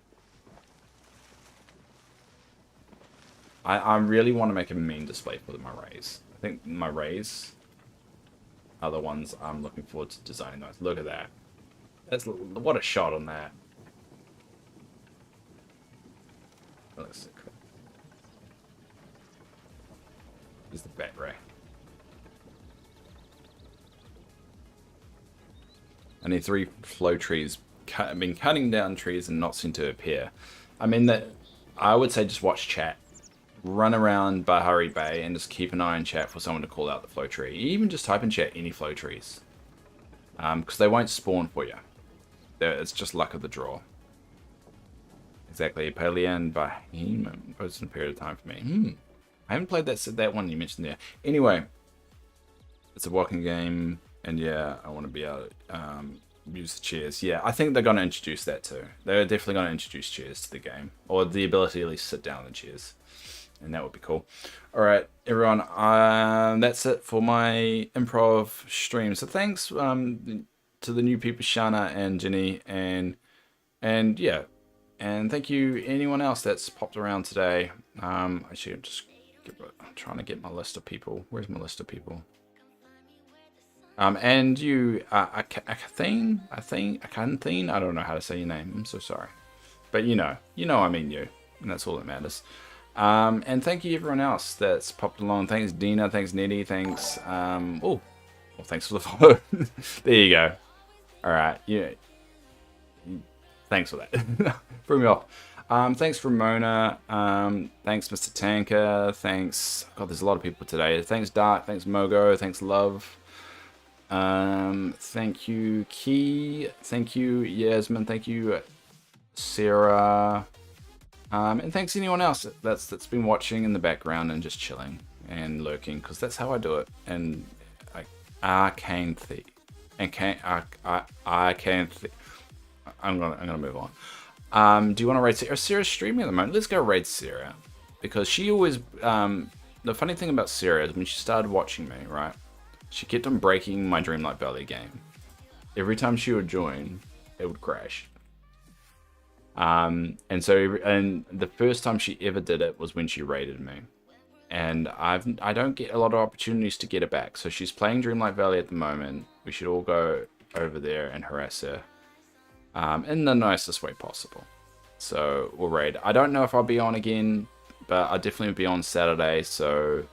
I really want to make a mean display for my rays. I think my rays are the ones I'm looking forward to designing those. Look at that. What a shot on that. That looks so cool. Here's the bat ray. I need 3 flow trees. I've been cutting down trees and not seem to appear. I mean, that I would say just watch chat. Run around Bahari Bay and just keep an eye on chat for someone to call out the flow tree. Even just type in chat any flow trees. Because they won't spawn for you. It's just luck of the draw. Exactly. Palia-in Bohemian was in a period of time for me. I haven't played that one you mentioned there. Anyway, it's a walking game, and yeah, I want to be able to use the chairs. Yeah, I think they're going to introduce that too. They're definitely going to introduce chairs to the game, or the ability to at least sit down in the chairs, and that would be cool. All right, everyone, that's it for my improv stream. So thanks to the new people, Shana and Jenny, and yeah, and thank you anyone else that's popped around today. Actually, I'm trying to get my list of people. Where's my list of people? And you, Akathene, I don't know how to say your name. I'm so sorry, but you know, I mean you, and that's all that matters. And thank you everyone else that's popped along. Thanks Dina, thanks Nettie, thanks. Well, thanks for the follow. There you go. All right, yeah. Thanks for that. Bring me off. Thanks Ramona. Thanks Mr. Tanker. Thanks. God, there's a lot of people today. Thanks Dark. Thanks Mogo. Thanks Love. Thank you Key. Thank you Yasmin. Thank you Sarah. And thanks anyone else that's been watching in the background and just chilling and lurking, because that's how I do it. And arcane thief. And arcane thief. I'm gonna move on. Do you want to raid Sarah? Sarah's streaming at the moment. Let's go raid Sarah, because she always. The funny thing about Sarah is when she started watching me, right? She kept on breaking my Dreamlight Valley game. Every time she would join, it would crash. And the first time she ever did it was when she raided me, and I don't get a lot of opportunities to get her back. So she's playing Dreamlight Valley at the moment. We should all go over there and harass her. In the nicest way possible. So we'll raid. I don't know if I'll be on again, but I'll definitely be on Saturday, or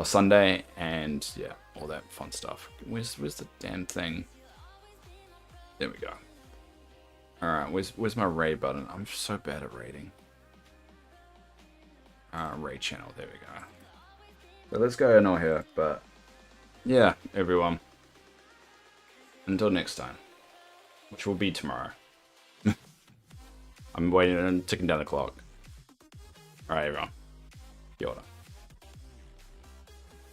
Sunday, and yeah, all that fun stuff. Where's the damn thing? There we go. All right, where's my raid button? I'm so bad at raiding. Raid channel. There we go. So let's go in here. But yeah, everyone. Until next time. Which will be tomorrow. I'm waiting and ticking down the clock. Alright, everyone. Kia ora.